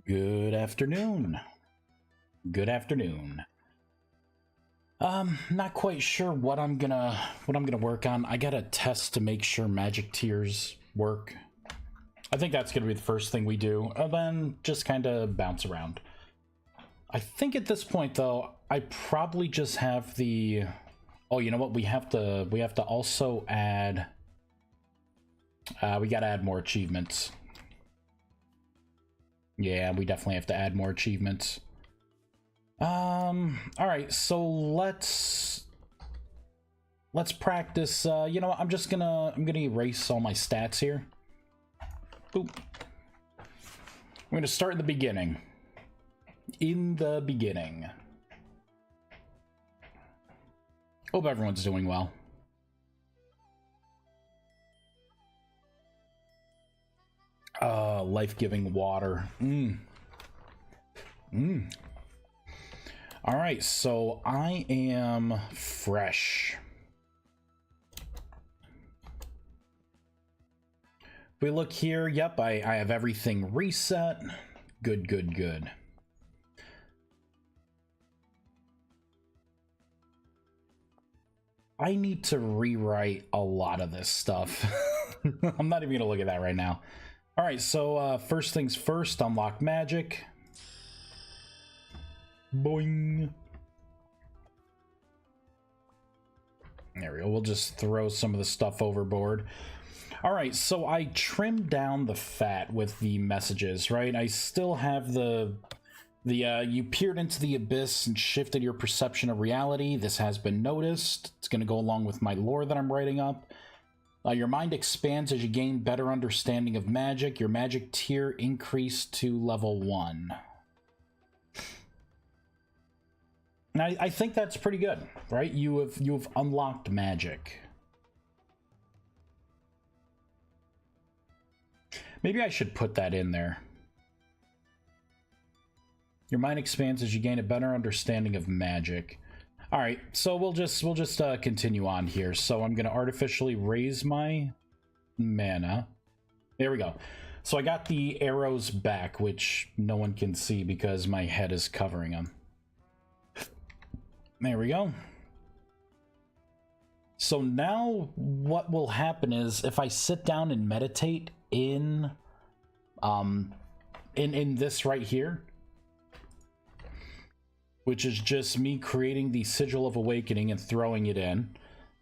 Good afternoon. Good afternoon. Not quite sure what I'm gonna work on. I gotta test to make sure magic tiers work. I think that's gonna be the first thing we do, and then just kind of bounce around. I think at this point, though, I probably just have the. Oh, you know what? We have to also add. We gotta add more achievements. Yeah, we definitely have to add more achievements. All right, so let's practice. You know what? I'm gonna erase all my stats here. Boop. I'm gonna start in the beginning. In the beginning. Hope everyone's doing well. Life-giving water. All right, so I am fresh. If we look here, yep, I have everything reset. Good, good, good. I need to rewrite a lot of this stuff. I'm not even gonna look at that right now. All right, so first things first, unlock magic. Boing. There we go. We'll just throw some of the stuff overboard. All right, so I trimmed down the fat with the messages, right? I still have the you peered into the abyss and shifted your perception of reality. This has been noticed. It's going to go along with my lore that I'm writing up. Your mind expands as you gain better understanding of magic. Your magic tier increased to level 1. And I think that's pretty good, right? You've unlocked magic. Maybe I should put that in there. Your mind expands as you gain a better understanding of magic. All right, so we'll just continue on here. So I'm gonna artificially raise my mana. There we go. So I got the arrows back, which no one can see because my head is covering them. There we go. So now what will happen is if I sit down and meditate in this right here, which is just me creating the Sigil of Awakening and throwing it in,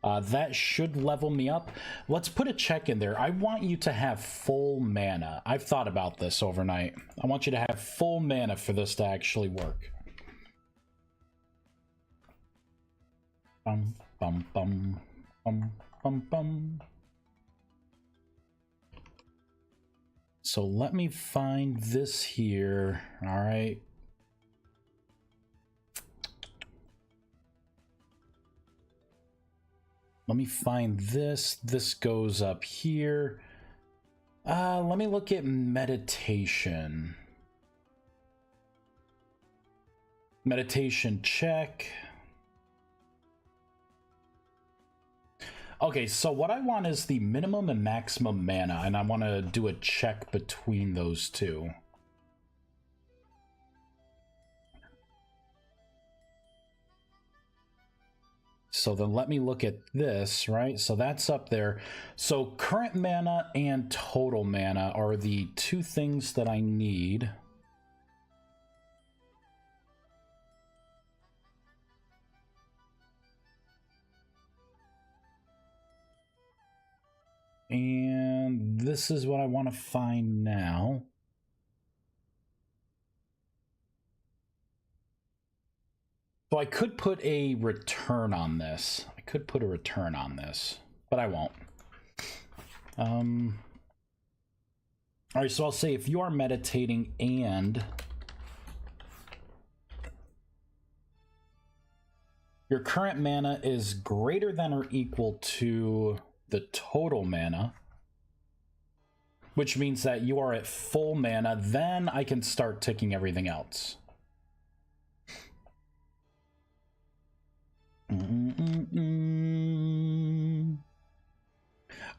that should level me up. Let's put a check in there. I want you to have full mana. I've thought about this overnight. I want you to have full mana for this to actually work. Bum, bum, bum, bum, bum, bum. So let me find this here. All right. Let me find this. This goes up here. Let me look at meditation. Meditation check. Okay, so what I want is the minimum and maximum mana, and I want to do a check between those two. So then let me look at this, right? So that's up there. So current mana and total mana are the two things that I need. And this is what I want to find now. So I could put a return on this. But I won't. All right, so I'll say if you are meditating and your current mana is greater than or equal to the total mana, which means that you are at full mana, then I can start ticking everything else.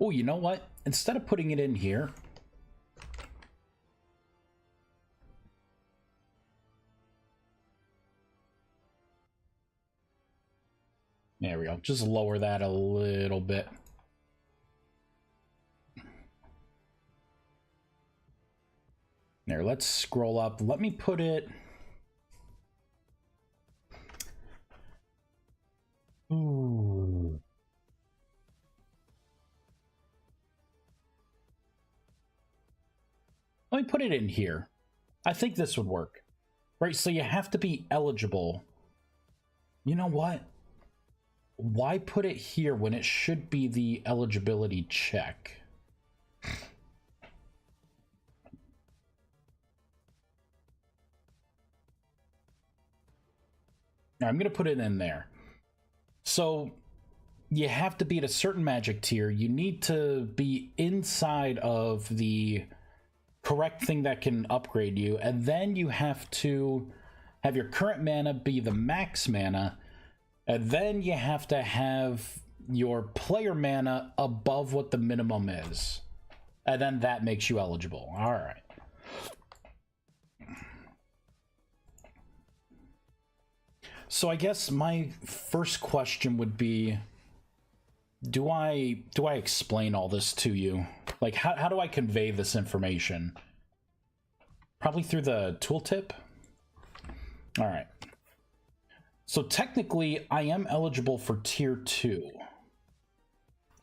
Oh, you know what? Instead of putting it in here, There we go. Just lower that a little bit. There, let's scroll up. Let me put it... Ooh. Let me put it in here. I think this would work. Right, so you have to be eligible. You know what? Why put it here when it should be the eligibility check? I'm going to put it in there. So you have to be at a certain magic tier. You need to be inside of the correct thing that can upgrade you, and then you have to have your current mana be the max mana, and then you have to have your player mana above what the minimum is, and then that makes you eligible. All right. So I guess my first question would be, do I explain all this to you? Like, how do I convey this information? Probably through the tooltip? All right. So technically, I am eligible for tier 2.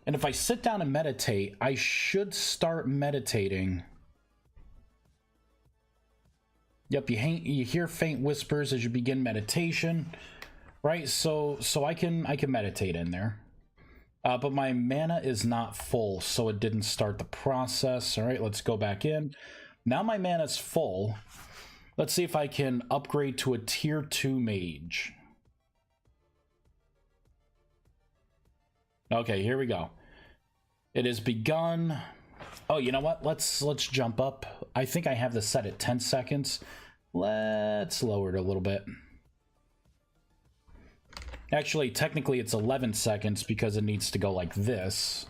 And if I sit down and meditate, I should start meditating. Yep, you hear faint whispers as you begin meditation, right? So I can meditate in there. But my mana is not full, so it didn't start the process. All right, let's go back in. Now my mana's full. Let's see if I can upgrade to a tier 2 mage. Okay, here we go. It has begun. Oh, you know what? Let's jump up. I think I have this set at 10 seconds. Let's lower it a little bit. Actually, technically it's 11 seconds because it needs to go like this.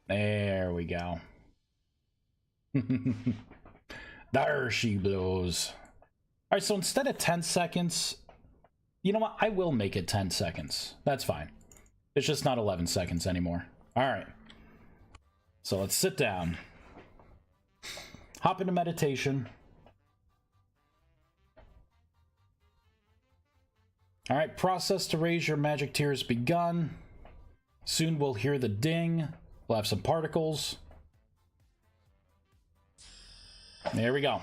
There we go. There she blows. All right, so instead of 10 seconds, you know what? I will make it 10 seconds. That's fine. It's just not 11 seconds anymore. All right. So let's sit down. Hop into meditation. All right, process to raise your magic tier has begun. Soon we'll hear the ding. We'll have some particles. There we go.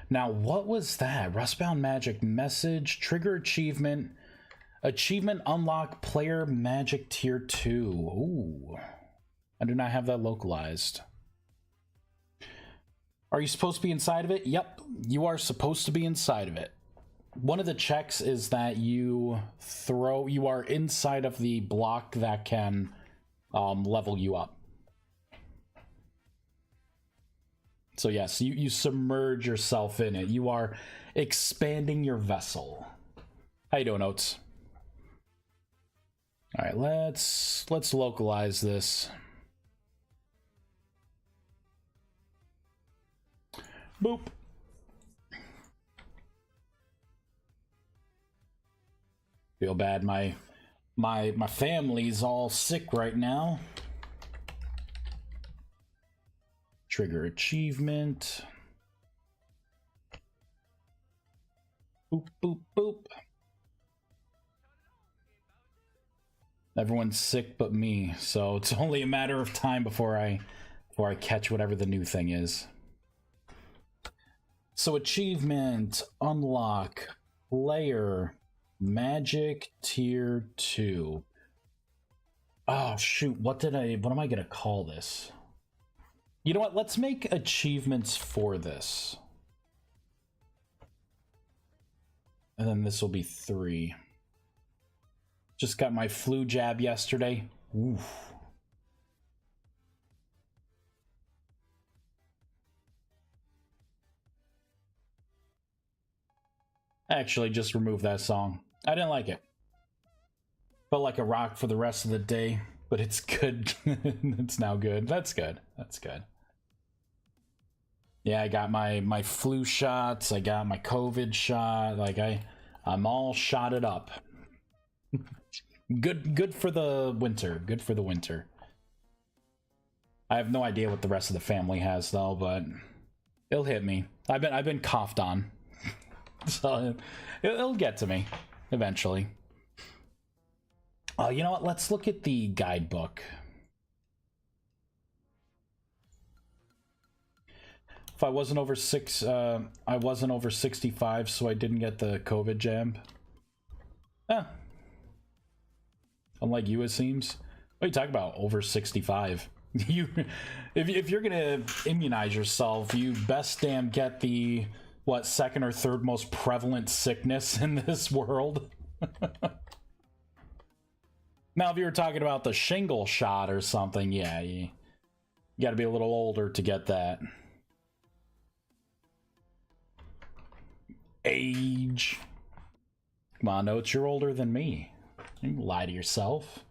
Now, what was that? Rustbound magic message, trigger achievement, achievement unlock player magic tier 2. Ooh, I do not have that localized. Are you supposed to be inside of it? Yep, you are supposed to be inside of it. One of the checks is that you are inside of the block that can level you up. So yes, you submerge yourself in it. You are expanding your vessel. How you doing, Oats? All right, let's localize this. Boop. Feel bad. My family's all sick right now. Trigger achievement. Boop, boop, boop. Everyone's sick but me, so it's only a matter of time before I catch whatever the new thing is. So achievement, unlock, player, magic tier 2. Oh shoot, what am I gonna call this? You know what, let's make achievements for this. And then this will be 3. Just got my flu jab yesterday. Oof. Actually, just remove that song. I didn't like it. Felt like a rock for the rest of the day, but it's good. It's now good. That's good. That's good. Yeah, I got my flu shots. I got my COVID shot. Like, I I'm all shotted up. Good for the winter. Good for the winter. I have no idea what the rest of the family has though, but it'll hit me. I've been coughed on, so it'll get to me eventually. You know what? Let's look at the guidebook. If I wasn't over I wasn't over 65, so I didn't get the COVID jab. Unlike you, it seems. What are you talking about? Over 65? If you're gonna immunize yourself, you best damn get the second or third most prevalent sickness in this world. Now, if you were talking about the shingle shot or something, yeah, you got to be a little older to get that. Age. Come on, Notes, you're older than me. You can lie to yourself.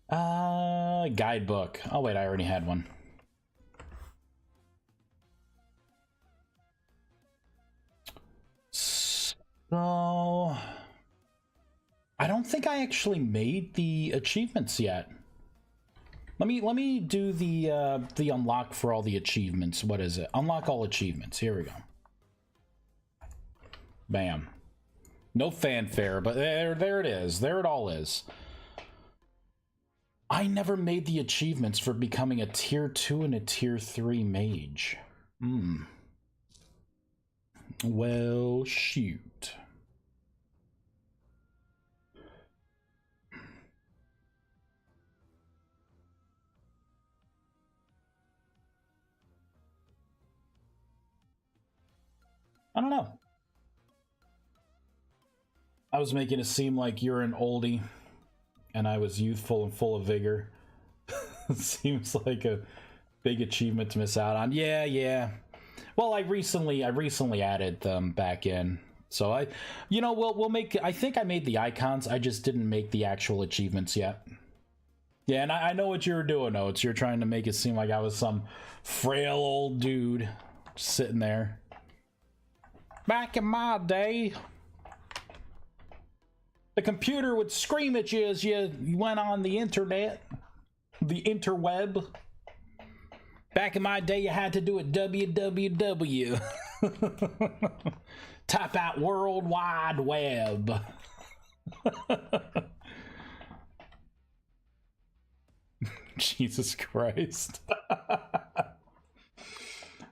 Guidebook. Oh wait, I already had one. So I don't think I actually made the achievements yet. Let me do the unlock for all the achievements. What is it? Unlock all achievements. Here we go. Bam. No fanfare, but there it is. There it all is. I never made the achievements for becoming a tier 2 and a tier 3 mage. Well, shoot. I don't know. I was making it seem like you're an oldie, and I was youthful and full of vigor. Seems like a big achievement to miss out on. Yeah. Well, I recently added them back in, so we'll make. I think I made the icons. I just didn't make the actual achievements yet. Yeah, and I know what you were doing, Oates. You're trying to make it seem like I was some frail old dude sitting there. Back in my day, the computer would scream at you as you went on the internet, the interweb. Back in my day, you had to do it www. Type out World Wide Web. Jesus Christ.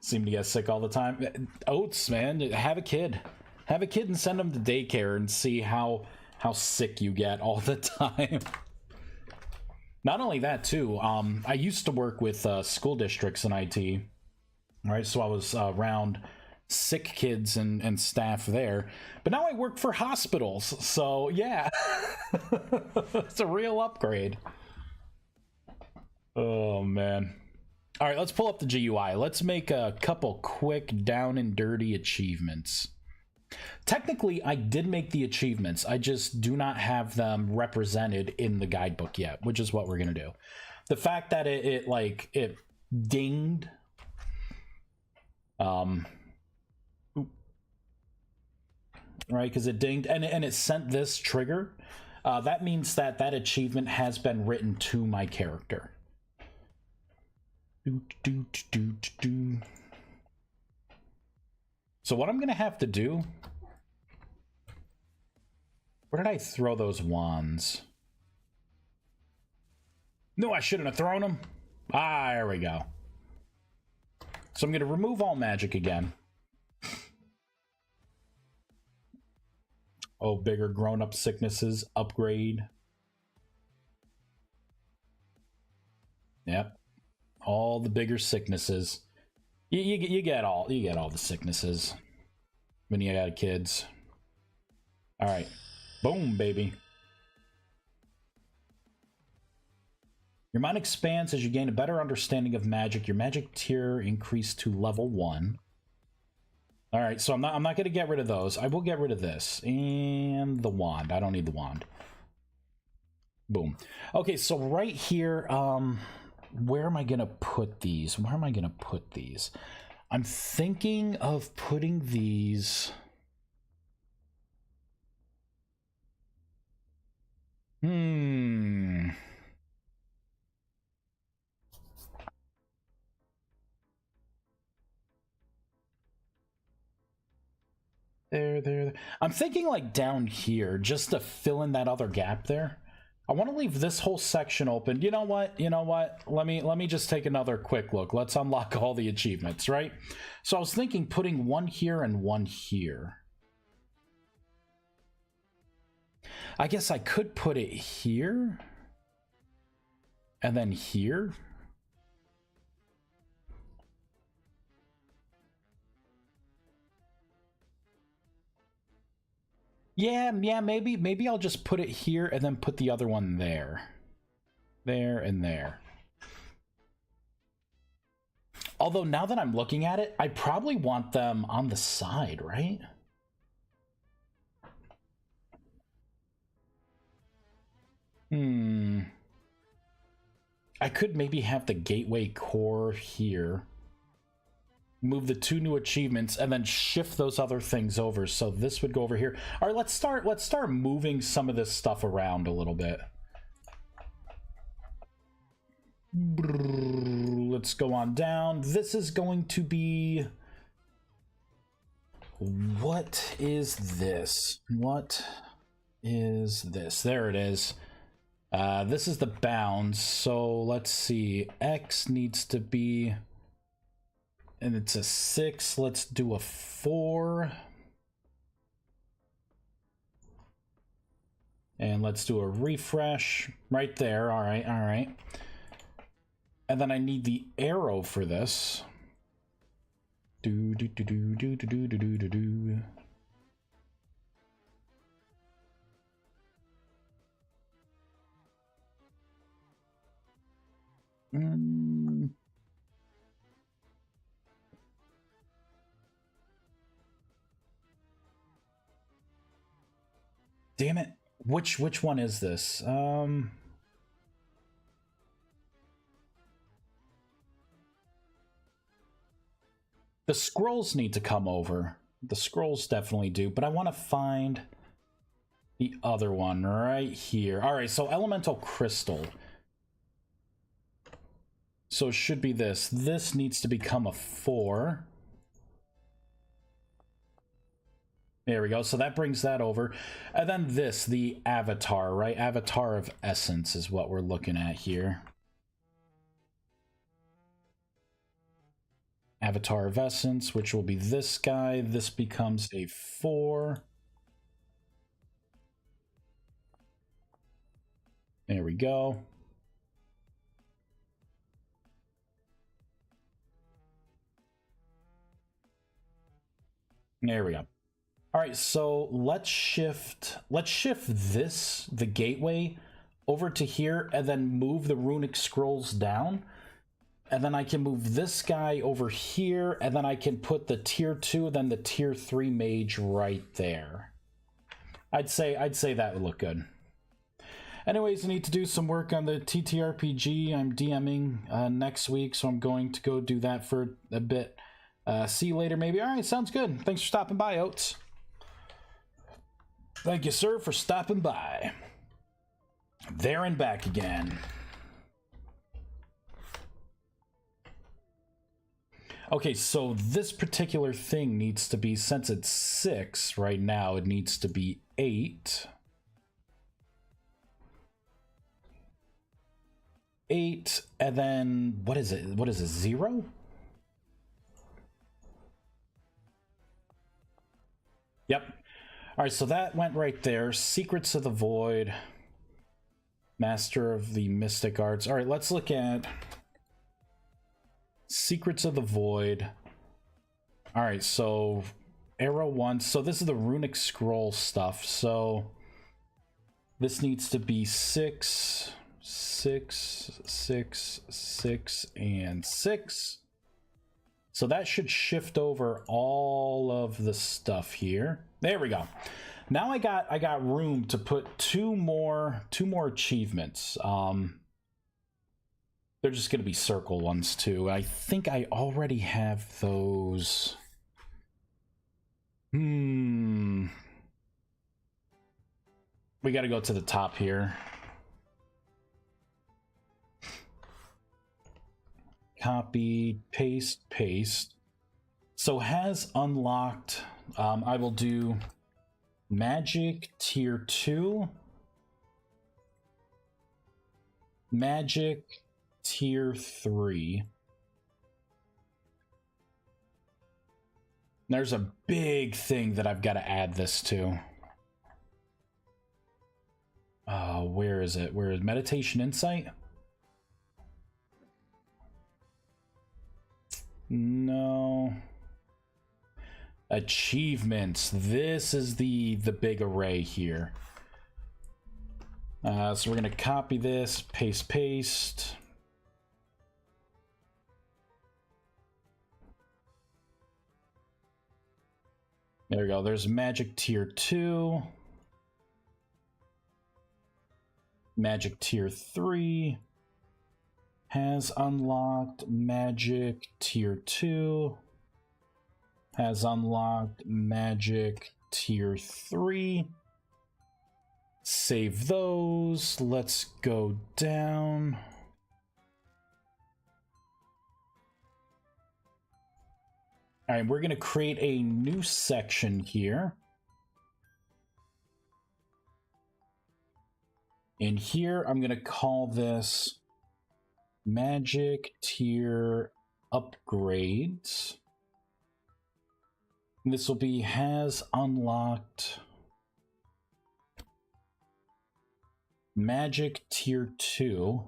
Seem to get sick all the time. Oates, man, have a kid. Have a kid and send them to daycare and see how sick you get all the time. Not only that, too, I used to work with school districts in IT, right? So I was around sick kids and staff there. But now I work for hospitals, so yeah. It's a real upgrade. Oh, man. All right, let's pull up the GUI. Let's make a couple quick down and dirty achievements. Technically, I did make the achievements. I just do not have them represented in the guidebook yet, which is what we're going to do. The fact that it dinged, right, because it dinged and it sent this trigger, that means that achievement has been written to my character. So what I'm going to have to do... Where did I throw those wands? No, I shouldn't have thrown them. Ah, there we go. So I'm going to remove all magic again. Oh, bigger grown-up sicknesses. Upgrade. Yep. All the bigger sicknesses. You get all the sicknesses when you got kids. All right. Boom, baby. Your mind expands as you gain a better understanding of magic. Your magic tier increased to level 1. All right, so I'm not going to get rid of those. I will get rid of this and the wand. I don't need the wand. Boom. Okay, so right here, where am I going to put these? I'm thinking of putting these... There. I'm thinking like down here, just to fill in that other gap there. I want to leave this whole section open. You know what? Let me just take another quick look. Let's unlock all the achievements, right? So I was thinking putting one here and one here. I guess I could put it here and then here. Yeah, maybe I'll just put it here and then put the other one there. There and there. Although now that I'm looking at it, I probably want them on the side, right? I could maybe have the gateway core here. Move the 2 new achievements and then shift those other things over. So this would go over here. All right, let's start moving some of this stuff around a little bit. Let's go on down. This is going to be... What is this? What is this? There it is. This is the bounds. So let's see. X needs to be... And it's a 6. Let's do a 4. And let's do a refresh right there. All right. And then I need the arrow for this. Do. Damn it. Which one is this? The scrolls need to come over. The scrolls definitely do, but I want to find the other one right here. All right, so elemental crystal. So it should be this. This needs to become a 4. There we go. So that brings that over. And then this, the avatar, right? Avatar of essence is what we're looking at here. Avatar of essence, which will be this guy. This becomes a 4. There we go. There we go. All right, so let's shift this, the gateway, over to here and then move the runic scrolls down. And then I can move this guy over here and then I can put the tier 2 and then the tier 3 mage right there. I'd say that would look good. Anyways, I need to do some work on the TTRPG. I'm DMing next week, so I'm going to go do that for a bit. See you later, maybe. All right, sounds good. Thanks for stopping by, Oates. Thank you, sir, for stopping by. There and back again. Okay, so this particular thing needs to be, since it's 6 right now, it needs to be 8. 8, and then, what is it? What is it, 0? Yep. All right, so that went right there. Secrets of the Void. Master of the Mystic Arts. All right, let's look at Secrets of the Void. All right, so arrow 1. So this is the runic scroll stuff. So this needs to be 6, 6, 6, 6, and 6. So that should shift over all of the stuff here. There we go. Now I got room to put two more achievements. They're just going to be circle ones too. I think I already have those. We got to go to the top here. Copy, paste, paste. So has unlocked. I will do magic tier 2. Magic tier 3. There's a big thing that I've got to add this to. Where is it? Where is Meditation Insight? No. Achievements. This is the big array here. So we're going to copy this, paste, paste. There we go. There's Magic Tier 2. Magic Tier 3 has unlocked. Magic Tier 2 has unlocked. Magic Tier 3. Save those. Let's go down. All right, we're going to create a new section here. And here I'm going to call this Magic Tier Upgrades. And this will be has unlocked Magic Tier 2.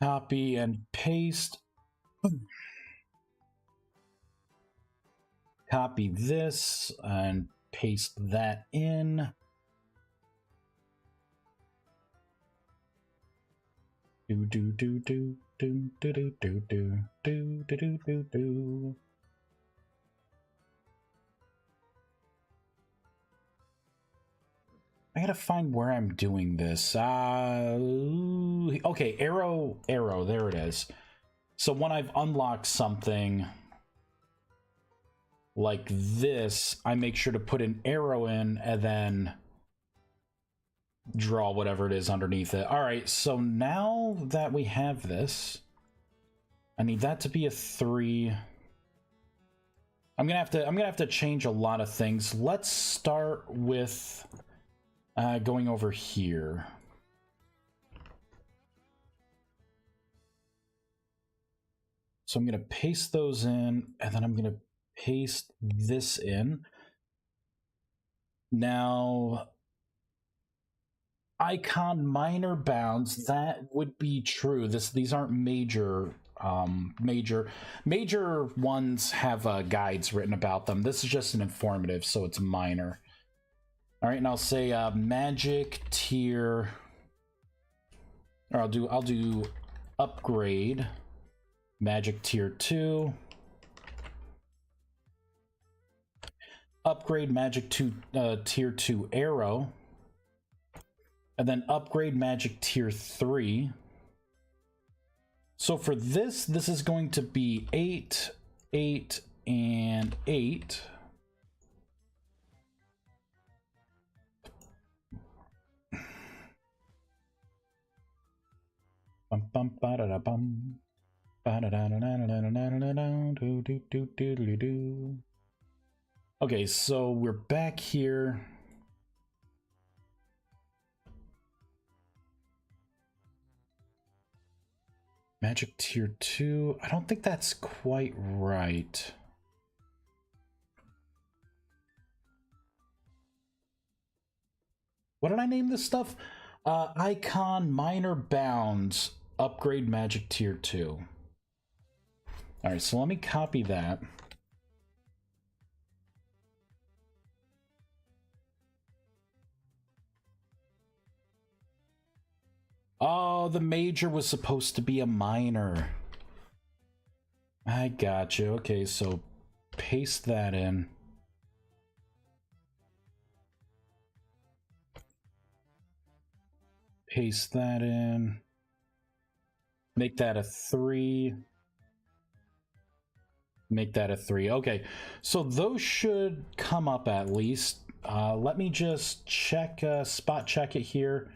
Copy and paste. Copy this and paste that in. Do do do do do do do do do do do do do. I gotta find where I'm doing this. Okay, arrow, there it is. So when I've unlocked something like this, I make sure to put an arrow in and then draw whatever it is underneath it. All right, so now that we have this, I need that to be a 3. I'm gonna have to change a lot of things. Let's start with going over here. So I'm going to paste those in, and then I'm going to paste this in. Now, icon minor bounds, that would be true. These aren't major. Major ones have guides written about them. This is just an informative, so it's minor. All right, and I'll say magic tier, or I'll do upgrade magic tier 2, upgrade magic tier 2 arrow, and then upgrade magic tier 3. So for this is going to be 8, 8, and 8. Bum bum ba da da bum ba da da da da da da da da do do do do do do. Okay, so we're back here. Magic tier 2. I don't think that's quite right. What did I name this stuff? Icon minor bounds. Upgrade magic tier 2. All right, so let me copy that. Oh, the major was supposed to be a minor. I got you. Okay, so paste that in. Paste that in. Make that a 3. Make that a 3. Okay, so those should come up at least. Let me just check, spot check it here.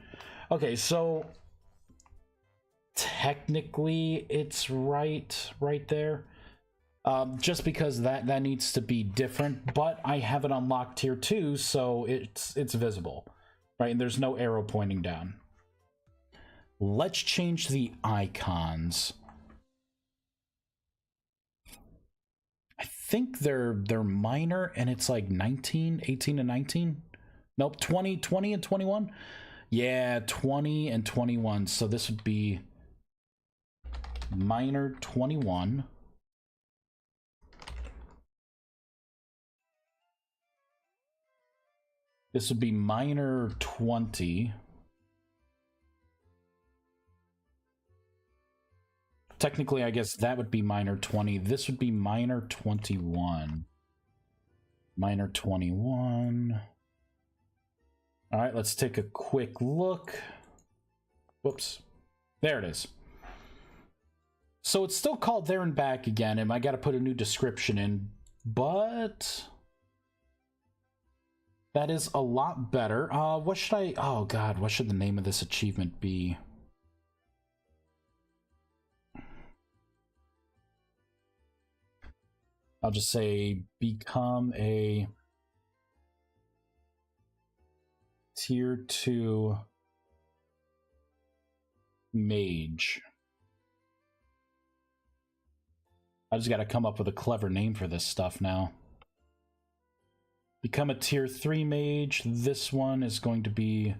Okay, so technically it's right there. Just because that needs to be different, but I have it unlocked tier 2, so it's visible, right? And there's no arrow pointing down. Let's change the icons. I think they're minor, and it's like 18 and 19. Nope, 20 and 21. Yeah, 20 and 21. So this would be minor 21. This would be minor 20. Technically, I guess that would be minor 20. This would be minor 21. Minor 21. All right, let's take a quick look. Whoops. There it is. So it's still called There and Back again, and I got to put a new description in, but that is a lot better. What should I... Oh, God, what should the name of this achievement be? I'll just say become a tier 2 mage. I just got to come up with a clever name for this stuff now. Become a tier 3 mage. This one is going to be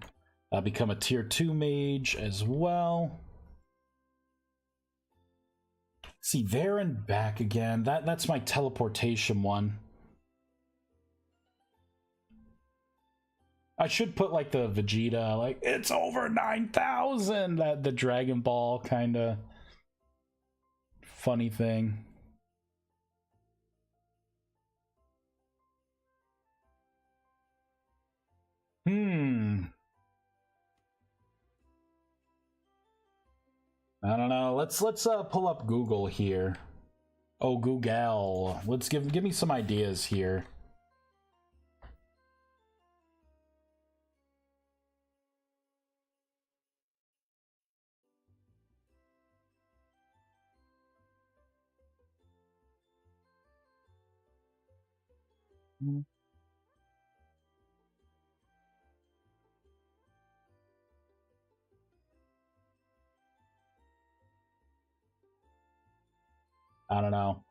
become a tier 2 mage as well. See, there and back again. That's my teleportation one. I should put like the Vegeta, like, it's over 9,000, that the Dragon Ball kind of funny thing. I don't know. Let's pull up Google here. Oh, Google. Let's give me some ideas here. I don't know.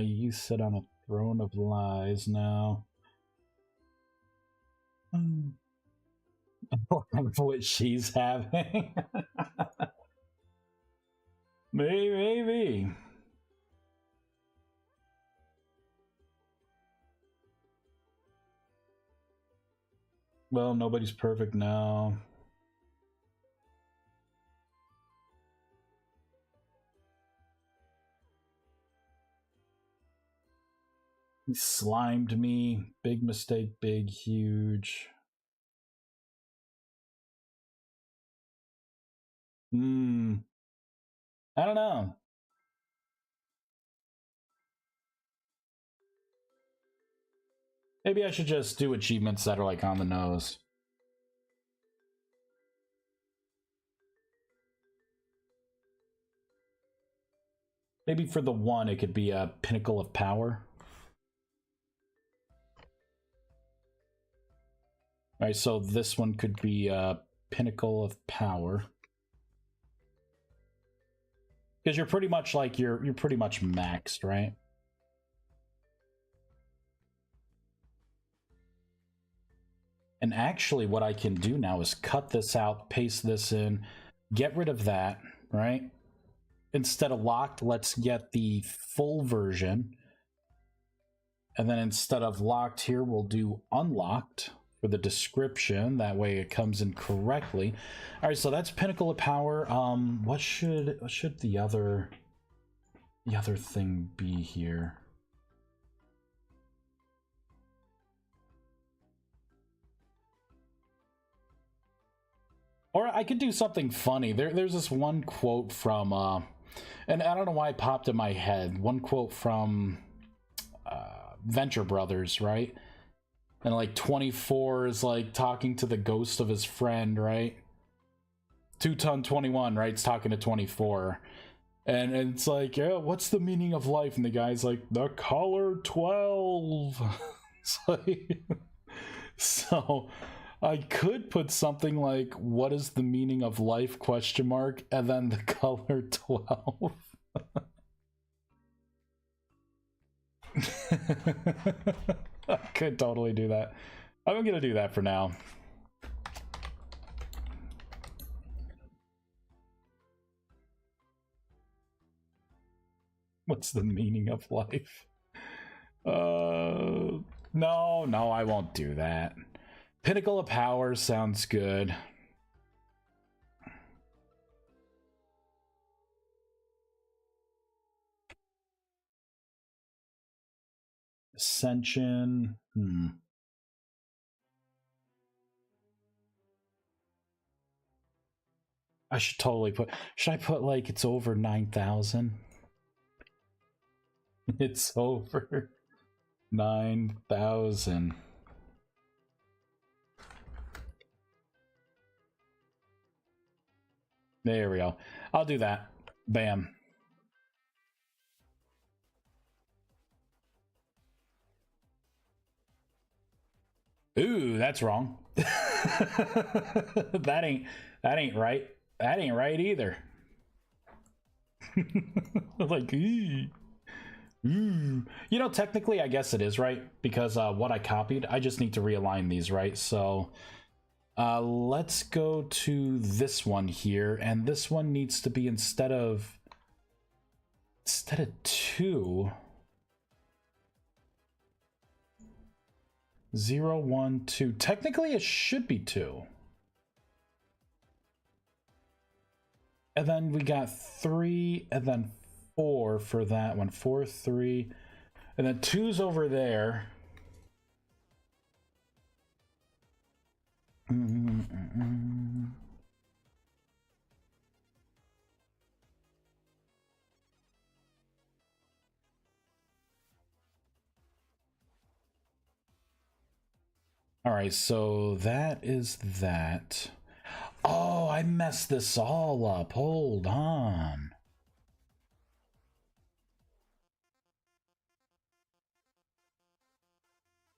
You sit on a throne of lies now. What she's having. Maybe. Well, nobody's perfect now. He slimed me. Big mistake, big, huge. I don't know. Maybe I should just do achievements that are like on the nose. Maybe for the one, it could be a Pinnacle of Power. All right, so this one could be a Pinnacle of Power. Because you're pretty much like, you're pretty much maxed, right? And actually what I can do now is cut this out, paste this in, get rid of that, right? Instead of locked, let's get the full version. And then instead of locked here, we'll do unlocked for the description. That way it comes in correctly. All right, so that's Pinnacle of Power. What should the other thing be here? Or I could do something funny. There's this one quote from, and I don't know why it popped in my head. One quote from Venture Brothers, right? And like 24 is like talking to the ghost of his friend, right? 2-Ton 21, right? It's talking to 24. And it's like, yeah, what's the meaning of life? And the guy's like, the color 12. It's like, so I could put something like, what is the meaning of life, question mark, and then the color 12. I could totally do that. I'm gonna do that for now. What's the meaning of life? No, I won't do that. Pinnacle of Power sounds good. Ascension. I should totally put... Should I put, like, it's over 9,000? It's over 9,000. There we go. I'll do that. Bam. Ooh, that's wrong. That ain't right. That ain't right either. Like, ooh. You know, technically, I guess it is right, because what I copied, I just need to realign these, right? So let's go to this one here, and this one needs to be instead of 2, 0, 1, 2. Technically, it should be 2. And then we got 3, and then 4 for that one. 4, 3, and then 2's over there. All right, so that is that. Oh, I messed this all up. Hold on.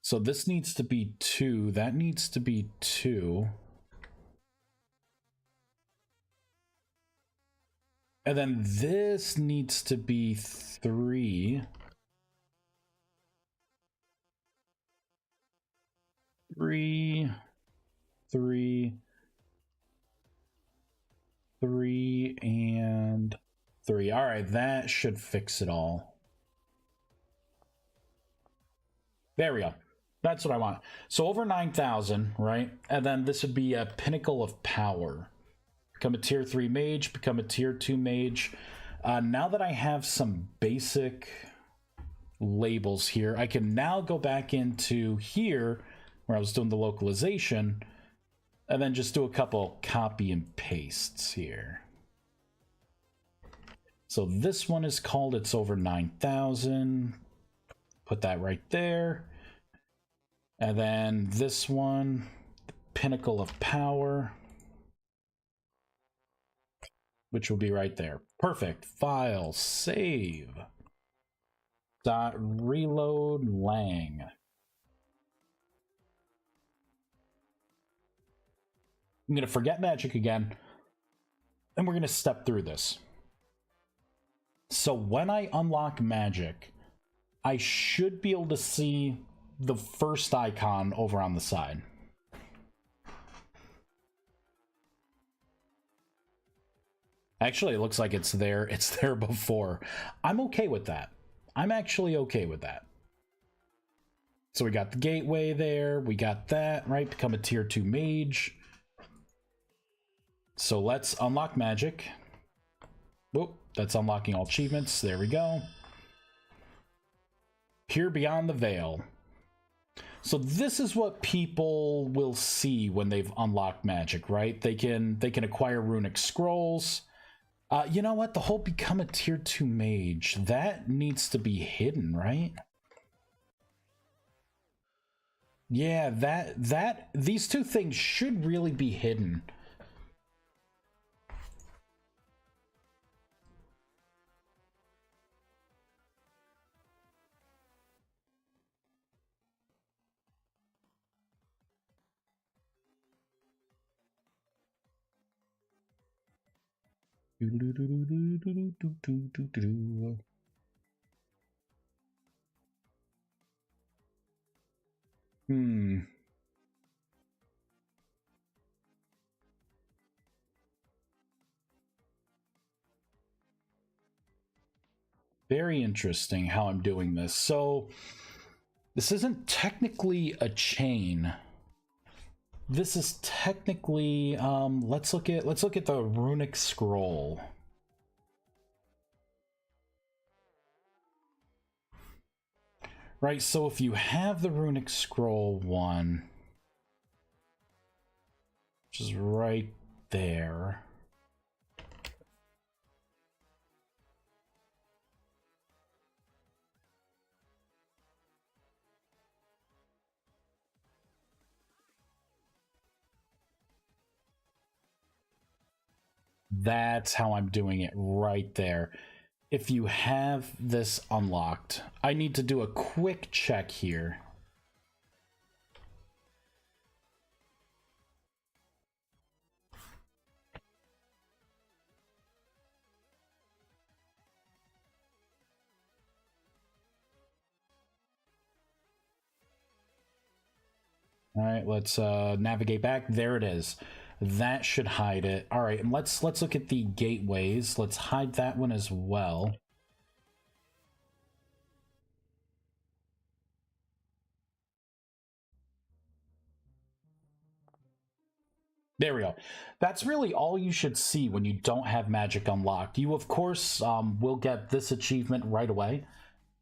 So this needs to be 2. That needs to be 2. And then this needs to be 3. 3, 3, 3, and 3. All right, that should fix it all. There we go. That's what I want. So over 9,000, right? And then this would be a Pinnacle of Power. Become a tier 3 mage, become a tier 2 mage. Now that I have some basic labels here, I can now go back into here where I was doing the localization and then just do a couple copy and pastes here. So this one is called It's Over 9,000. Put that right there. And then this one, Pinnacle of Power, which will be right there. Perfect. File, save. .reload lang. I'm going to forget magic again, and we're going to step through this. So when I unlock magic, I should be able to see the first icon over on the side. Actually, it looks like it's there. It's there before. I'm okay with that. I'm actually okay with that. So we got the gateway there. We got that, right? Become a tier 2 mage. So let's unlock magic. Whoop, that's unlocking all achievements. There we go. Peer beyond the veil. So this is what people will see when they've unlocked magic, right? They can acquire runic scrolls. You know what? The whole become a tier 2 mage, that needs to be hidden, right? Yeah, these two things should really be hidden. Hmm. Very interesting how I'm doing this. So this isn't technically a chain. This is technically let's look at the runic scroll. Right, so if you have the runic scroll one, which is right there. That's how I'm doing it right there. If you have this unlocked, I need to do a quick check here. All right, let's navigate back. There it is. That should hide it. All right, and let's look at the gateways. Let's hide that one as well. There we go. That's really all you should see when you don't have magic unlocked. You, of course, will get this achievement right away.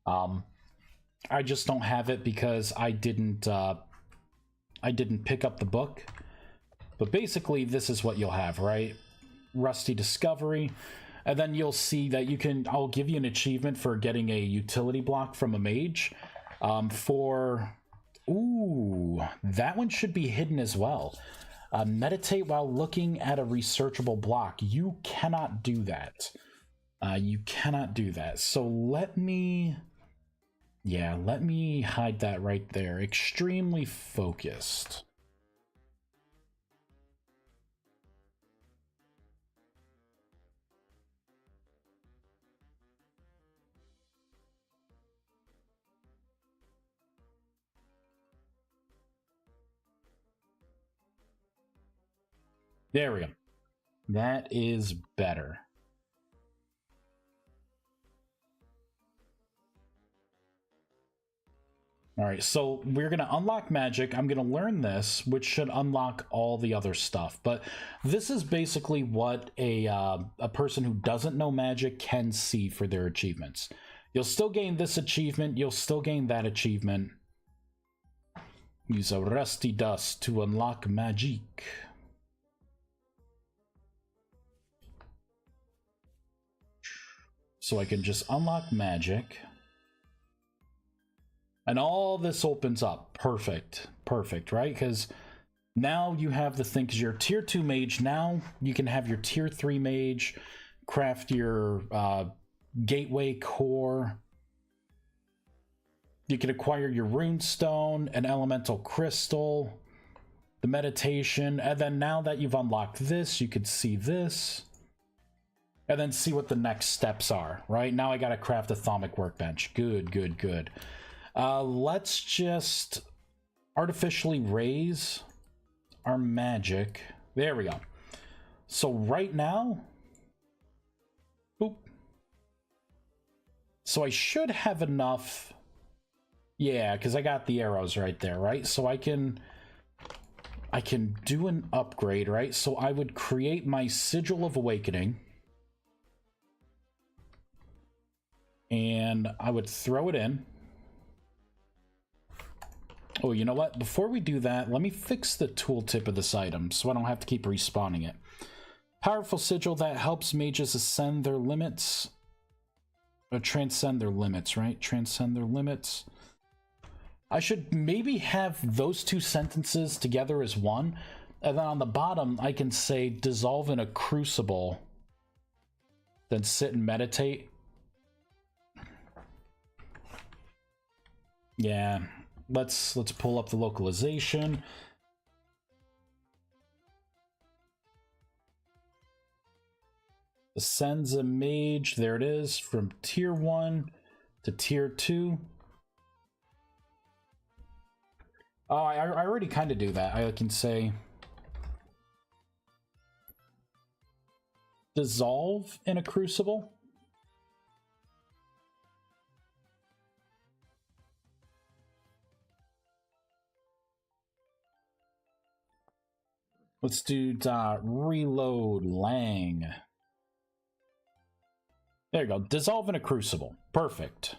I just don't have it because I didn't pick up the book. But basically, this is what you'll have, right? Rusty Discovery. And then you'll see that you can... I'll give you an achievement for getting a utility block from a mage. Ooh, that one should be hidden as well. Meditate while looking at a researchable block. You cannot do that. You cannot do that. So let me... Yeah, let me hide that right there. Extremely focused. There we go. That is better. All right, so we're going to unlock magic. I'm going to learn this, which should unlock all the other stuff. But this is basically what a person who doesn't know magic can see for their achievements. You'll still gain this achievement. You'll still gain that achievement. Use a rusty dust to unlock magic. So I can just unlock magic. And all this opens up. Perfect. Perfect, right? Because now you have the thing, because you're tier 2 mage. Now you can have your tier 3 mage, craft your gateway core. You can acquire your rune stone, an elemental crystal, the meditation. And then now that you've unlocked this, you could see this. And then see what the next steps are, right? Now I got to craft a thaumic workbench. Good, good, good. Let's just artificially raise our magic. There we go. So right now, boop. So I should have enough. Yeah, because I got the arrows right there, right? So I can do an upgrade, right? So I would create my Sigil of Awakening. And I would throw it in. Oh, you know what? Before we do that, let me fix the tooltip of this item so I don't have to keep respawning it. Powerful sigil that helps mages ascend their limits. Or transcend their limits, right? Transcend their limits. I should maybe have those two sentences together as one. And then on the bottom, I can say dissolve in a crucible. Then sit and meditate. Yeah. Let's pull up the localization. Ascends a mage, there it is, from tier 1 to tier 2. Oh, I already kind of do that. I can say dissolve in a crucible. Let's do reload lang. There you go. Dissolve in a crucible. Perfect.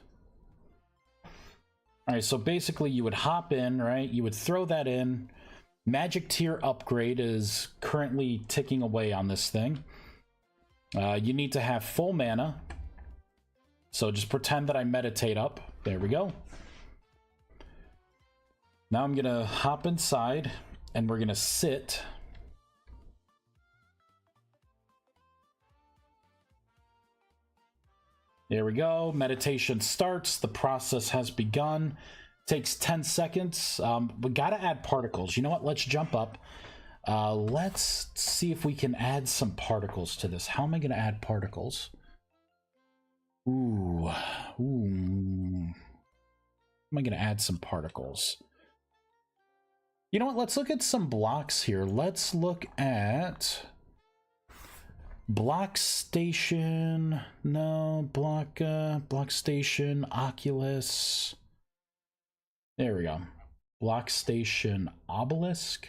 All right, so basically you would hop in, right? You would throw that in. Magic tier upgrade is currently ticking away on this thing. You need to have full mana. So just pretend that I meditate up. There we go. Now I'm going to hop inside and we're going to sit. There we go. Meditation starts. The process has begun. Takes 10 seconds. We got to add particles. You know what? Let's jump up. Let's see if we can add some particles to this. How am I going to add particles? Ooh. How am I going to add some particles? You know what? Let's look at some blocks here. Let's look at block station. No, block station, Oculus. There we go. Block station obelisk.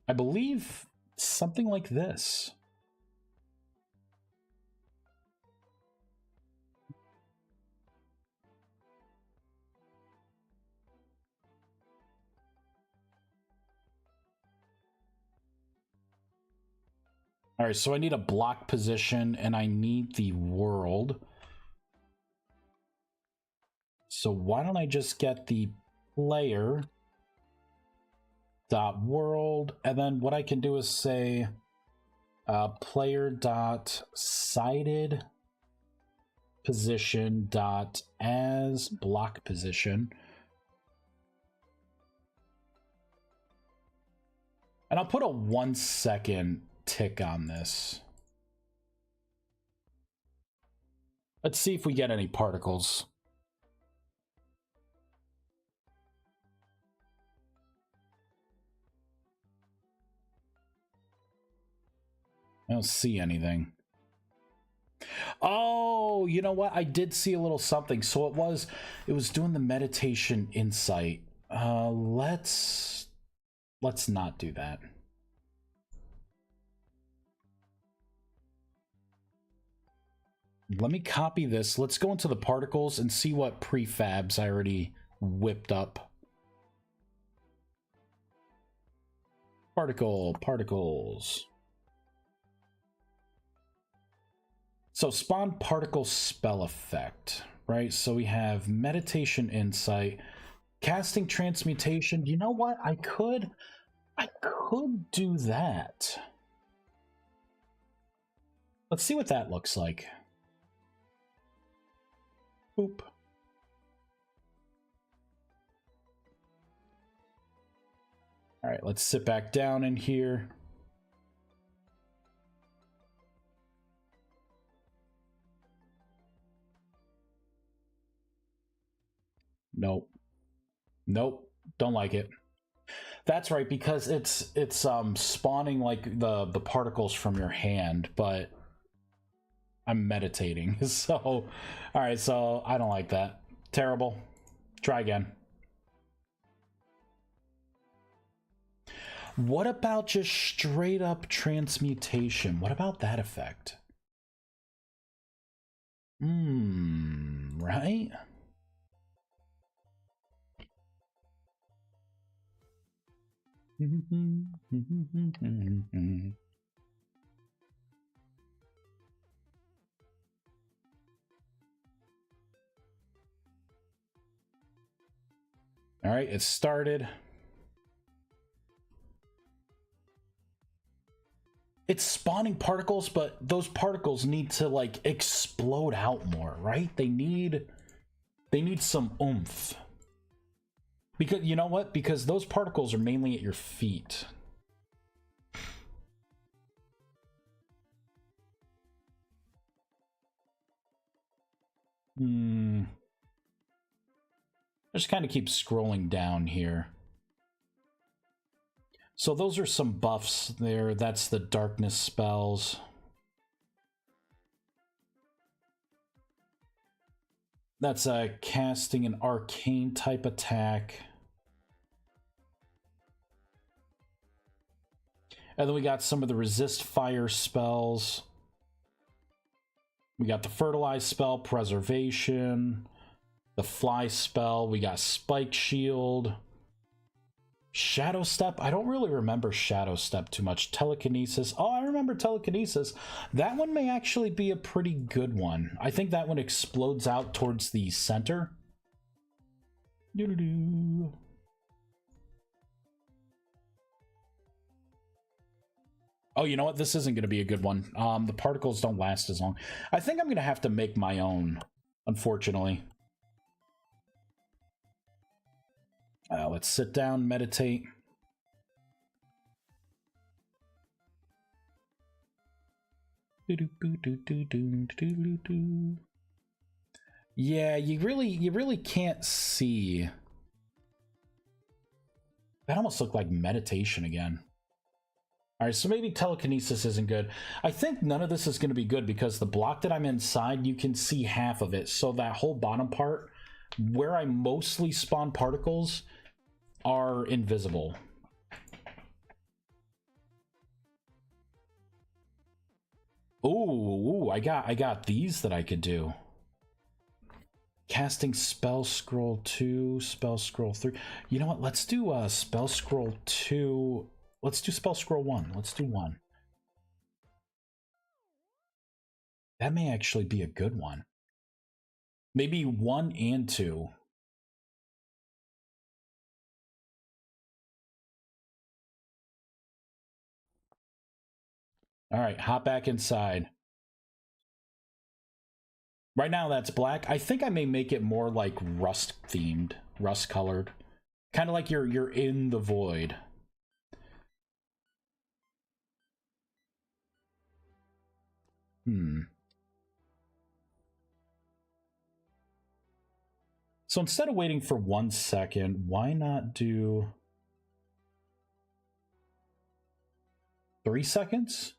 I believe something like this. All right, so I need a block position and I need the world. So why don't I just get the player dot world, and then what I can do is say player dot sided position dot as block position, and I'll put a 1 second tick on this. Let's see if we get any particles. I don't see anything. Oh, you know what? I did see a little something. So it was doing the meditation insight. Let's not do that. Let me copy this. Let's go into the particles and see what prefabs I already whipped up. Particles. So spawn particle spell effect, right? So we have meditation insight, casting transmutation. You know what? I could do that. Let's see what that looks like. Boop. All right, let's sit back down in here. Nope. Don't like it. That's right, because it's spawning like the particles from your hand, but I'm meditating. So, all right, so I don't like that. Terrible. Try again. What about just straight up transmutation? What about that effect? right? All right, it started. It's spawning particles, but those particles need to like explode out more, right? They need some oomph. Because you know what? Because those particles are mainly at your feet. Just kind of keep scrolling down here. So those are some buffs there. That's the darkness spells. That's casting an arcane type attack. And then we got some of the resist fire spells. We got the fertilize spell, preservation. The fly spell. We got spike shield. Shadow Step, I don't really remember Shadow Step too much. Telekinesis, oh, I remember Telekinesis. That one may actually be a pretty good one. I think that one explodes out towards the center. Doo-doo-doo. Oh, you know what? This isn't going to be a good one. The particles don't last as long. I think I'm going to have to make my own, unfortunately. Let's sit down, meditate. Yeah, you really can't see. That almost looked like meditation again. All right, so maybe telekinesis isn't good. I think none of this is going to be good because the block that I'm inside, you can see half of it. So that whole bottom part, where I mostly spawn particles, are invisible. Ooh, I got these that I could do. Casting spell scroll 2, spell scroll 3. You know what? Let's do spell scroll 2. Let's do spell scroll 1. Let's do 1. That may actually be a good one. Maybe 1 and 2. All right, hop back inside. Right now that's black. I think I may make it more like rust themed, rust colored. Kind of like you're in the void. So instead of waiting for 1 second, why not do 3 seconds?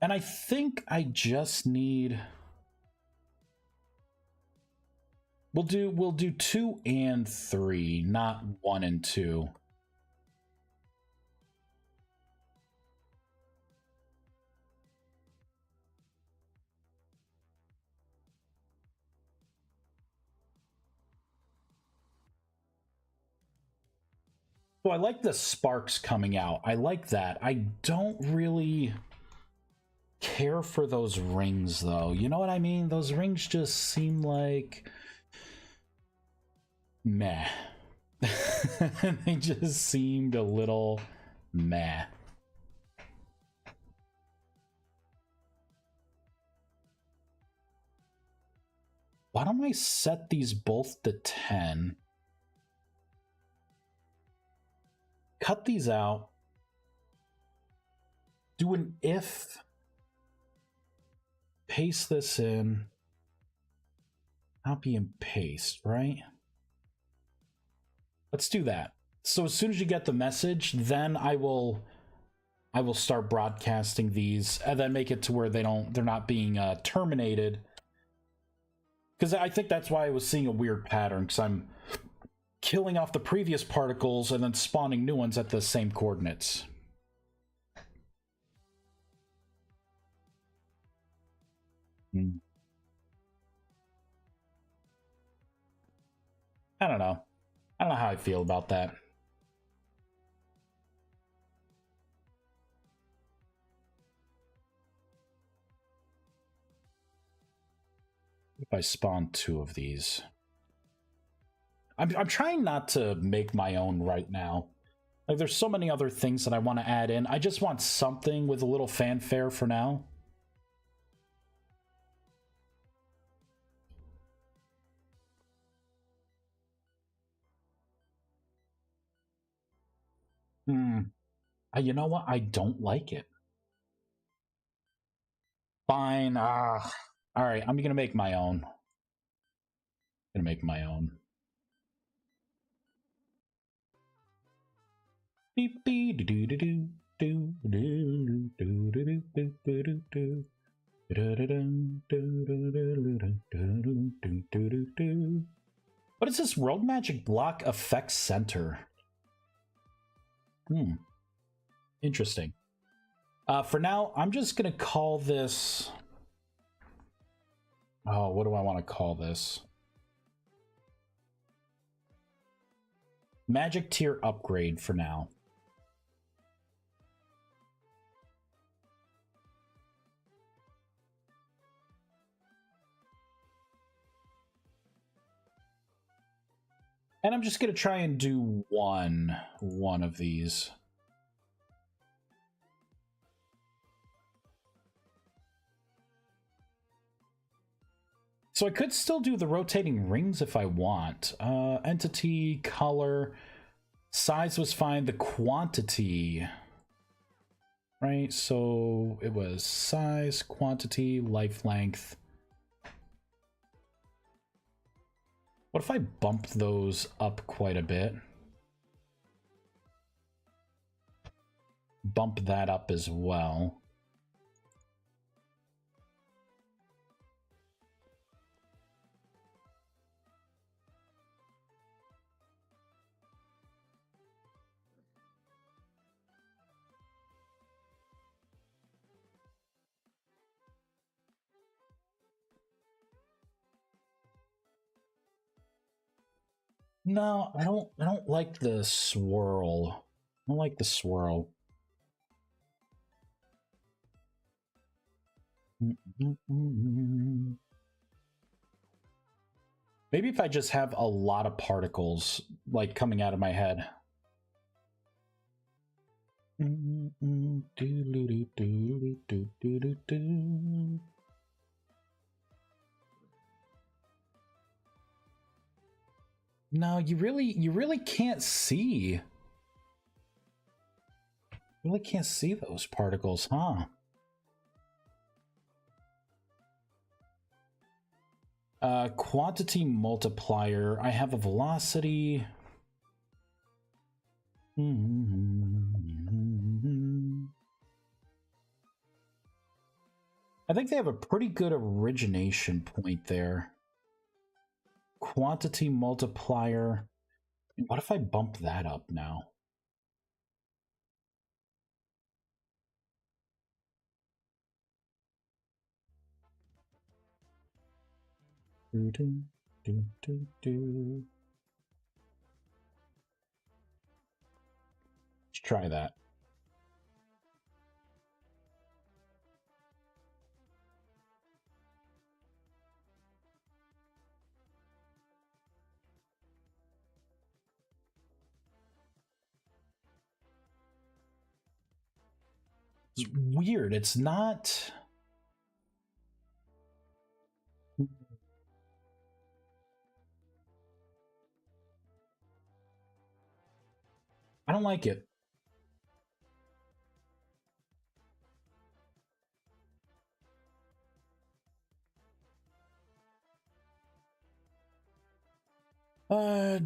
And I think I just need... We'll do 2 and 3, not 1 and 2. So I like the sparks coming out. I like that. I don't really care for those rings, though. You know what I mean? Those rings just seem like... meh. They just seemed a little meh. Why don't I set these both to 10? Cut these out. Do an if. Paste this in. Copy and paste, right? Let's do that. So as soon as you get the message, then I will start broadcasting these and then make it to where they're not being terminated. Because I think that's why I was seeing a weird pattern, because I'm killing off the previous particles and then spawning new ones at the same coordinates. I don't know. I don't know how I feel about that. If I spawn 2 of these. I'm trying not to make my own right now. Like, there's so many other things that I want to add in. I just want something with a little fanfare for now. You know what? I don't like it. Fine. All right, I'm gonna make my own. Gonna make my own. Beep beep do do do do do do do do do do. What is this World Magic Block Effect Center? Interesting. For now, I'm just gonna call this. Oh, what do I want to call this? Magic tier upgrade for now. And I'm just gonna try and do one of these. So I could still do the rotating rings if I want. Entity, color, size was fine. The quantity, right? So it was size, quantity, life length. What if I bump those up quite a bit? Bump that up as well. No, I don't like the swirl. I don't like the swirl. Maybe if I just have a lot of particles like coming out of my head. No, you really can't see. You really can't see those particles, huh? Quantity multiplier. I have a velocity. I think they have a pretty good origination point there. Quantity multiplier. What if I bump that up now? Let's try that. It's weird. It's not. I don't like it.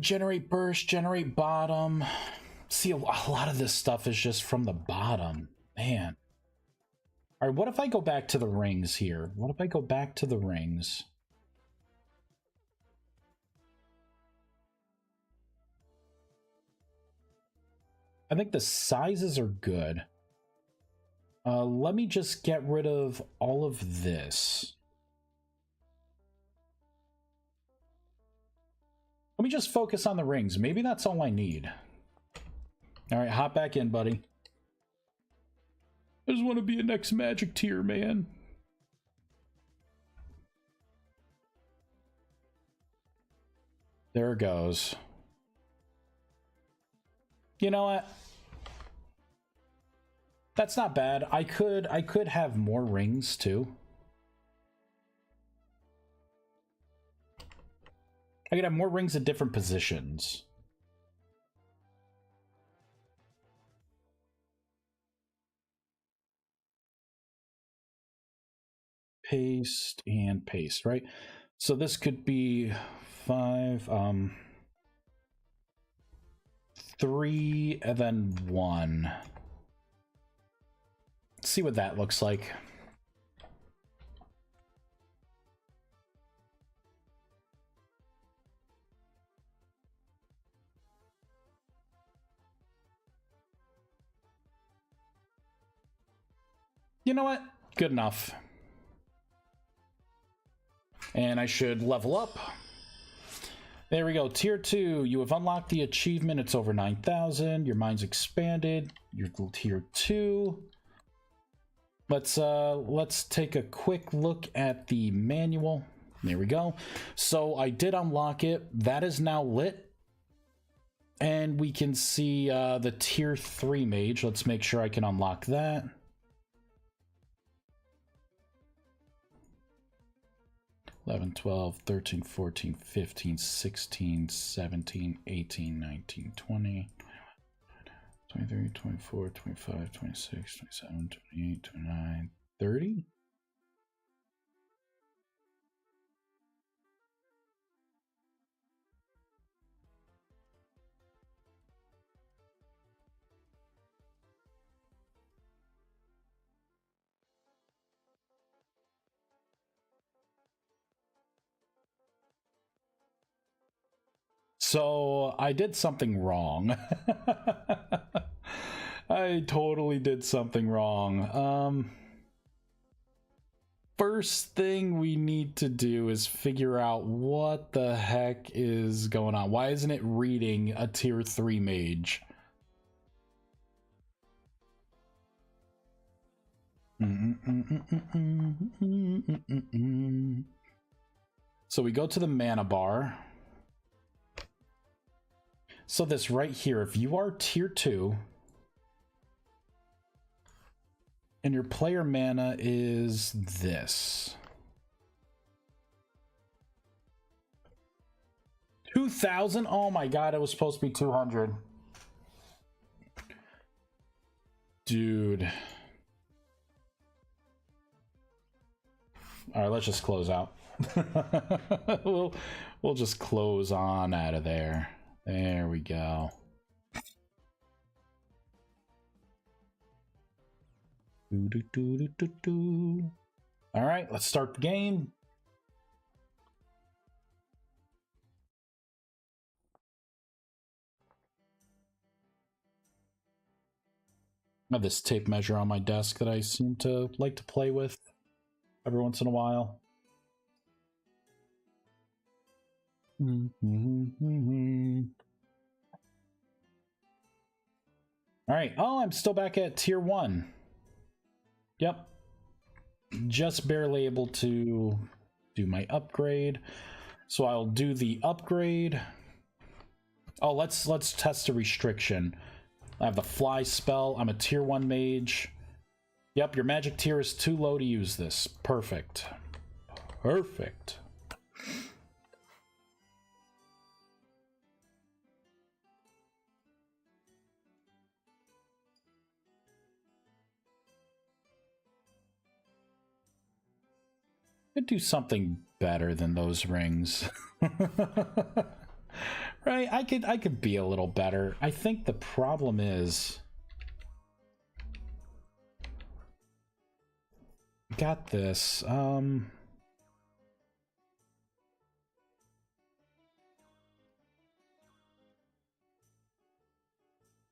Generate burst, generate bottom. See, a lot of this stuff is just from the bottom. Man. All right, what if I go back to the rings here? What if I go back to the rings? I think the sizes are good. Let me just get rid of all of this. Let me just focus on the rings. Maybe that's all I need. All right, hop back in, buddy. I just want to be a next magic tier, man. There it goes. You know what? That's not bad. I could have more rings too. I could have more rings at different positions. Paste and paste, right? So this could be 5, 3, and then 1. Let's see what that looks like. You know what? Good enough. And I should level up. There we go. Tier 2. You have unlocked the achievement. It's over 9,000. Your mind's expanded. You're tier 2. Let's take a quick look at the manual. There we go. So I did unlock it. That is now lit. And we can see the tier 3 mage. Let's make sure I can unlock that. 11, 12, 13, 14, 15, 16, 17, 18, 19, 20, 23, 24, 25, 26, 27, 28, 29, 30? So I did something wrong. I totally did something wrong. First thing we need to do is figure out what the heck is going on. Why isn't it reading a tier 3 mage? So we go to the mana bar. So this right here, if you are tier 2 and your player mana is this 2,000. Oh my god, it was supposed to be 200. Dude. All right, let's just close out. we'll just close on out of there. There we go. All right, let's start the game. I have this tape measure on my desk that I seem to like to play with every once in a while. All right. Oh, I'm still back at tier 1. Yep. Just barely able to do my upgrade. So I'll do the upgrade. Oh, let's test a restriction. I have the fly spell. I'm a tier 1 mage. Yep, your magic tier is too low to use this. Perfect. Perfect. Could do something better than those rings. Right? I could be a little better. I think the problem is got this.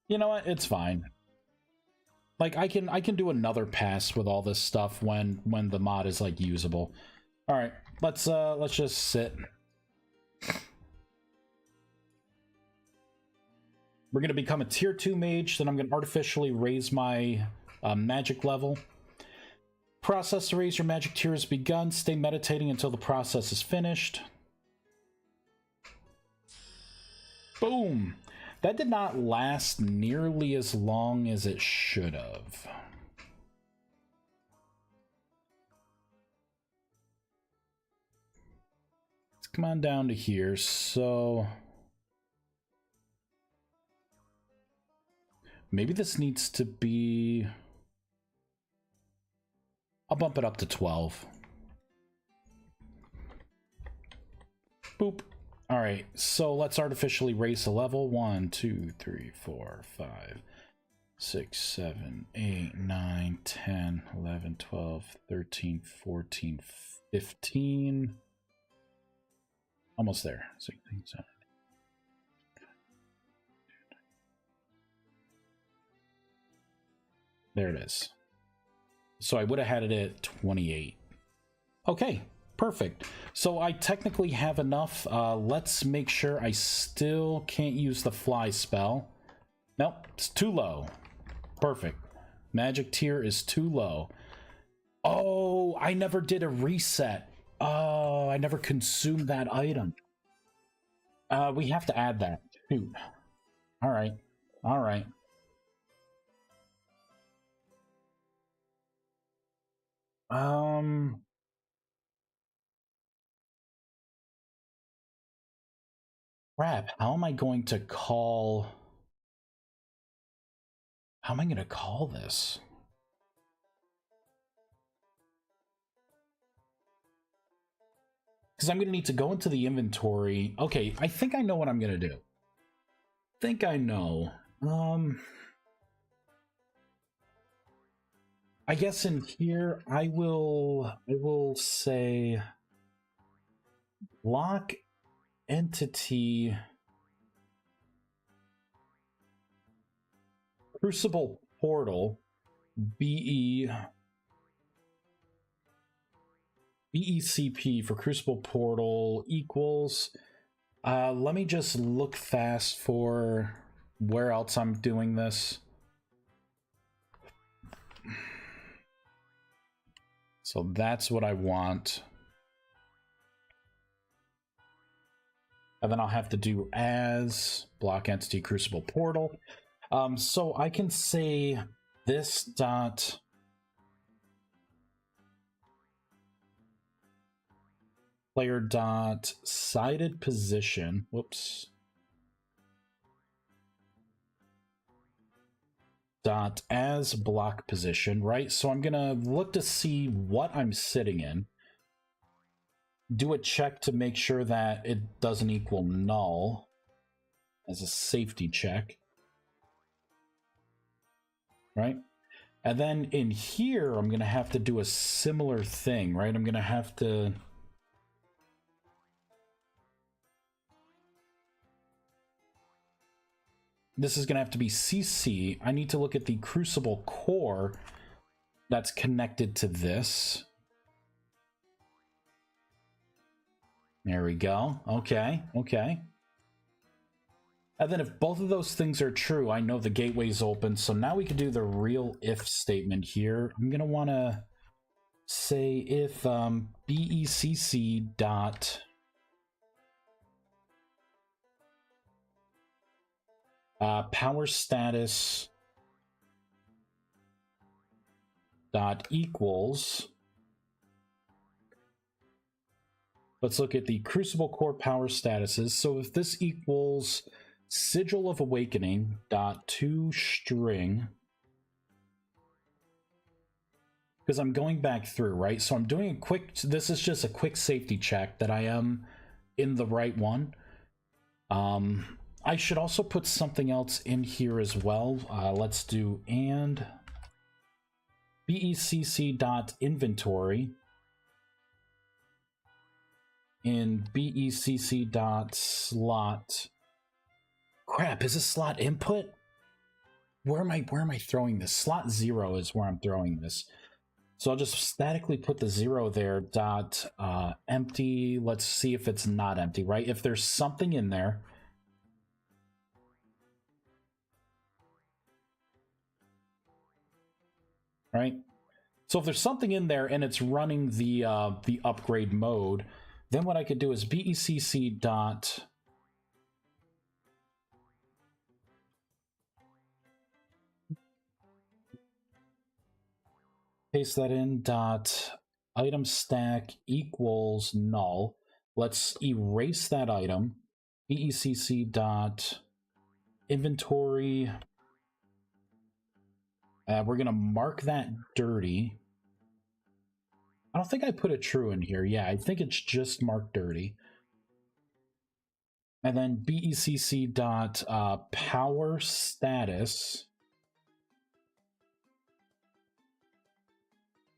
You know what? It's fine. Like I can do another pass with all this stuff when the mod is like usable. All right, let's just sit. We're going to become a tier 2 mage, then I'm going to artificially raise my magic level. Process to raise your magic tier has begun. Stay meditating until the process is finished. Boom! That did not last nearly as long as it should have. Let's come on down to here. So maybe this needs to be... I'll bump it up to 12. Boop. All right, so let's artificially raise the level. 1, 2, 3, 4, 5, 6, 7, 8, 9, 10, 11, 12, 13, 14, 15. Almost there. 16, 17. There it is. So I would have had it at 28. Okay, perfect. So I technically have enough. Let's make sure I still can't use the fly spell. Nope, it's too low. Perfect. Magic tier is too low. Oh, I never did a reset. Oh, I never consumed that item. We have to add that. Shoot. All right. All right. Crap, how am I going to call... How am I going to call this? Because I'm going to need to go into the inventory. Okay, I think I know what I'm going to do. Think I know. I guess in here I will say lock entity Crucible Portal BECP for Crucible Portal equals. Let me just look fast for where else I'm doing this. So that's what I want. And then I'll have to do as block entity Crucible Portal. So I can say this dot player dot sided position. Whoops. Dot as block position, right? So I'm gonna look to see what I'm sitting in. Do a check to make sure that it doesn't equal null as a safety check. Right? And then in here, I'm going to have to do a similar thing, right? I'm going to have to... This is going to have to be CC. I need to look at the Crucible core that's connected to this. There we go. Okay, okay. And then if both of those things are true, I know the gateway's open. So now we can do the real if statement here. I'm going to want to say if BECC dot power status dot equals. Let's look at the Crucible Core power statuses. So if this equals Sigil of Awakening dot to string, because I'm going back through, right? So I'm doing a quick, this is just a quick safety check that I am in the right one. I should also put something else in here as well. Let's do and BECC dot inventory in BECC dot slot. Crap, is this slot input? Where am I throwing this? Slot 0 is where I'm throwing this. So I'll just statically put the 0 there, dot empty. Let's see if it's not empty, right? If there's something in there, right? So if there's something in there and it's running the upgrade mode, then what I could do is BECC dot paste that in dot item stack equals null. Let's erase that item. BECC dot inventory. We're gonna mark that dirty. I don't think I put a true in here. Yeah, I think it's just marked dirty. And then BECC dot power status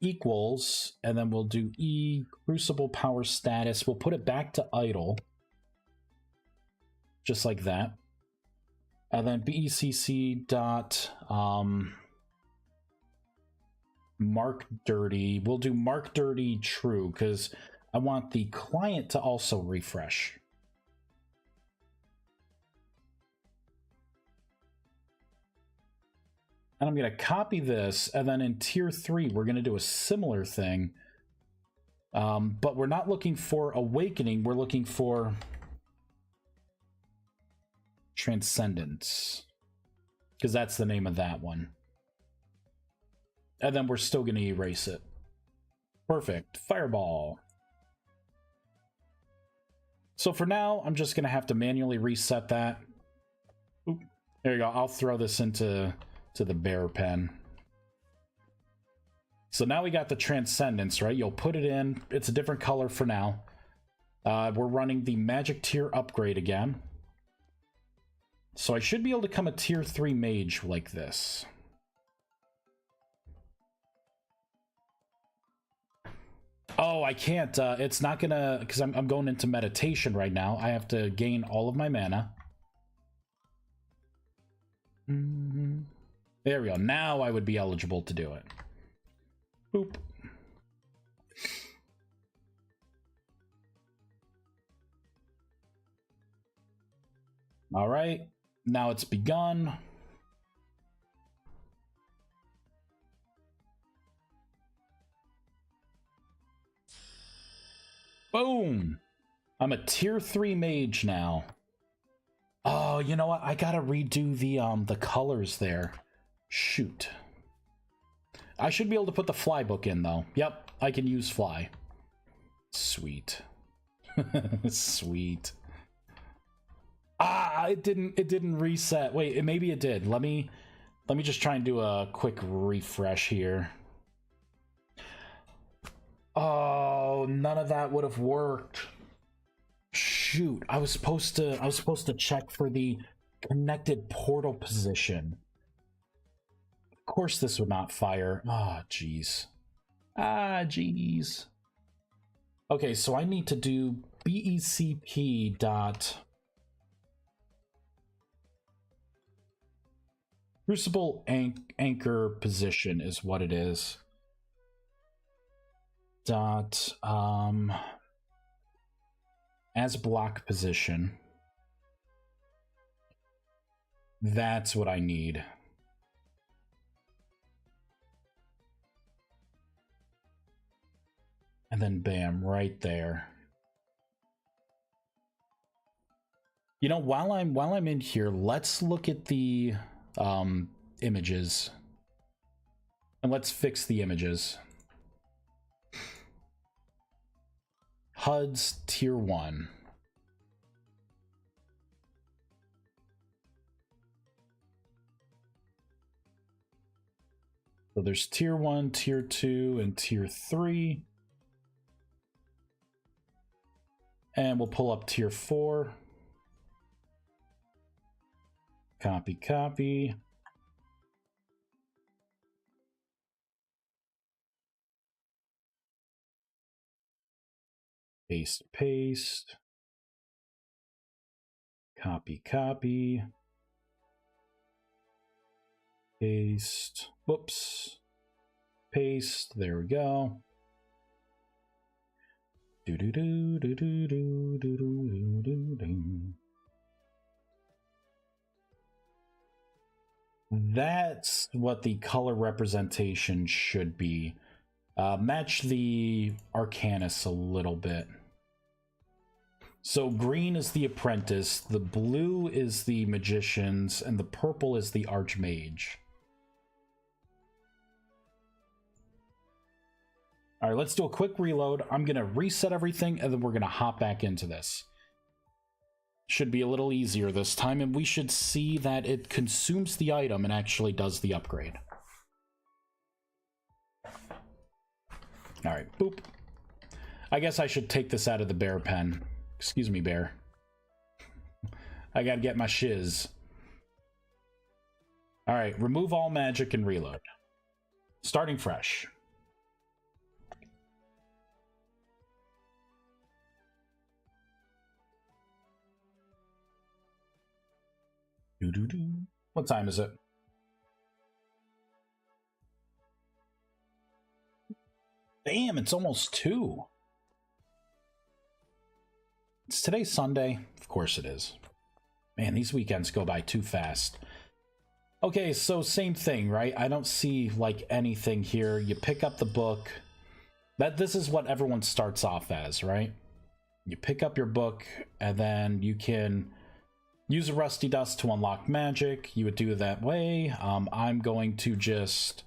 equals, and then we'll do crucible power status. We'll put it back to idle, just like that. And then BECC dot mark dirty. We'll do mark dirty true because I want the client to also refresh. And I'm going to copy this, and then in tier 3 we're going to do a similar thing, but we're not looking for awakening, we're looking for transcendence, because that's the name of that one. And then we're still going to erase it. Perfect. Fireball. So for now, I'm just going to have to manually reset that. Oop. There you go. I'll throw this into the bear pen. So now we got the transcendence, right? You'll put it in. It's a different color for now. We're running the magic tier upgrade again. So I should be able to become a tier 3 mage like this. Oh, I can't. It's not gonna, because I'm going into meditation right now. I have to gain all of my mana. There we go. Now I would be eligible to do it. Boop. All right. Now it's begun. Boom. I'm a tier 3 mage now. Oh, you know what? I gotta redo the colors there. Shoot. I should be able to put the fly book in though. Yep, I can use fly. Sweet. Sweet. Ah, it didn't reset. Wait, maybe it did. Let me just try and do a quick refresh here. Oh, none of that would have worked. Shoot, I was supposed to check for the connected portal position. Of course this would not fire. Ah, jeez. Ah, jeez. Okay, so I need to do BECP dot crucible anchor position is what it is. Dot as block position. That's what I need. And then bam, right there. You know, while I'm in here, let's look at the images. And let's fix the images. HUD's tier 1. So there's tier 1, tier 2, and tier 3. And we'll pull up tier 4. Copy, copy. Paste, paste. Copy, copy. Paste. Whoops. Paste. There we go. Do do do do do do do do do do. That's what the color representation should be. Match the Arcanus a little bit. So green is the Apprentice, the blue is the Magicians, and the purple is the Archmage. All right, let's do a quick reload. I'm going to reset everything, and then we're going to hop back into this. Should be a little easier this time, and we should see that it consumes the item and actually does the upgrade. All right, boop. I guess I should take this out of the bear pen. Excuse me, bear. I gotta get my shiz. All right, remove all magic and reload. Starting fresh. What time is it? Damn, it's almost 2. It's today Sunday? Of course it is. Man, these weekends go by too fast. Okay, so same thing, right? I don't see, like, anything here. You pick up the book. This is what everyone starts off as, right? You pick up your book, and then you can use a Rusty Dust to unlock magic. You would do it that way. I'm going to just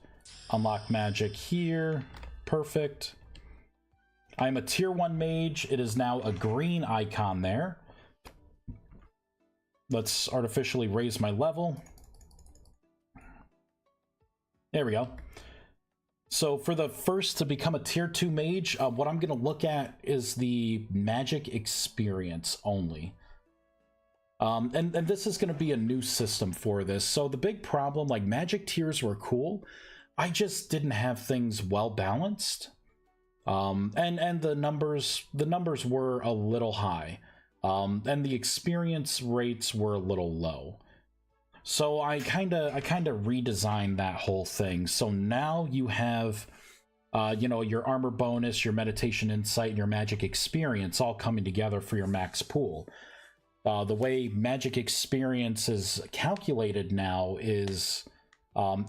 unlock magic here. Perfect. I'm a tier 1 mage. It is now a green icon there. Let's artificially raise my level. There we go. So for the first to become a tier 2 mage, what I'm going to look at is the magic experience only. And this is going to be a new system for this. So the big problem, like, magic tiers were cool. I just didn't have things well balanced. And the numbers were a little high. And the experience rates were a little low. So I kind of redesigned that whole thing. So now you have you know, your armor bonus, your meditation insight, and your magic experience all coming together for your max pool. The way magic experience is calculated now is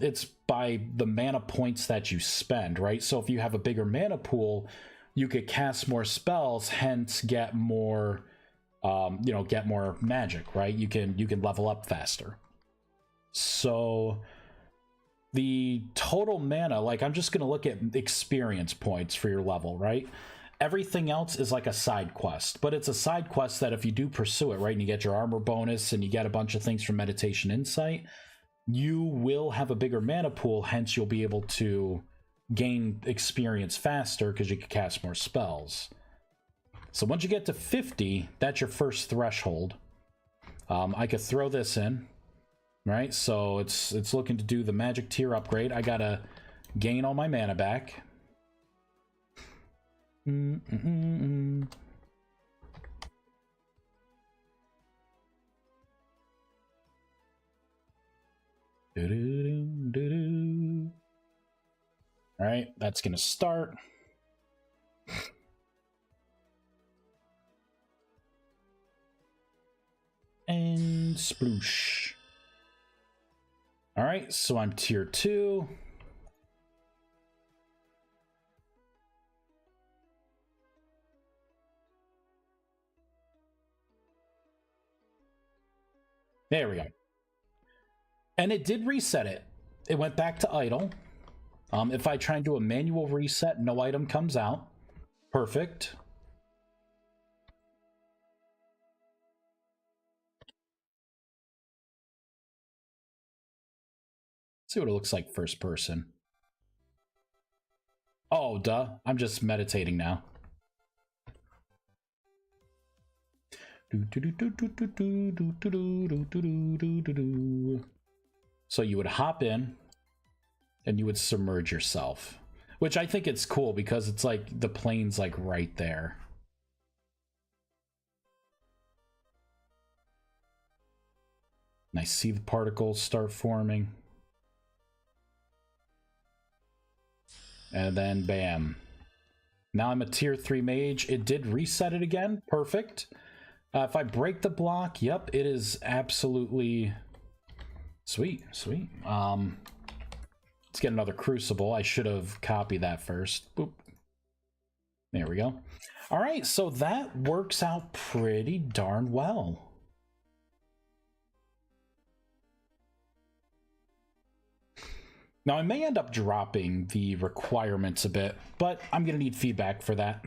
it's by the mana points that you spend, right? So if you have a bigger mana pool, you could cast more spells, hence get more, you know, get more magic, right? You can level up faster. So the total mana, like, I'm just going to look at experience points for your level, right? Everything else is like a side quest, but it's a side quest that if you do pursue it, right, and you get your armor bonus and you get a bunch of things from meditation insight, you will have a bigger mana pool, hence you'll be able to gain experience faster because you can cast more spells. So once you get to 50, that's your first threshold. I could throw this in, right? So it's looking to do the magic tier upgrade. I gotta gain all my mana back. All right, that's gonna start. And sploosh. All right, so I'm tier 2. There we go. And it did reset it. It went back to idle. If I try and do a manual reset, no item comes out. Perfect. Let's see what it looks like first person. Oh, duh. I'm just meditating now. So you would hop in and you would submerge yourself, which I think it's cool because it's like the plane's like right there. And I see the particles start forming. And then bam. Now I'm a tier 3 mage. It did reset it again. Perfect. If I break the block, yep, it is absolutely Sweet, sweet. Let's get another crucible. I should have copied that first. Boop. There we go. All right, so that works out pretty darn well. Now, I may end up dropping the requirements a bit, but I'm going to need feedback for that.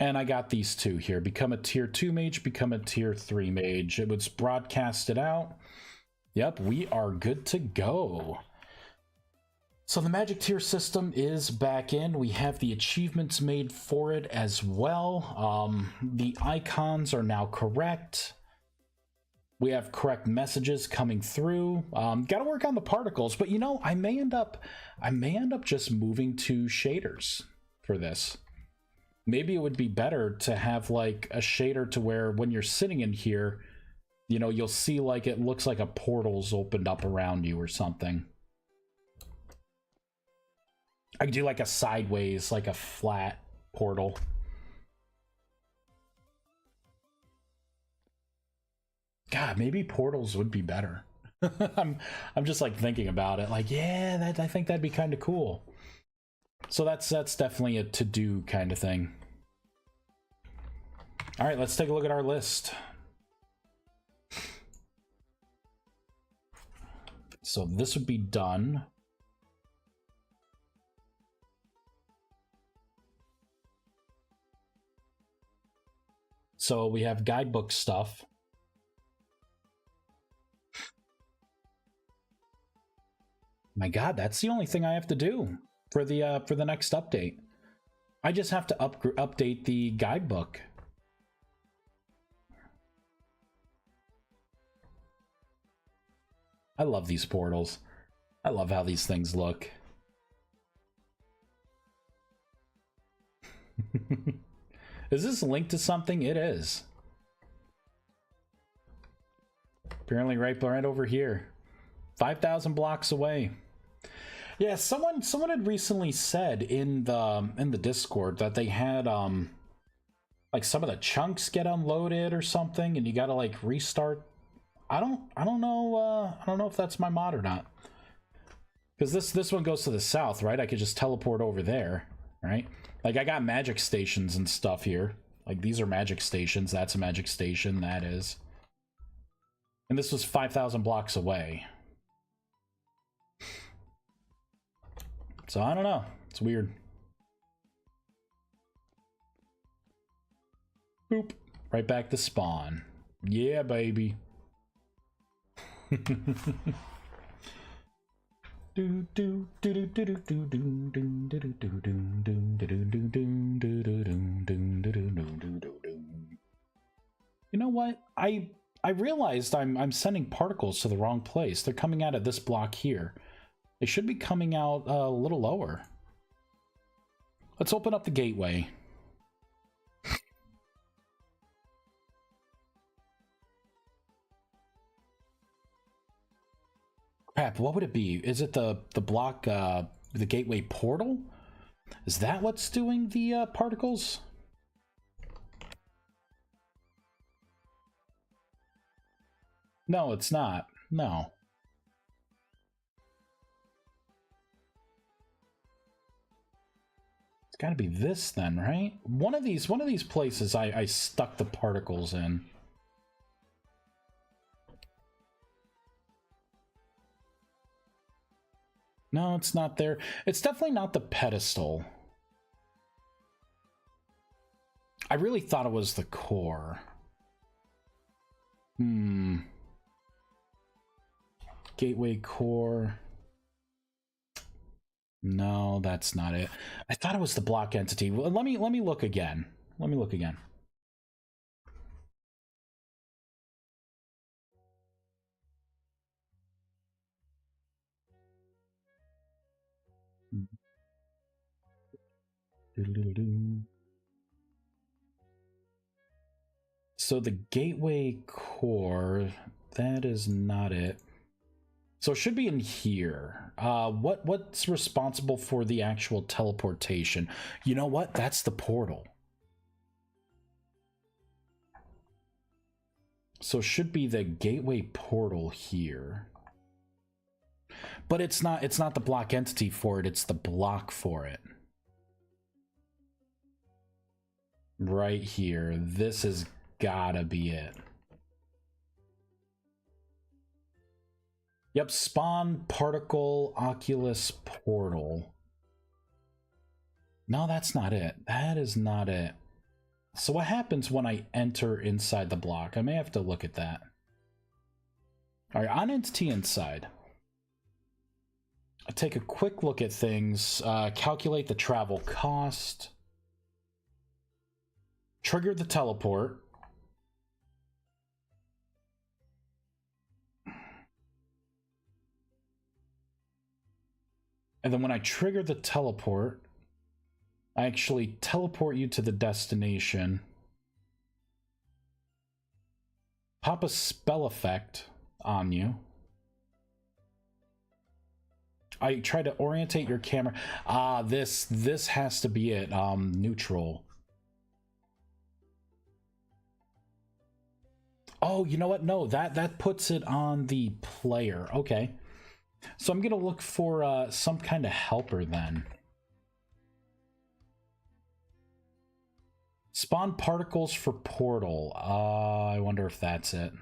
And I got these two here. Become a tier 2 mage, become a tier 3 mage. It was broadcasted out. Yep, we are good to go. So the magic tier system is back in. We have the achievements made for it as well. The icons are now correct. We have correct messages coming through. Got to work on the particles, but you know, I may end up just moving to shaders for this. Maybe it would be better to have like a shader to where when you're sitting in here, you know, you'll see like it looks like a portal's opened up around you or something. I could do like a sideways, like a flat portal. God, maybe portals would be better. I'm just like thinking about it. Like, yeah, I think that'd be kind of cool. So that's definitely a to-do kind of thing. All right, let's take a look at our list. So this would be done. So we have guidebook stuff. My God, that's the only thing I have to do for the next update. I just have to update the guidebook. I love these portals. I love how these things look. Is this linked to something? It is. Apparently right over here. 5,000 blocks away. Yeah, someone had recently said in the Discord that they had like some of the chunks get unloaded or something, and you gotta like restart. I don't know if that's my mod or not. Because this one goes to the south, right? I could just teleport over there, right? Like I got magic stations and stuff here. Like these are magic stations. That's a magic station. That is. And this was 5,000 blocks away. So I don't know. It's weird. Boop. Right back to spawn. Yeah, baby. You know what? I realized I'm sending particles to the wrong place. They're coming out of this block here. They should be coming out a little lower. Let's open up the gateway. Crap, what would it be? Is it the block, the gateway portal? Is that what's doing the particles? No, it's not. No. It's got to be this then, right? One of these places I stuck the particles in. No, it's not there. It's definitely not the pedestal. I really thought it was the core. Gateway core. No, that's not it. I thought it was the block entity. Well, let me look again. Let me look again. So the gateway core, that is not it. So it should be in here. What's responsible for the actual teleportation? You know what? That's the portal. So it should be the gateway portal here. But it's not the block entity for it, it's the block for it. Right here. This has gotta be it. Yep, spawn particle Oculus portal. No, that's not it. That is not it. So what happens when I enter inside the block? I may have to look at that. All right, on entity inside. I take a quick look at things, calculate the travel cost, trigger the teleport. And then when I trigger the teleport, I actually teleport you to the destination, pop a spell effect on you. I try to orientate your camera. Ah, this has to be it. Neutral. Oh, you know what? No, that puts it on the player. Okay. So I'm gonna look for some kind of helper then. Spawn particles for portal. I wonder if that's it.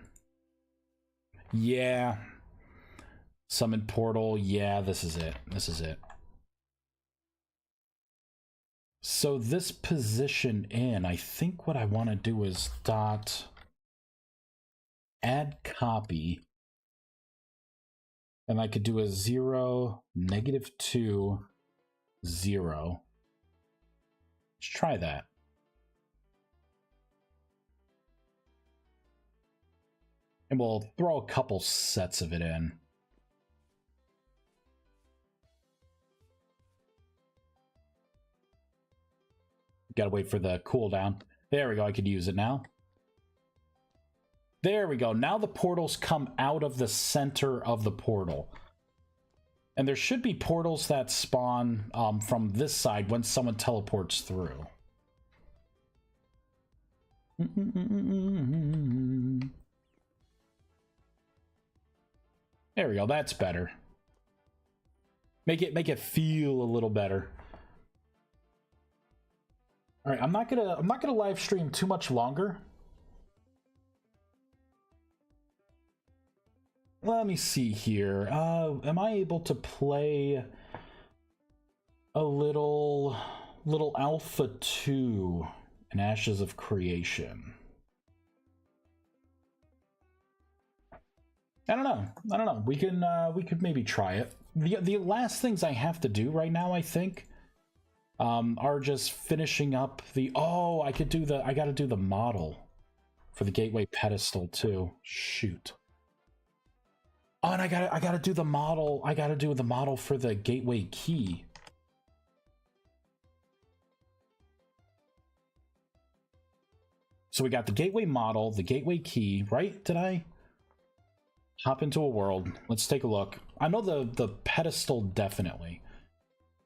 Yeah. Summon portal. Yeah, this is it. This is it. So this position in, I think what I want to do is dot add copy. And I could do a 0, -2, 0. Let's try that. And we'll throw a couple sets of it in. Gotta wait for the cooldown. There we go, I could use it now. There we go. Now the portals come out of the center of the portal. And there should be portals that spawn from this side when someone teleports through. There we go. That's better. Make it feel a little better. All right, I'm not gonna live stream too much longer. Let me see here. Am I able to play a little Alpha 2 in Ashes of Creation? I don't know. We could maybe try it. The last things I have to do right now, I think, are just finishing up the. Oh, I gotta do the model for the gateway pedestal too. Shoot. Oh, and I gotta do the model. I gotta do the model for the gateway key. So we got the gateway model, the gateway key, right? Did I hop into a world? Let's take a look. I know the pedestal definitely,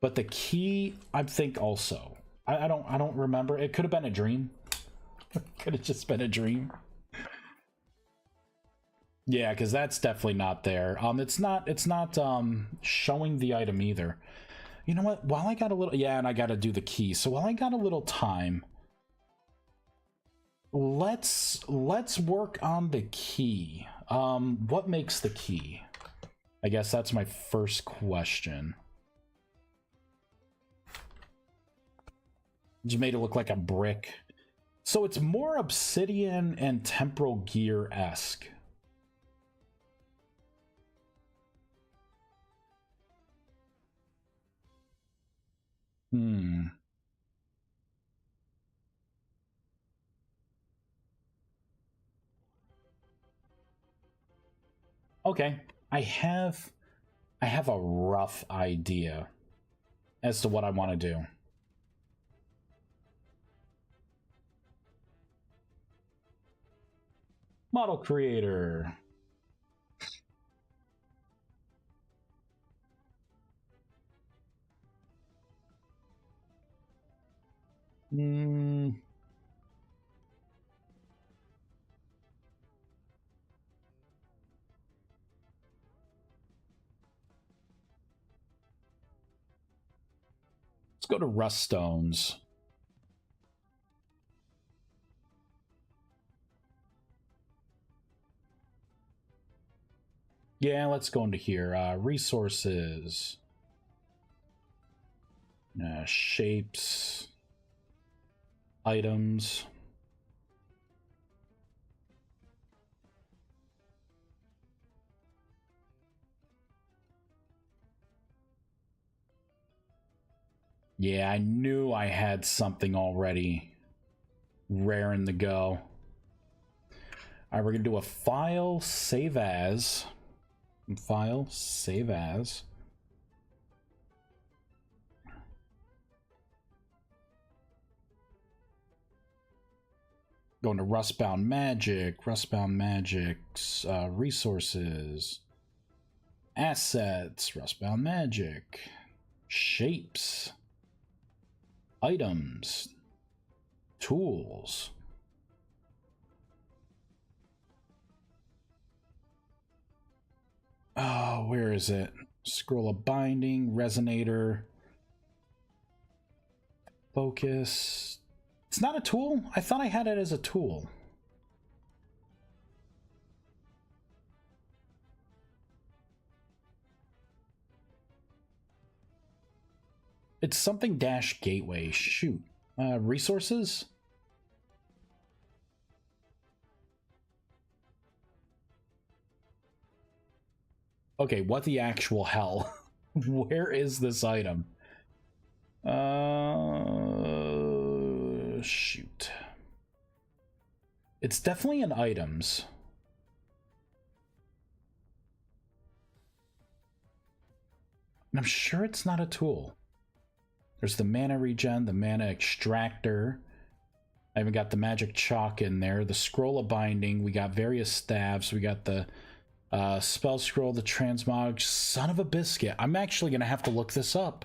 but the key I think also. I don't remember. It could have been a dream. Could have just been a dream. Yeah, because that's definitely not there. It's not showing the item either. You know what? While I got a little, yeah, and I got to do the key. So while I got a little time, let's work on the key. What makes the key? I guess that's my first question. Just made it look like a brick. So it's more obsidian and temporal gear-esque. Okay, I have a rough idea as to what I want to do. Model creator. Let's go to rust stones. Yeah, let's go into here. Resources. Shapes. Items. Yeah, I knew I had something already raring to go. All right, we're going to do a file, save as. File, save as. Going to Rustbound Magic, resources, assets, Rustbound Magic, shapes, items, tools. Oh, where is it? Scroll of binding, resonator, focus. It's not a tool? I thought I had it as a tool. It's something dash gateway. Shoot. Resources? Okay, what the actual hell? Where is this item? Shoot. It's definitely in items. And I'm sure it's not a tool. There's the mana regen, the mana extractor. I even got the magic chalk in there. The scroll of binding. We got various staves. We got the spell scroll, the transmog. Son of a biscuit. I'm actually going to have to look this up.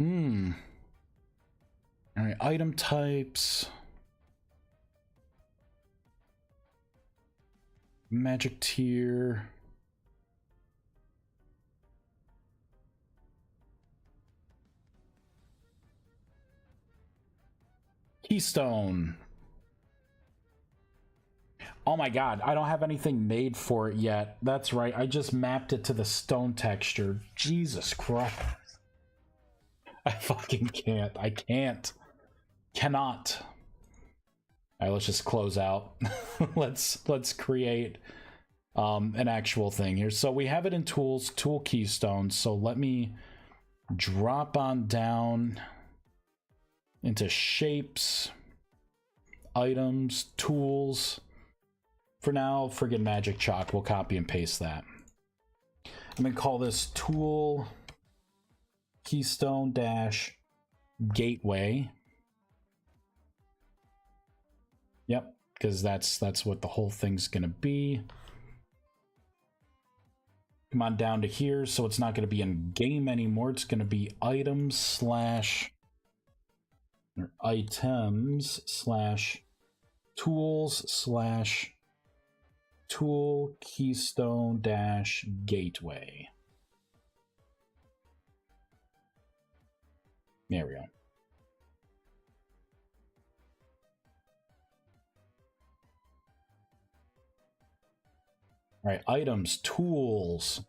All right, item types. Magic tier. Keystone. Oh my god, I don't have anything made for it yet. That's right, I just mapped it to the stone texture. Jesus Christ. I fucking can't. I can't. Cannot. Alright, let's just close out. let's create an actual thing here. So we have it in tools, tool keystone. So let me drop on down into shapes, items, tools. For now, friggin' magic chalk. We'll copy and paste that. I'm gonna call this tool keystone dash gateway. Yep, because that's what the whole thing's gonna be. Come on down to here, so it's not gonna be in game anymore. It's gonna be items slash tools slash tool keystone dash gateway. There we go. All right, items, tools,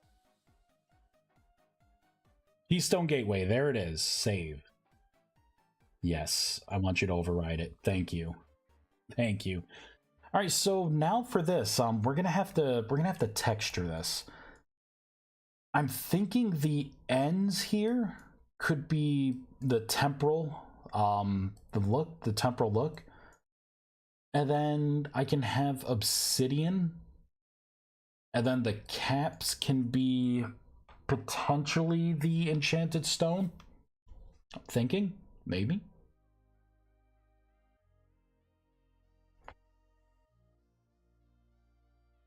keystone gateway. There it is. Save. Yes, I want you to override it. Thank you. Thank you. All right, so now for this, we're gonna have to texture this. I'm thinking the ends here could be the temporal, the temporal look, and then I can have obsidian, and then the caps can be potentially the enchanted stone. I'm thinking, maybe.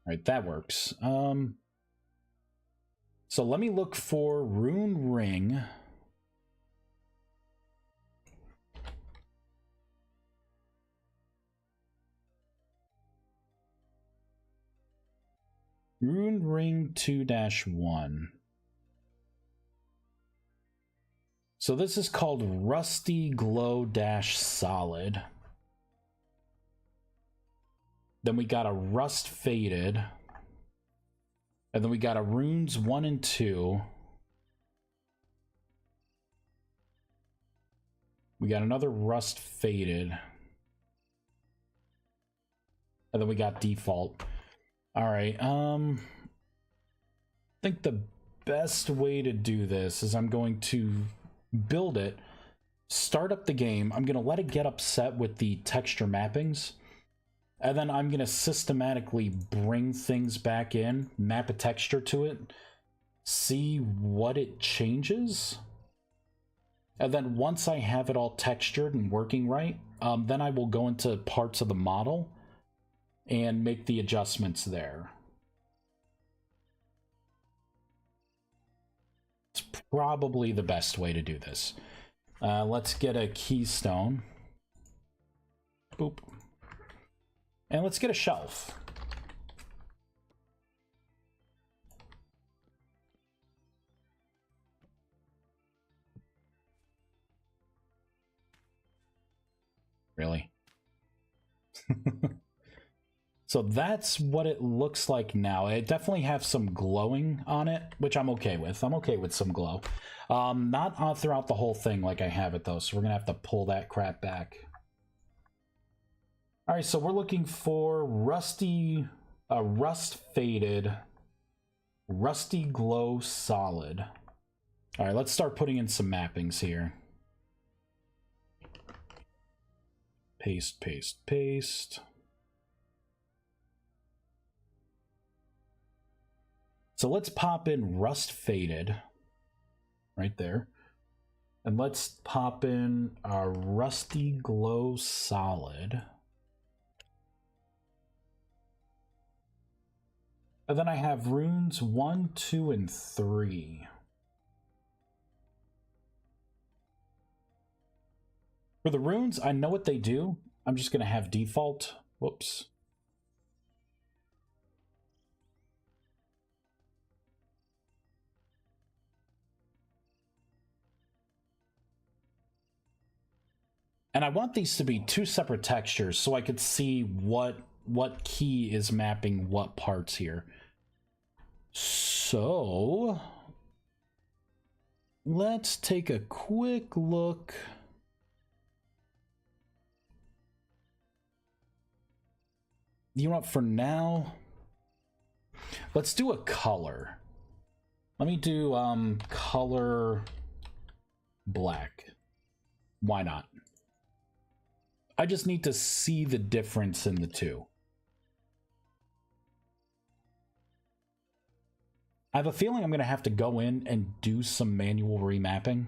All right, that works. So let me look for rune ring. Rune ring 2-1. So this is called Rusty Glow Dash Solid. Then we got a Rust Faded. And then we got a Runes 1 and 2. We got another Rust Faded. And then we got Default. Alright, I think the best way to do this is I'm going to build it, start up the game. I'm going to let it get upset with the texture mappings. And then I'm going to systematically bring things back in, map a texture to it, see what it changes. And then once I have it all textured and working right, then I will go into parts of the model and make the adjustments there. It's probably the best way to do this. Let's get a keystone. Boop. And let's get a shelf. Really? So that's what it looks like now. It definitely has some glowing on it, which I'm okay with. I'm okay with some glow. Not throughout the whole thing like I have it, though, so we're going to have to pull that crap back. All right, so we're looking for Rust Faded, Rusty Glow Solid. All right, let's start putting in some mappings here. Paste, paste, paste. So let's pop in Rust Faded right there. And let's pop in our Rusty Glow Solid. And then I have runes 1, 2, and 3. For the runes, I know what they do. I'm just going to have default. Whoops. And I want these to be two separate textures so I could see what key is mapping what parts here. So let's take a quick look. You know what, for now, let's do a color. Let me do color black. Why not? I just need to see the difference in the two. I have a feeling I'm going to have to go in and do some manual remapping,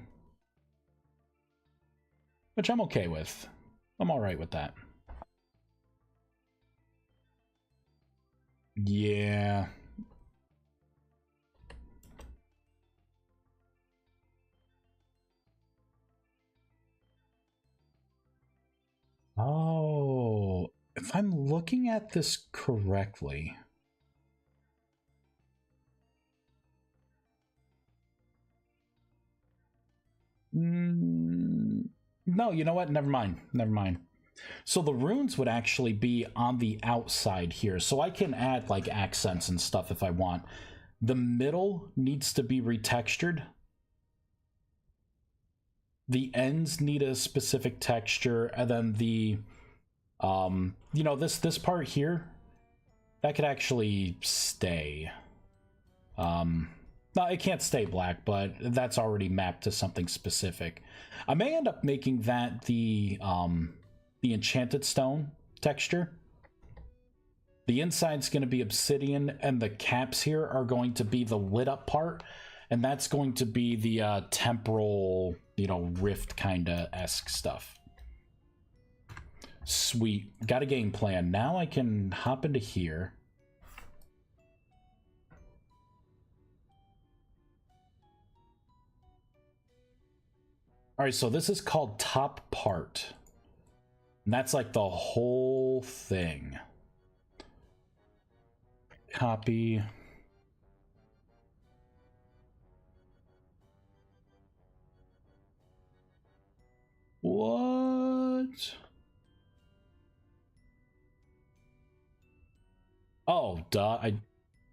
which I'm okay with. I'm all right with that. Yeah. Oh, if I'm looking at this correctly. No, you know what? Never mind. Never mind. So the runes would actually be on the outside here. So I can add like accents and stuff if I want. The middle needs to be retextured. The ends need a specific texture, and then the you know, this part here, that could actually stay. No, it can't stay black, but that's already mapped to something specific. I may end up making that the enchanted stone texture. The inside's going to be obsidian, and the caps here are going to be the lit up part, and that's going to be the temporal, you know, rift kind of esque stuff. Sweet. Got a game plan. Now I can hop into here. All right, so this is called top part. And that's like the whole thing. Copy. Oh, duh.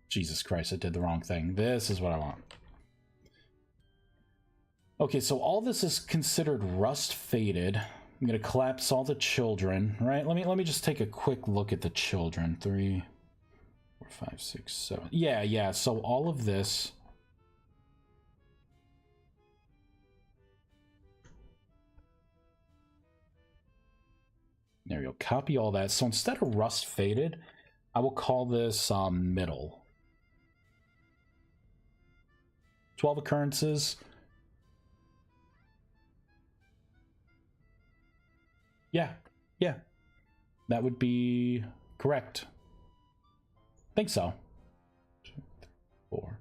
Jesus Christ, I did the wrong thing. This is what I want. Okay, so all this is considered rust faded. I'm gonna collapse all the children, right? Let me just take a quick look at the children. 3, 4, 5, 6, 7. Yeah. So all of this. There we go. Copy all that. So instead of rust faded, I will call this middle. 12 occurrences. Yeah. That would be correct. Think so. 2, 3, 4.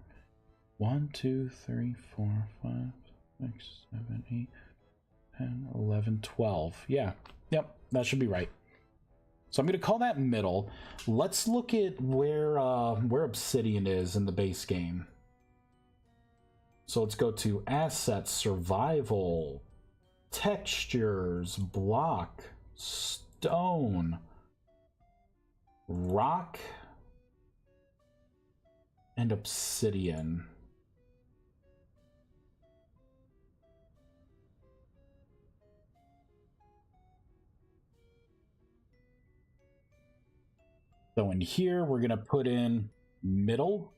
1, 2, 3, 4, 5, 6, 7, 8, 10, 11, 12. Yeah. Yep, that should be right. So I'm going to call that middle. Let's look at where Obsidian is in the base game. So let's go to Assets, Survival, Textures, Block, Stone, Rock, and Obsidian. So in here, we're going to put in middle.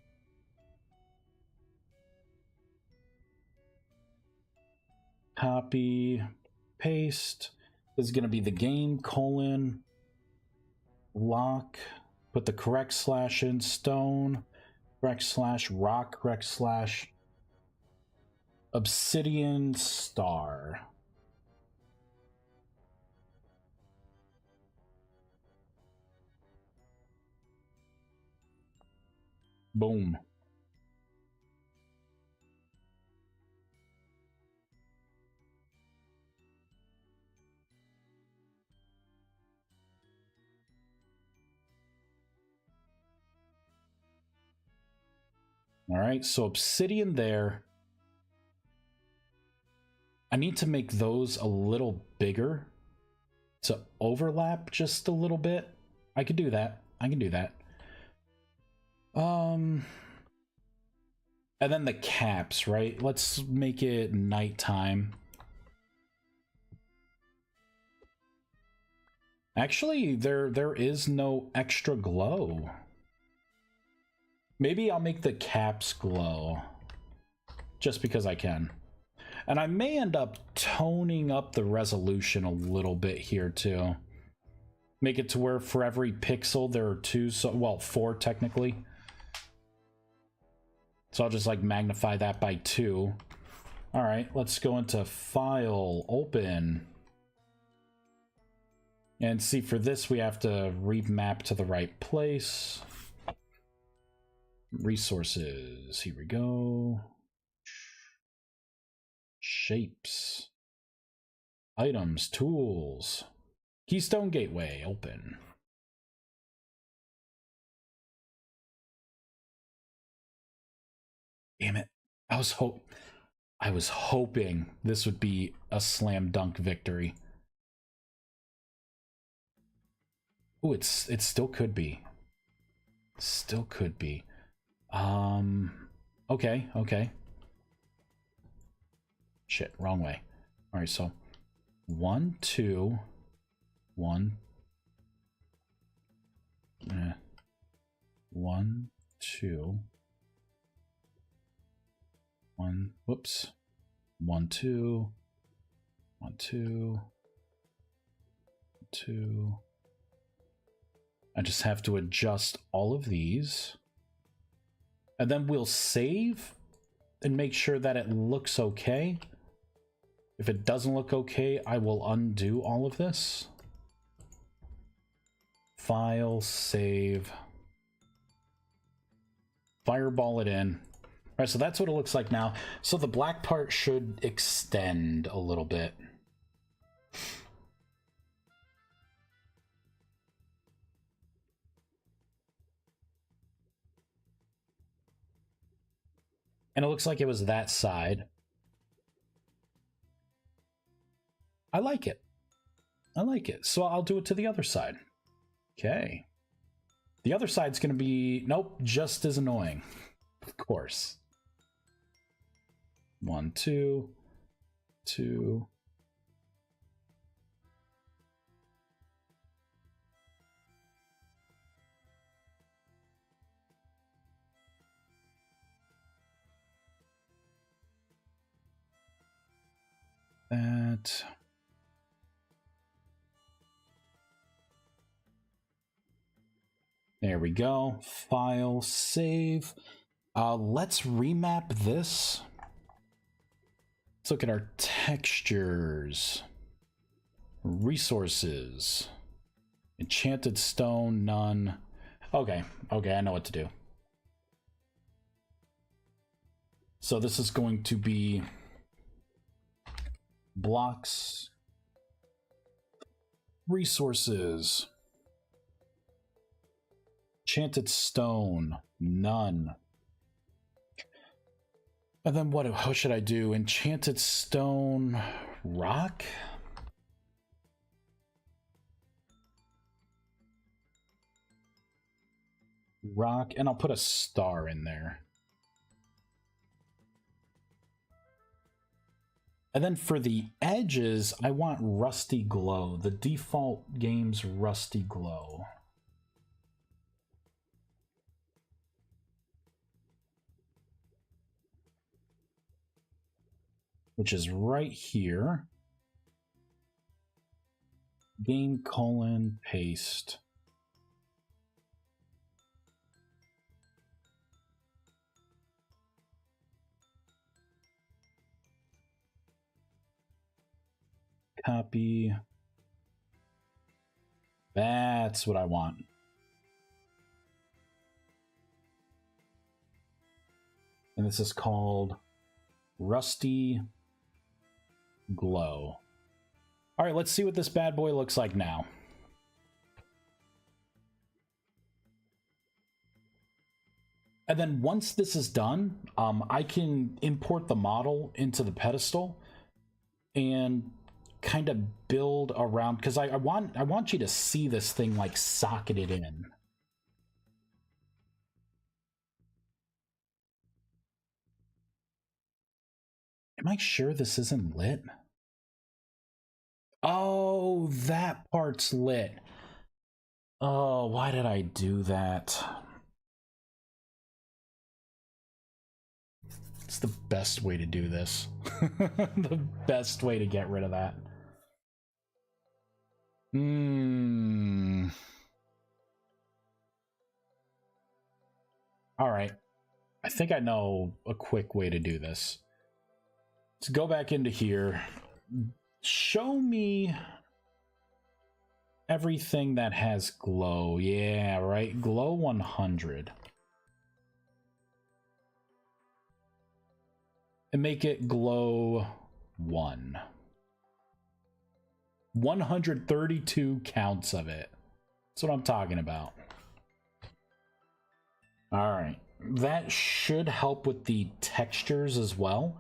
Copy, paste. This is going to be the game, lock. Put the correct slash in, stone, correct slash, rock, correct slash, obsidian, star. Boom. All right, so obsidian there. I need to make those a little bigger to overlap just a little bit. I could do that. And then the caps, right? Let's make it nighttime. Actually, there is no extra glow. Maybe I'll make the caps glow just because I can. And I may end up toning up the resolution a little bit here too. Make it to where for every pixel there are 2, so well, 4 technically. So I'll just like magnify that by 2. All right, let's go into File, Open. And see, for this we have to remap to the right place. Resources, here we go. Shapes. Items, tools. Keystone Gateway, open. Damn it. I was hoping this would be a slam dunk victory. Ooh, it still could be. Still could be. Okay. Shit, wrong way. All right, so 1, 2, 1. 1, 2. 1. Whoops. 1, 2. 1, 2. 2. I just have to adjust all of these. And then we'll save and make sure that it looks okay. If it doesn't look okay, I will undo all of this. File, save. Fireball it in. All right, so that's what it looks like now. So the black part should extend a little bit. And it looks like it was that side. I like it. So I'll do it to the other side. Okay. The other side's going to be, nope, just as annoying. Of course. 1, 2, 2. That. There we go. File, save. Let's remap this. Let's look at our textures. Resources. Enchanted stone, none. Okay, I know what to do. So this is going to be blocks, resources, enchanted stone, none. And then what should I do? Enchanted stone, rock? Rock, and I'll put a star in there. And then for the edges, I want rusty glow. The default game's rusty glow. Which is right here. Game : paste. Copy. That's what I want. And this is called Rusty Glow. All right, let's see what this bad boy looks like now. And then once this is done, I can import the model into the pedestal and kind of build around, because I want you to see this thing like socketed in. Am I sure this isn't lit? Oh, that part's lit. Oh, why did I do that? It's the best way to do this. The best way to get rid of that. All right. I think I know a quick way to do this. Let's go back into here. Show me everything that has glow. Yeah, right. Glow 100. And make it glow 1. 132 counts of it. That's what I'm talking about. All right. That should help with the textures as well.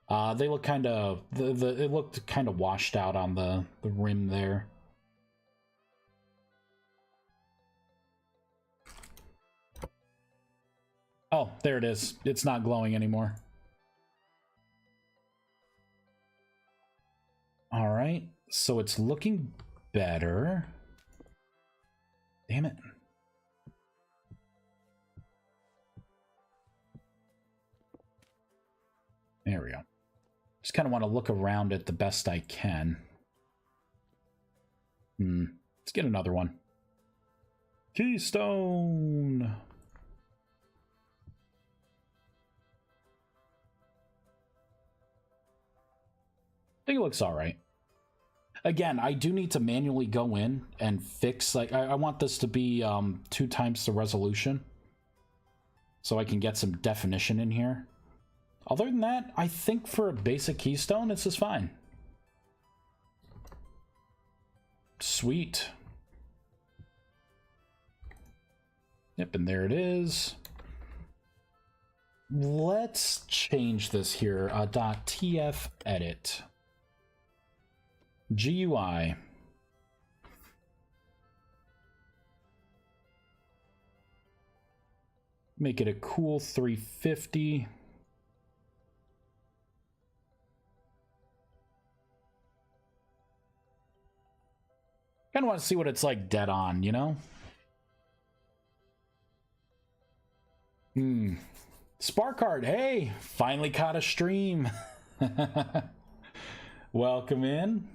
They look kind of, it looked kind of washed out on the rim there. Oh, there it is. It's not glowing anymore. All right, so it's looking better. Damn it. There we go. Just kind of want to look around it the best I can. Let's get another one. Keystone. I think it looks all right. Again, I do need to manually go in and fix, like, I want this to be 2 times the resolution so I can get some definition in here. Other than that, I think for a basic keystone, this is fine. Sweet. Yep, and there it is. Let's change this here. .tf edit. GUI. Make it a cool 350. Kind of want to see what it's like dead on, you know? Sparkheart, hey, finally caught a stream. Welcome in.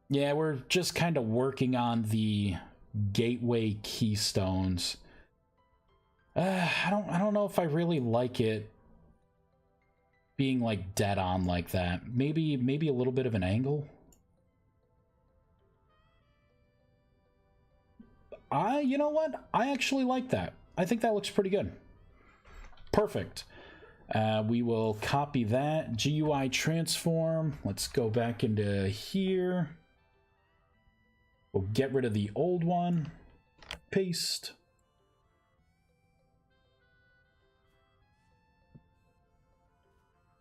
Yeah, we're just kind of working on the gateway keystones. I don't know if I really like it being like dead on like that. Maybe a little bit of an angle. You know what? I actually like that. I think that looks pretty good. Perfect. We will copy that. GUI transform. Let's go back into here. We'll get rid of the old one. Paste.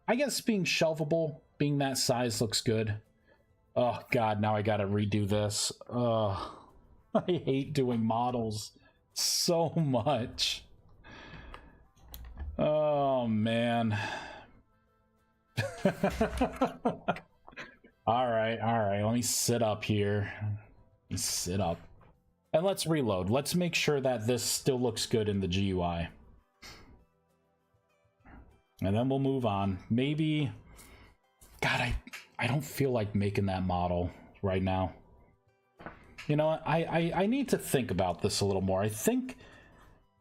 I guess being shelvable, being that size looks good. Oh god, now I gotta redo this. Ugh. I hate doing models so much. Oh man. all right, let me sit up here. Let me sit up and let's reload. Let's make sure that this still looks good in the GUI, and then we'll move on. Maybe, god, I don't feel like making that model right now. You know what? I need to think about this a little more. I think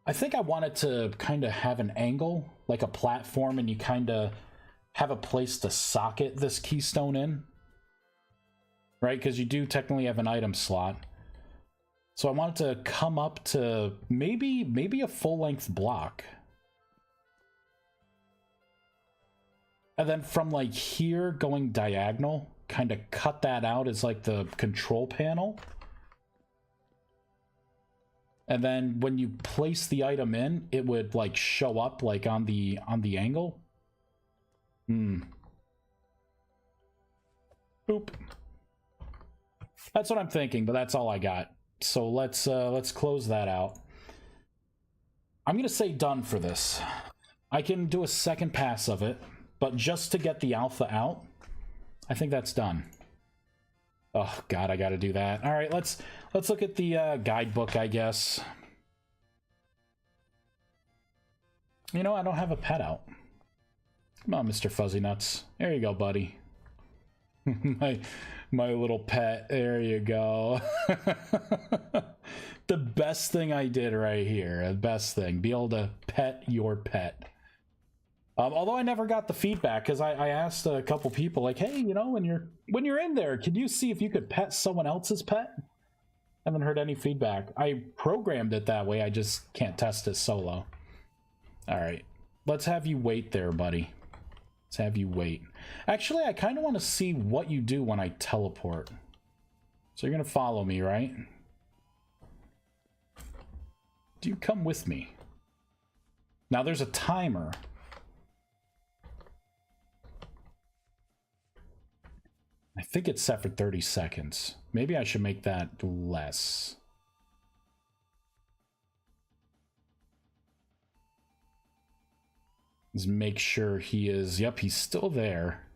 I wanted to kind of have an angle, like a platform, and you kind of have a place to socket this keystone in, right? Because you do technically have an item slot. So I wanted to come up to maybe a full-length block. And then from like here going diagonal, kind of cut that out as like the control panel. And then when you place the item in, it would like show up like on the angle. Boop. That's what I'm thinking, but that's all I got. So let's close that out. I'm gonna say done for this. I can do a second pass of it, but just to get the alpha out, I think that's done. Oh god, I gotta do that. All right, let's look at the guidebook, I guess. You know, I don't have a pet out. Come on, Mr. Fuzzy Nuts. There you go, buddy. my little pet. There you go. The best thing I did right here. The best thing. Be able to pet your pet. Although I never got the feedback, because I asked a couple people, like, hey, you know, when you're in there, can you see if you could pet someone else's pet? Haven't heard any feedback. I programmed it that way. I just can't test it solo. All right, let's have you wait there, buddy. Let's have you wait. Actually, I kind of want to see what you do when I teleport. So you're gonna follow me, right? Do you come with me? Now there's a timer. I think it's set for 30 seconds. Maybe I should make that less. Let's make sure he is... Yep, he's still there.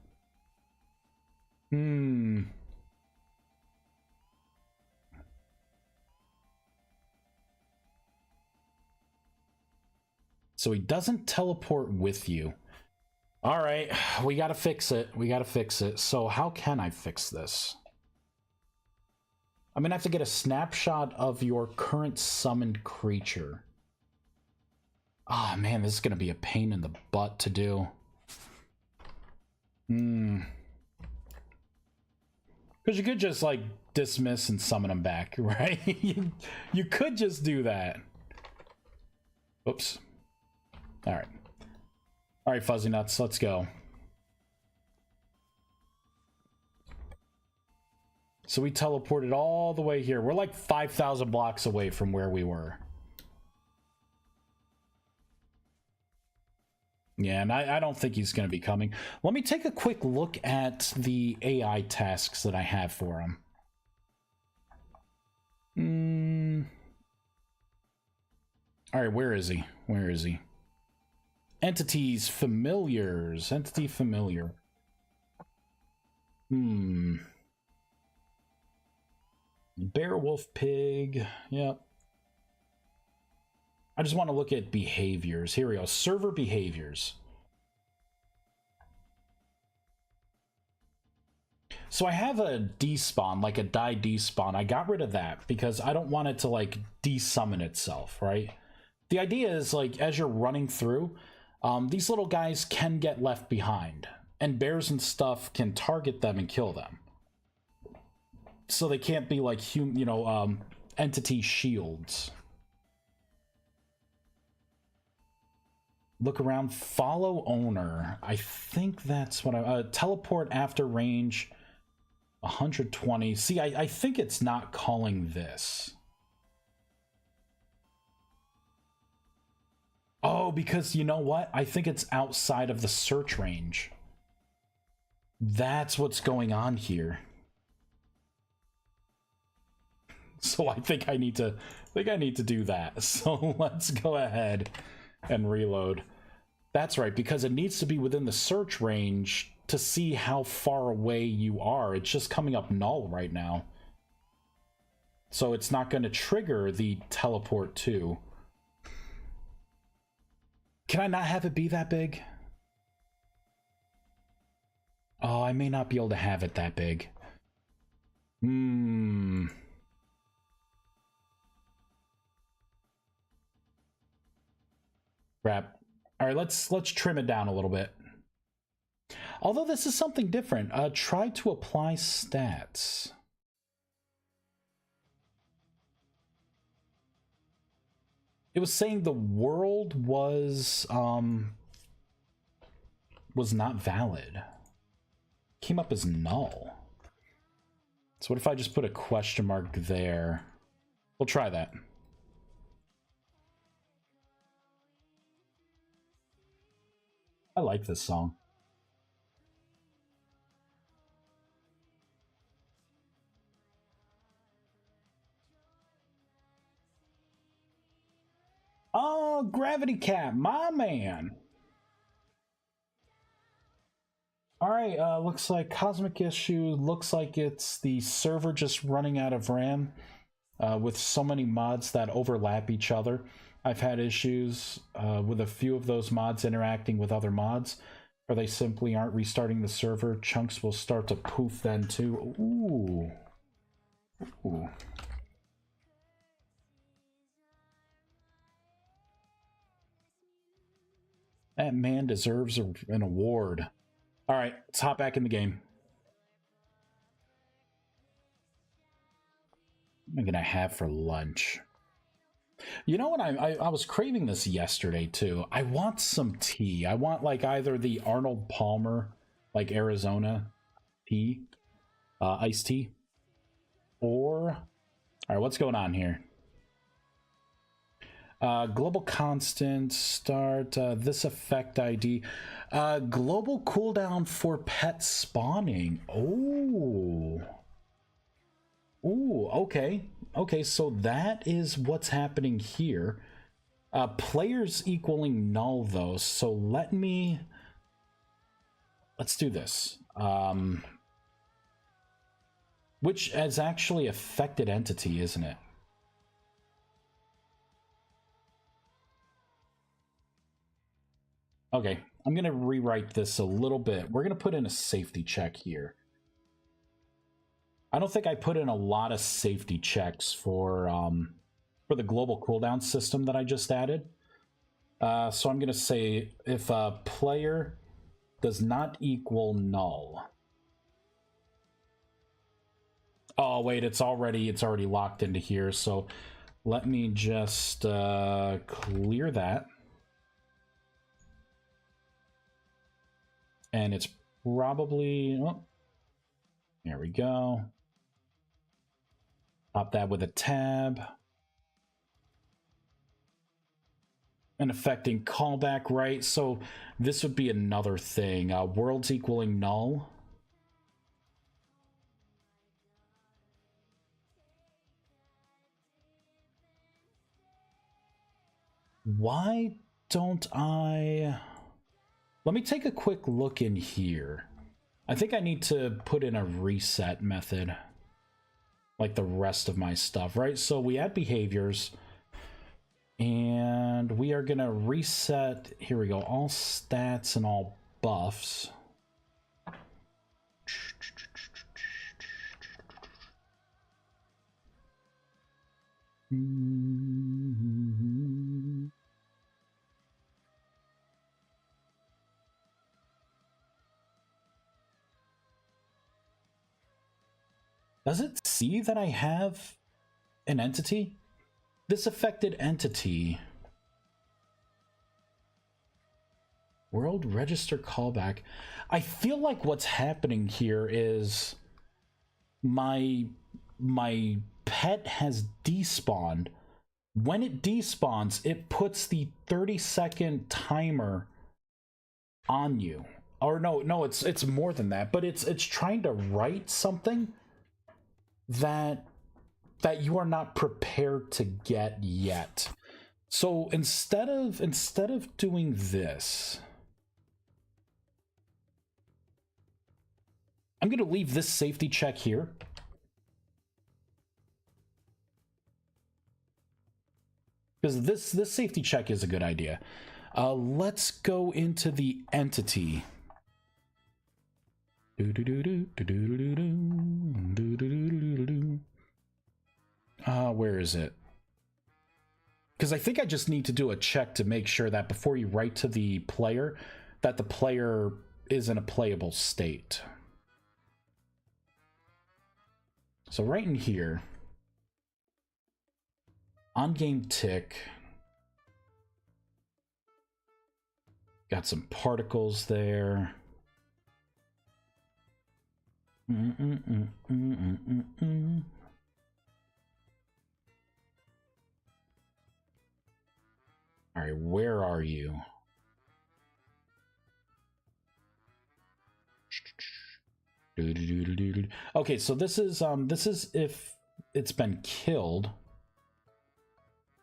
So he doesn't teleport with you. All right, we gotta fix it. We gotta fix it. So how can I fix this? I'm gonna have to get a snapshot of your current summoned creature. Oh man, this is gonna be a pain in the butt to do. Because you could just like dismiss and summon them back, right? you could just do that. Oops. All right. All right, Fuzzy Nuts, let's go. So we teleported all the way here. We're like 5,000 blocks away from where we were. Yeah, and I don't think he's going to be coming. Let me take a quick look at the AI tasks that I have for him. All right, where is he? Where is he? Entities, familiars. Entity familiar. Bear, wolf, pig. Yep. I just want to look at behaviors. Here we go. Server behaviors. So I have a despawn, like a die despawn. I got rid of that because I don't want it to like desummon itself, right? The idea is like as you're running through, these little guys can get left behind, and bears and stuff can target them and kill them. So they can't be like entity shields. Look around, follow owner. I think that's what I teleport after range 120. See, I think it's not calling this. Oh, because you know what? I think it's outside of the search range. That's what's going on here. So I think I need to do that. So let's go ahead and reload. That's right, because it needs to be within the search range to see how far away you are. It's just coming up null right now. So it's not going to trigger the teleport to. Can I not have it be that big? Oh, I may not be able to have it that big. Crap. All right, let's trim it down a little bit. Although this is something different. Try to apply stats. It was saying the world was not valid. Came up as null. So what if I just put a question mark there? We'll try that. I like this song. Oh, Gravity Cat, my man. All right, looks like cosmic issue. Looks like it's the server just running out of RAM with so many mods that overlap each other. I've had issues with a few of those mods interacting with other mods, or they simply aren't restarting the server. Chunks will start to poof then too. Ooh. Ooh. That man deserves an award. All right, let's hop back in the game. What am I gonna have for lunch? You know what? I was craving this yesterday too. I want some tea. I want like either the Arnold Palmer, like Arizona tea, iced tea, or all right. What's going on here? Global constant start. This effect ID. Global cooldown for pet spawning. Oh. Ooh, okay. Okay, so that is what's happening here. Players equaling null, though, so let's do this. Which has actually affected entity, isn't it? Okay, I'm going to rewrite this a little bit. We're going to put in a safety check here. I don't think I put in a lot of safety checks for the global cooldown system that I just added. So I'm going to say if a player does not equal null. Oh wait, it's already locked into here. So let me just clear that. And it's probably, oh, there we go. Pop that with a tab. And affecting callback, right? So this would be another thing. Worlds equaling null. Why don't I... Let me take a quick look in here. I think I need to put in a reset method, like the rest of my stuff, right? So we add behaviors, and we are gonna reset, here we go, all stats and all buffs. Does it see that I have an entity? This affected entity. World register callback. I feel like what's happening here is my pet has despawned. When it despawns, it puts the 30-second timer on you. Or no, it's more than that, but it's trying to write something that you are not prepared to get yet. So instead of doing this, I'm going to leave this safety check here. Because this safety check is a good idea. Let's go into the entity. Where is it? Because I think I just need to do a check to make sure that before you write to the player, that the player is in a playable state. So right in here, on game tick, got some particles there. All right, where are you? Okay, so this is if it's been killed.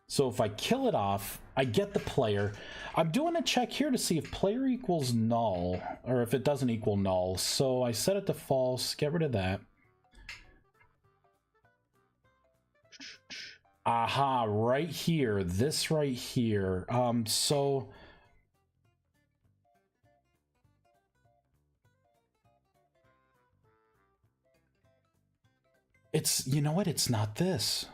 So if I kill it off, I get the player. I'm doing a check here to see if player equals null, or if it doesn't equal null. So I set it to false, get rid of that. Aha, right here, this right here. So it's, you know what, it's not this.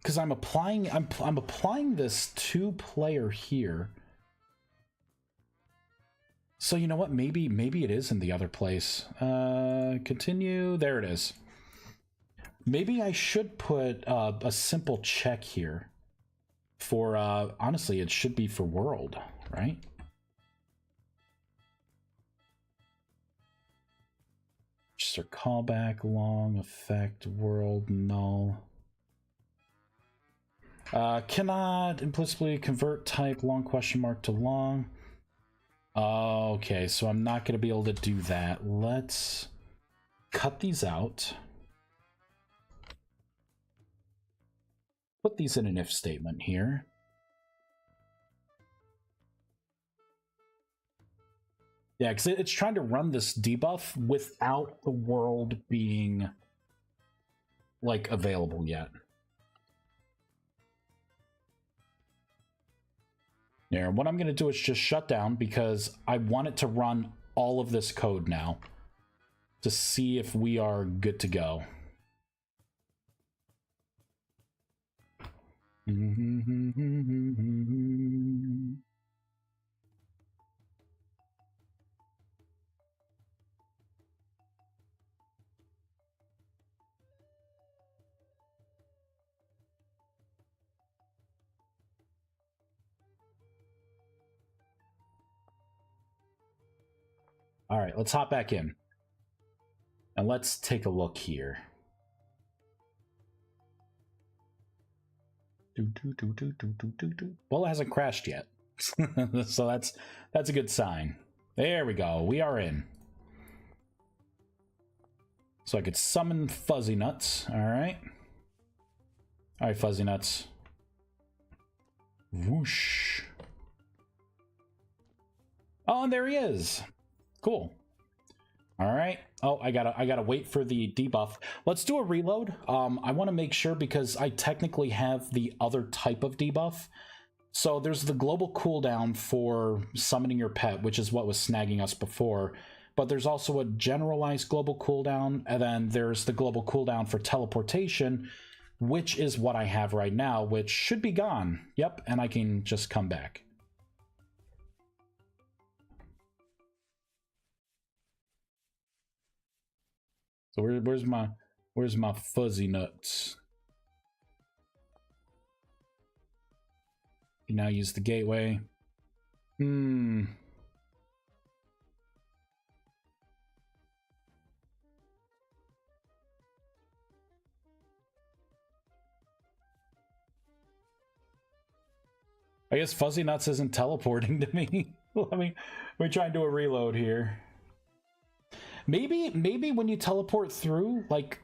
Because I'm applying this to player here. So you know what? Maybe it is in the other place. Continue. There it is. Maybe I should put a simple check here for honestly, it should be for world, right? Just a callback, long, effect, world, null. Cannot implicitly convert type long question mark to long. Okay, so I'm not going to be able to do that. Let's cut these out. Put these in an if statement here. Yeah, because it's trying to run this debuff without the world being, like, available yet. There, what I'm going to do is just shut down because I want it to run all of this code now to see if we are good to go. All right, let's hop back in. And let's take a look here. Well, it hasn't crashed yet. So that's a good sign. There we go. We are in. So I could summon Fuzzy Nuts. All right. All right, Fuzzy Nuts. Whoosh. Oh, and there he is. Cool. All right. Oh, I gotta wait for the debuff. Let's do a reload. I want to make sure because I technically have the other type of debuff. So there's the global cooldown for summoning your pet, which is what was snagging us before. But there's also a generalized global cooldown, and then there's the global cooldown for teleportation, which is what I have right now, which should be gone. Yep, and I can just come back. So where's my Fuzzy Nuts? You now use the gateway. I guess Fuzzy Nuts isn't teleporting to me. let me try and do a reload here. Maybe when you teleport through, like,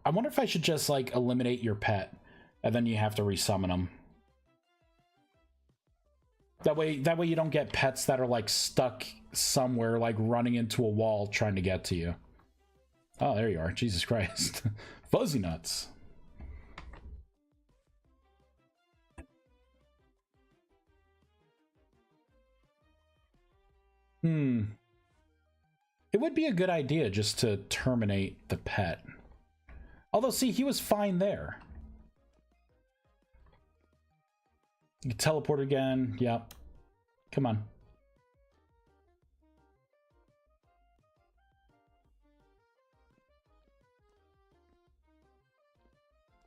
I wonder if I should just like eliminate your pet, and then you have to resummon them. That way you don't get pets that are like stuck somewhere, like running into a wall trying to get to you. Oh, there you are. Jesus Christ. Fuzzy Nuts. It would be a good idea just to terminate the pet. Although, see, he was fine there. You teleport again. Yep. Come on.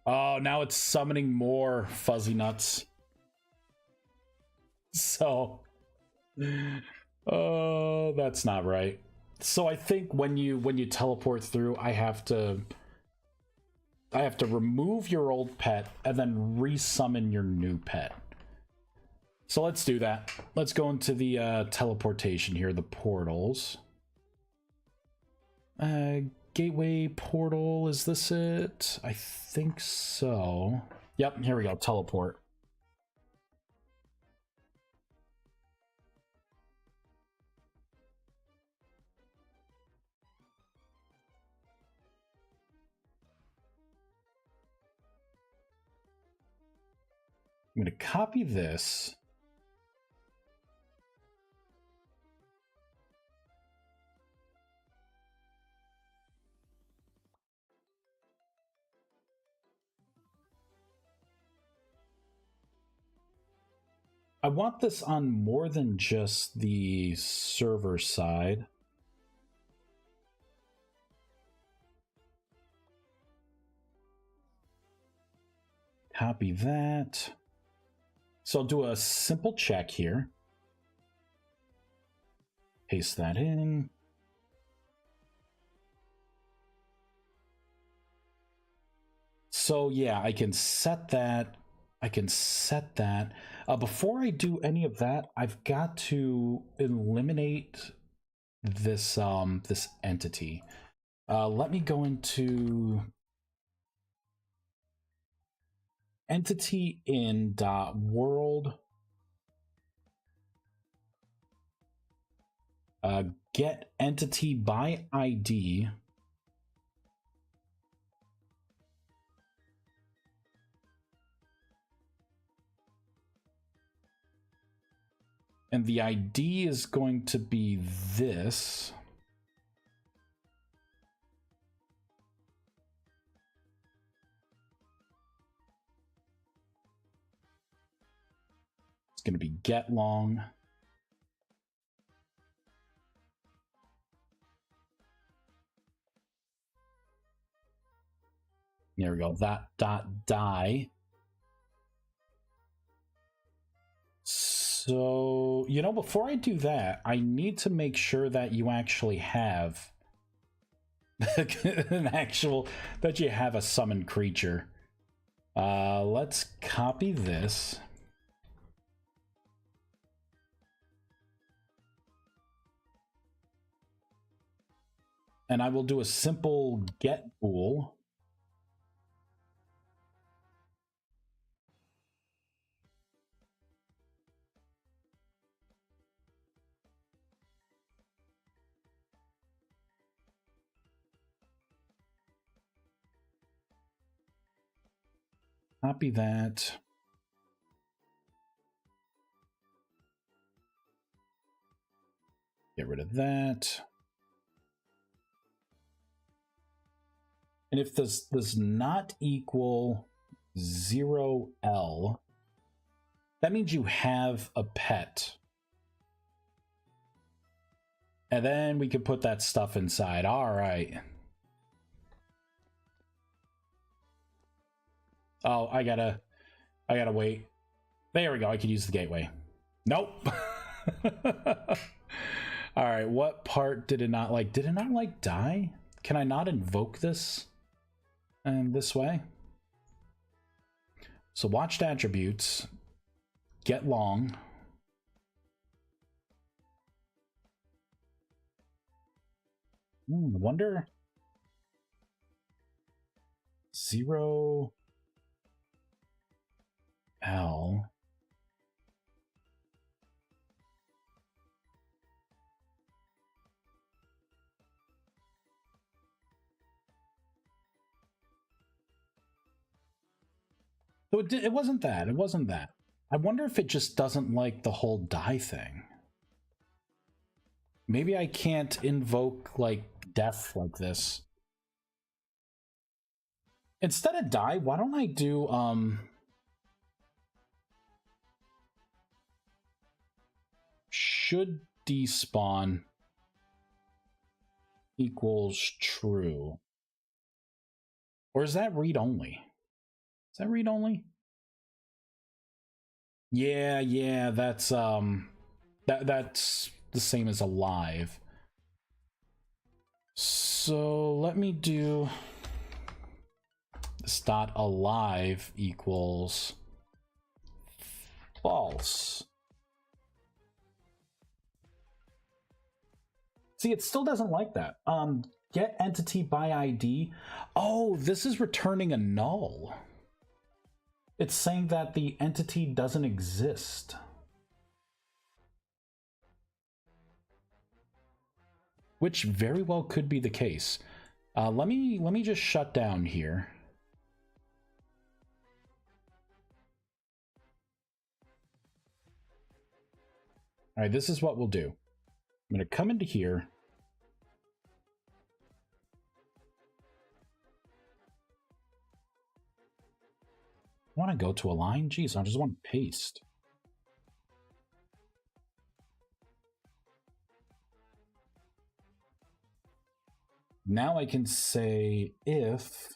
Oh, now it's summoning more Fuzzy Nuts. So... oh, that's not right. So I think when you teleport through, I have to remove your old pet and then resummon your new pet. So let's do that. Let's go into the teleportation here, the portals. Gateway portal, is this it? I think so. Yep, here we go, teleport. I'm going to copy this. I want this on more than just the server side. Copy that. So I'll do a simple check here. Paste that in. So yeah, I can set that. Before I do any of that, I've got to eliminate this this entity. Let me go into entity in .world. Get entity by ID. And the ID is going to be this. It's going to be get long. There we go. That dot die. So, you know, before I do that, I need to make sure that you actually have that you have a summoned creature. Let's copy this. And I will do a simple get bool. Copy that. Get rid of that. And if this does not equal 0L, that means you have a pet. And then we could put that stuff inside. All right. Oh, I gotta wait. There we go. I could use the gateway. Nope. All right. What part did it not like? Did it not like die? Can I not invoke this this way? So watched attributes, get long. Wonder 0L. So it wasn't that. It wasn't that. I wonder if it just doesn't like the whole die thing. Maybe I can't invoke, like, death like this. Instead of die, why don't I do, should despawn equals true? Or is that read-only? Is that read-only? Yeah, that's that's the same as alive. So let me do this dot alive equals false. See, it still doesn't like that. Get entity by ID. Oh, this is returning a null. It's saying that the entity doesn't exist. Which very well could be the case. Let me just shut down here. All right, this is what we'll do. I'm going to come into here. I want to go to a line? Geez, I just want to paste. Now I can say if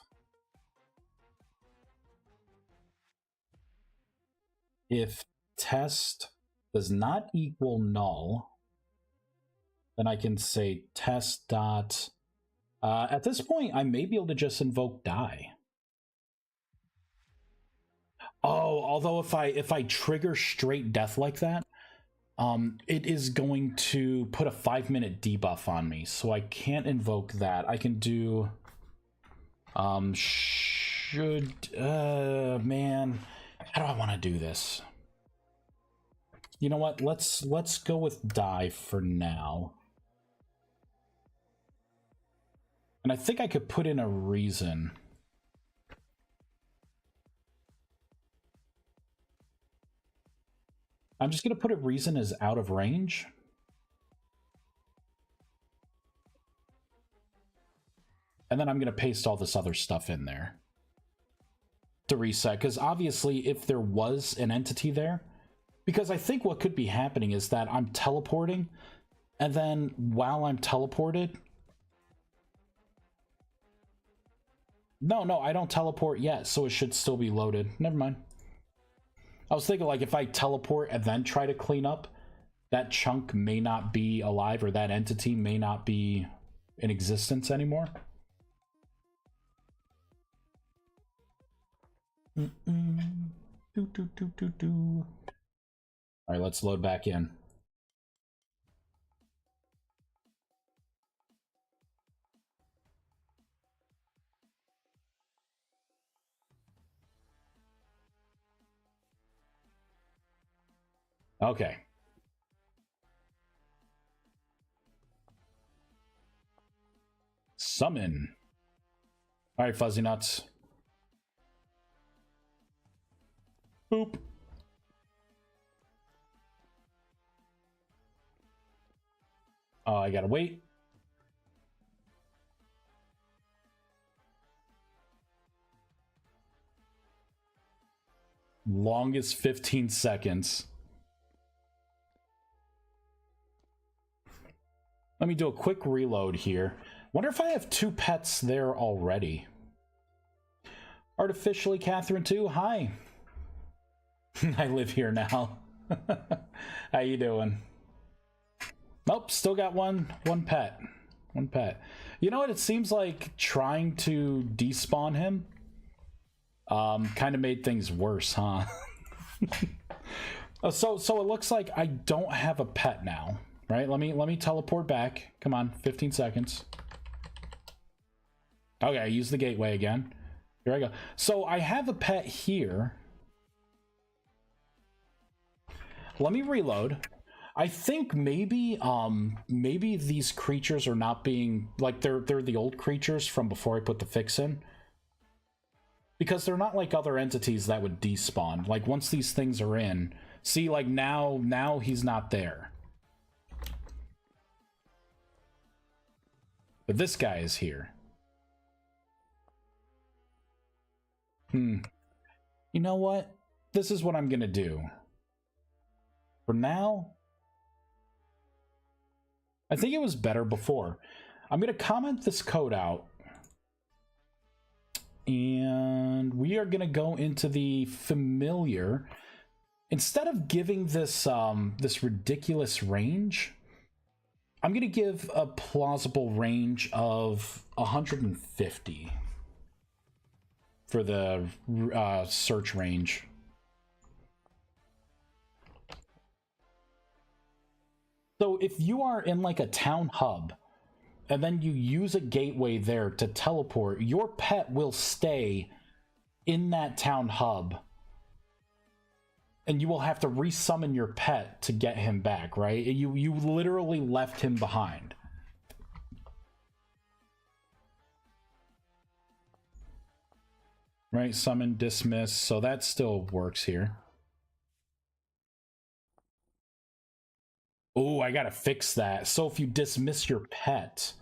test does not equal null, then I can say test dot. At this point, I may be able to just invoke die. Oh, although if I trigger straight death like that, it is going to put a 5-minute debuff on me, so I can't invoke that. I can do man, how do I want to do this? You know what? Let's go with die for now. And I think I could put in a reason. I'm just going to put a reason as out of range. And then I'm going to paste all this other stuff in there to reset. Because obviously, if there was an entity there, because I think what could be happening is that I'm teleporting, and then while I'm teleported... No, I don't teleport yet, so it should still be loaded. Never mind. I was thinking, like, if I teleport and then try to clean up, that chunk may not be alive, or that entity may not be in existence anymore. All right, let's load back in. Okay. Summon. All right, Fuzzy Nuts. Boop. Oh, I gotta wait. Longest 15 seconds. Let me do a quick reload here. Wonder if I have 2 pets there already. Artificially Catherine 2, hi. I live here now. How you doing? Nope, still got one pet. One pet. You know what? It seems like trying to despawn him kind of made things worse, huh? So it looks like I don't have a pet now, right? Let me teleport back. Come on, 15 seconds. Okay, I use the gateway again. Here I go. So I have a pet here. Let me reload. I think maybe maybe these creatures are not being like they're the old creatures from before I put the fix in. Because they're not like other entities that would despawn. Like once these things are in, see, like now he's not there. But this guy is here. You know what? This is what I'm gonna do. For now, I think it was better before. I'm gonna comment this code out. And we are gonna go into the familiar. Instead of giving this this ridiculous range, I'm gonna give a plausible range of 150 for the search range. So if you are in like a town hub and then you use a gateway there to teleport, your pet will stay in that town hub. And you will have to resummon your pet to get him back, right? You literally left him behind. Right, summon, dismiss, so that still works here. Oh, I gotta fix that. So if you dismiss your pet,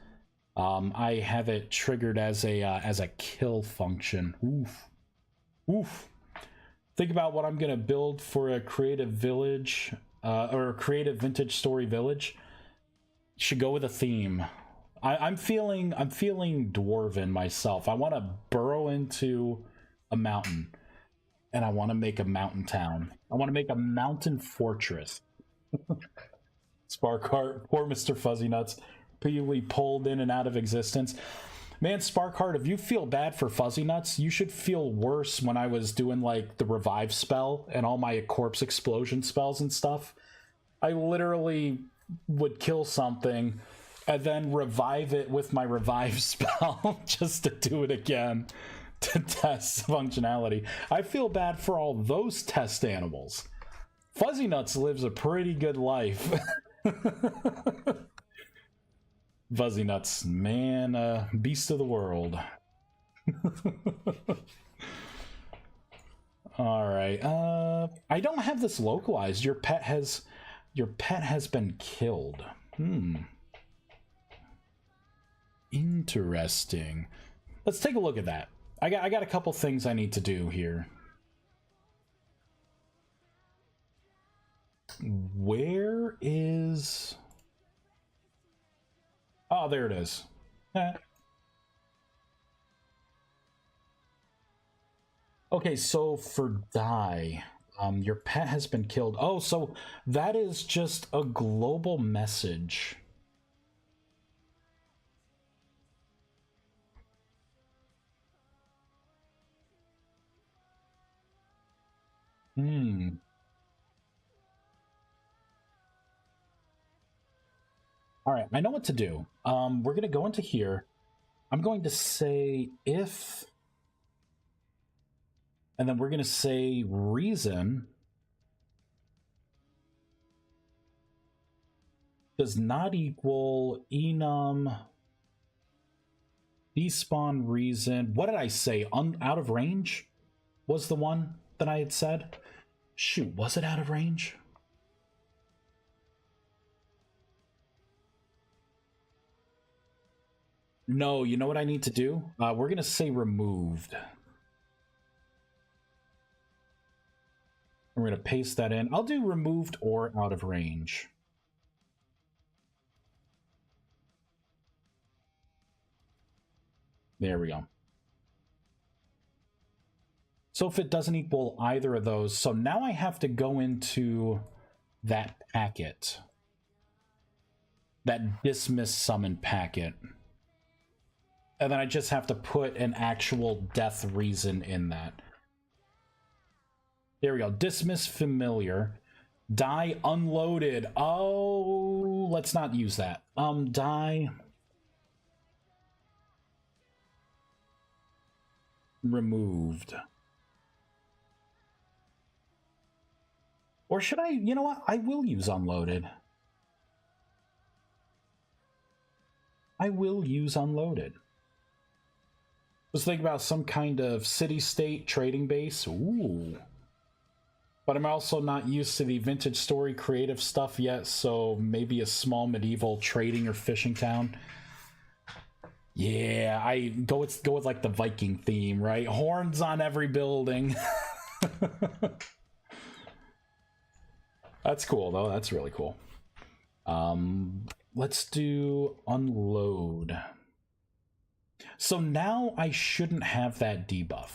I have it triggered as a kill function. Oof. Oof. Think about what I'm gonna build for a creative village, or a creative vintage story village. Should go with a theme. I'm feeling dwarven myself. I want to burrow into a mountain, and I want to make a mountain town. I want to make a mountain fortress. Sparkheart, poor Mr. Fuzzy Nuts, repeatedly pulled in and out of existence. Man, Sparkheart, if you feel bad for Fuzzy Nuts, you should feel worse when I was doing like the revive spell and all my corpse explosion spells and stuff. I literally would kill something and then revive it with my revive spell just to do it again to test functionality. I feel bad for all those test animals. Fuzzy Nuts lives a pretty good life. Fuzzy Nuts, man, beast of the world. All right, I don't have this localized. Your pet has been killed. Interesting. Let's take a look at that. I got a couple things I need to do here. Where is... Oh, there it is. Okay, so for die, your pet has been killed. Oh, so that is just a global message. All right, I know what to do. We're gonna go into here. I'm going to say if, and then we're gonna say reason does not equal enum despawn reason. What did I say? Out of range was the one that I had said. Shoot, was it out of range? No, you know what I need to do? We're gonna say removed. We're gonna paste that in. I'll do removed or out of range. There we go. So if it doesn't equal either of those, so now I have to go into that packet. That dismiss summon packet. And then I just have to put an actual death reason in that. There we go. Dismiss familiar. Die unloaded. Oh, let's not use that. Die removed. Or should I, you know what? I will use unloaded. I will use unloaded. Let's think about some kind of city-state trading base. Ooh. But I'm also not used to the vintage story creative stuff yet, so maybe a small medieval trading or fishing town. Yeah, I go with like the Viking theme, right? Horns on every building. That's cool though. That's really cool. Let's do unload. So now I shouldn't have that debuff.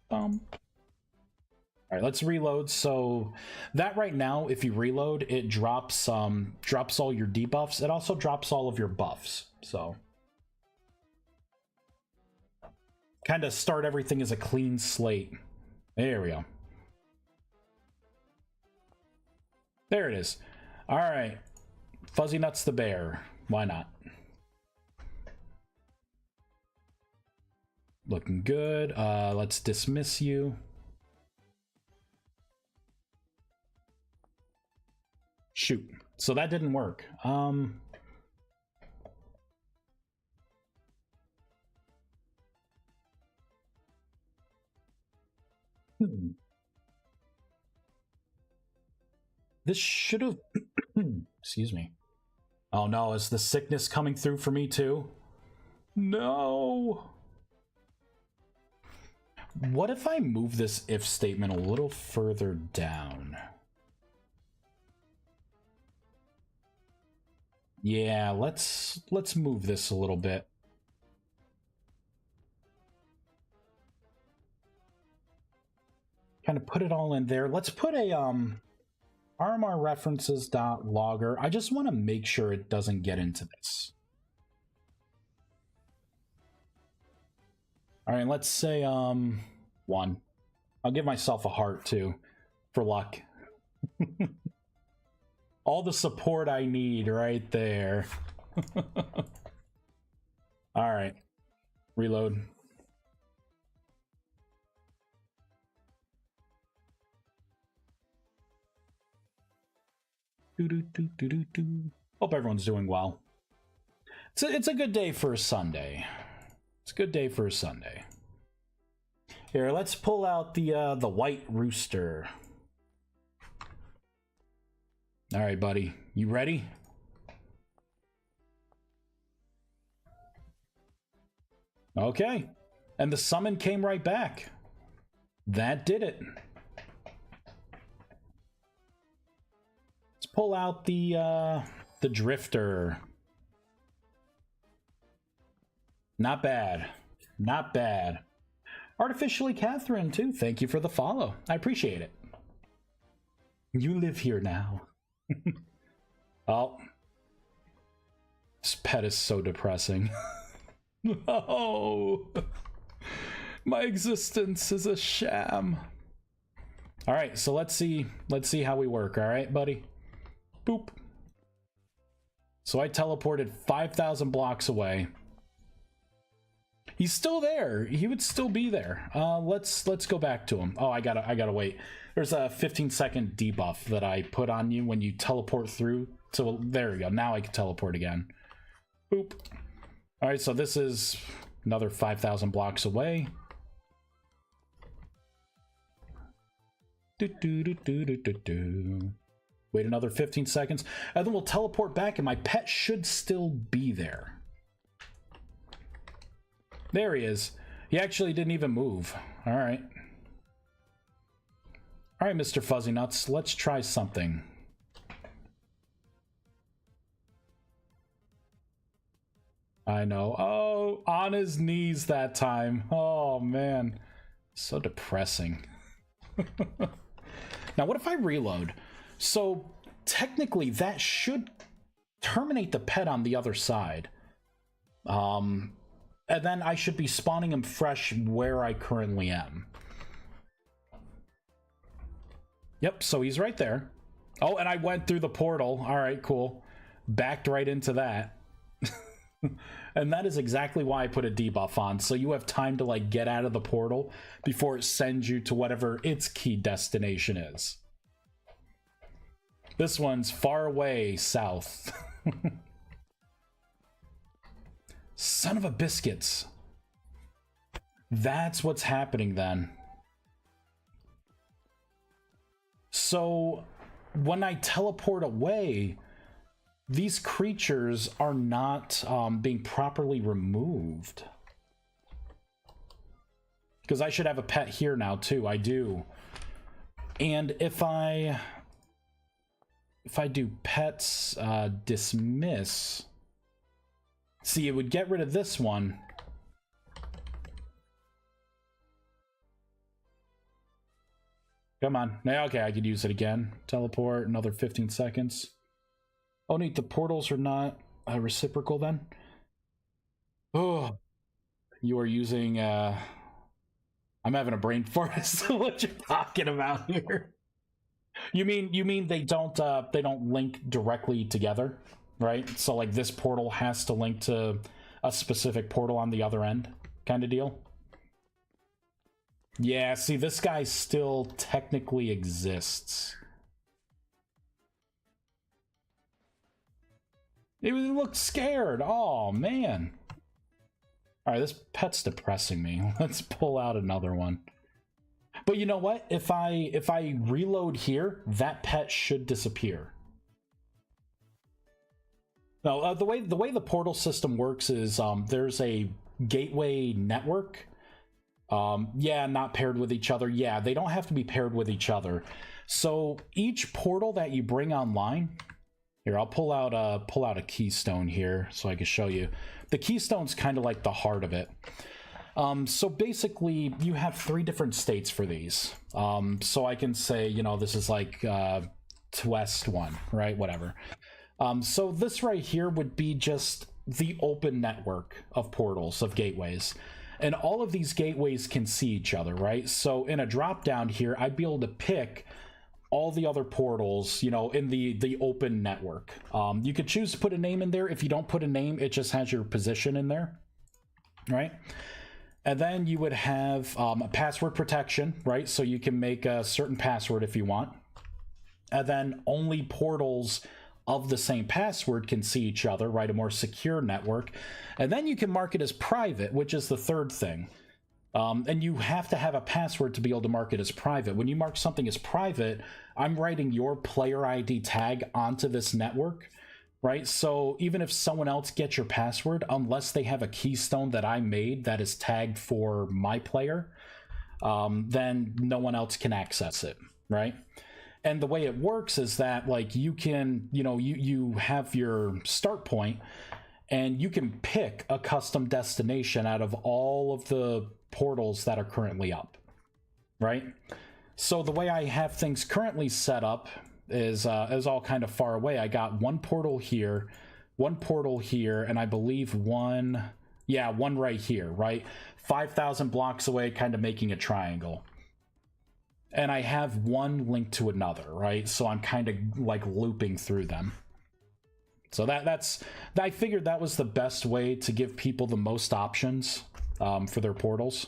All right, let's reload. So that right now, if you reload, it drops all your debuffs. It also drops all of your buffs. So kind of start everything as a clean slate. There we go. There it is. All right, Fuzzy Nuts the bear. Why not? Looking good. Let's dismiss you. Shoot. So that didn't work. This should have... Excuse me. Oh no, is the sickness coming through for me too? No! What if I move this if statement a little further down? Yeah, let's move this a little bit. Kind of put it all in there. Let's put a RMR references.logger. I just want to make sure it doesn't get into this. All right, let's say 1. I'll give myself a heart too for luck. All the support I need right there. All right, reload. Hope everyone's doing well. It's a good day for a Sunday. It's a good day for a Sunday. Here, let's pull out the white rooster. All right, buddy. You ready? Okay. And the summon came right back. That did it. Let's pull out the drifter. Not bad. Not bad. Artificially Catherine, too. Thank you for the follow. I appreciate it. You live here now. Oh. This pet is so depressing. No. My existence is a sham. All right, so let's see how we work, all right, buddy? Boop. So I teleported 5,000 blocks away. He's still there. He would still be there. Let's go back to him. Oh, I gotta wait. There's a 15-second debuff that I put on you when you teleport through. So there we go. Now I can teleport again. Boop. All right, so this is another 5,000 blocks away. Wait another 15 seconds, and then we'll teleport back, and my pet should still be there. There he is. He actually didn't even move. All right. All right, Mr. Fuzzy Nuts, let's try something. I know. Oh, on his knees that time. Oh, man. So depressing. Now, what if I reload? So, technically, that should terminate the pet on the other side. And then I should be spawning him fresh where I currently am. Yep, so he's right there. Oh, and I went through the portal. All right, cool. Backed right into that. And that is exactly why I put a debuff on, so you have time to like get out of the portal before it sends you to whatever its key destination is. This one's far away south. Son of a biscuits. That's what's happening then. So when I teleport away, these creatures are not being properly removed. Because I should have a pet here now too. I do. And if I do pets dismiss, see, it would get rid of this one. Come on. Okay, I could use it again. Teleport, another 15 seconds. Oh, neat. The portals are not reciprocal then? Oh, you are using... I'm having a brain fart as to what you're talking about here. You mean they don't link directly together, right? So like this portal has to link to a specific portal on the other end kind of deal? Yeah, see, this guy still technically exists. It looked scared. Oh, man. All right, this pet's depressing me. Let's pull out another one. But you know what? If I reload here, that pet should disappear. No, the way the portal system works is there's a gateway network. Yeah, not paired with each other. Yeah, they don't have to be paired with each other. So each portal that you bring online, here, I'll pull out a keystone here so I can show you. The keystone's kind of like the heart of it. So basically, you have 3 different states for these. So I can say, you know, this is like West 1, right? Whatever. So this right here would be just the open network of portals, of gateways. And all of these gateways can see each other, right? So in a drop down here, I'd be able to pick all the other portals, you know, in the open network. You could choose to put a name in there. If you don't put a name, it just has your position in there, right? And then you would have a password protection, right? So you can make a certain password if you want. And then only portals of the same password can see each other, right? A more secure network. And then you can mark it as private, which is the third thing. And you have to have a password to be able to mark it as private. When you mark something as private, I'm writing your player ID tag onto this network, right? So even if someone else gets your password, unless they have a keystone that I made that is tagged for my player, then no one else can access it, right? And the way it works is that, like, you can, you know, you have your start point and you can pick a custom destination out of all of the portals that are currently up, right? So the way I have things currently set up is all kind of far away. I got one portal here, and I believe one right here, right? 5,000 blocks away, kind of making a triangle. And I have one linked to another, right? So I'm kind of like looping through them. So I figured that was the best way to give people the most options for their portals.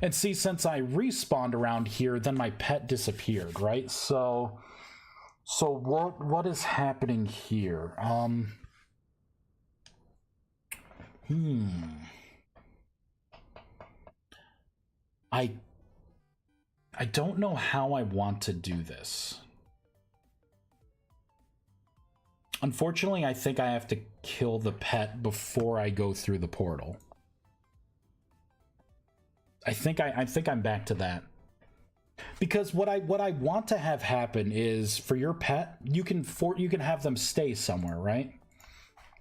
And see, since I respawned around here, then my pet disappeared, right? So what is happening here? I don't know how I want to do this. Unfortunately, I think I have to kill the pet before I go through the portal. I think I'm back to that. Because what I want to have happen is for your pet, you can have them stay somewhere, right?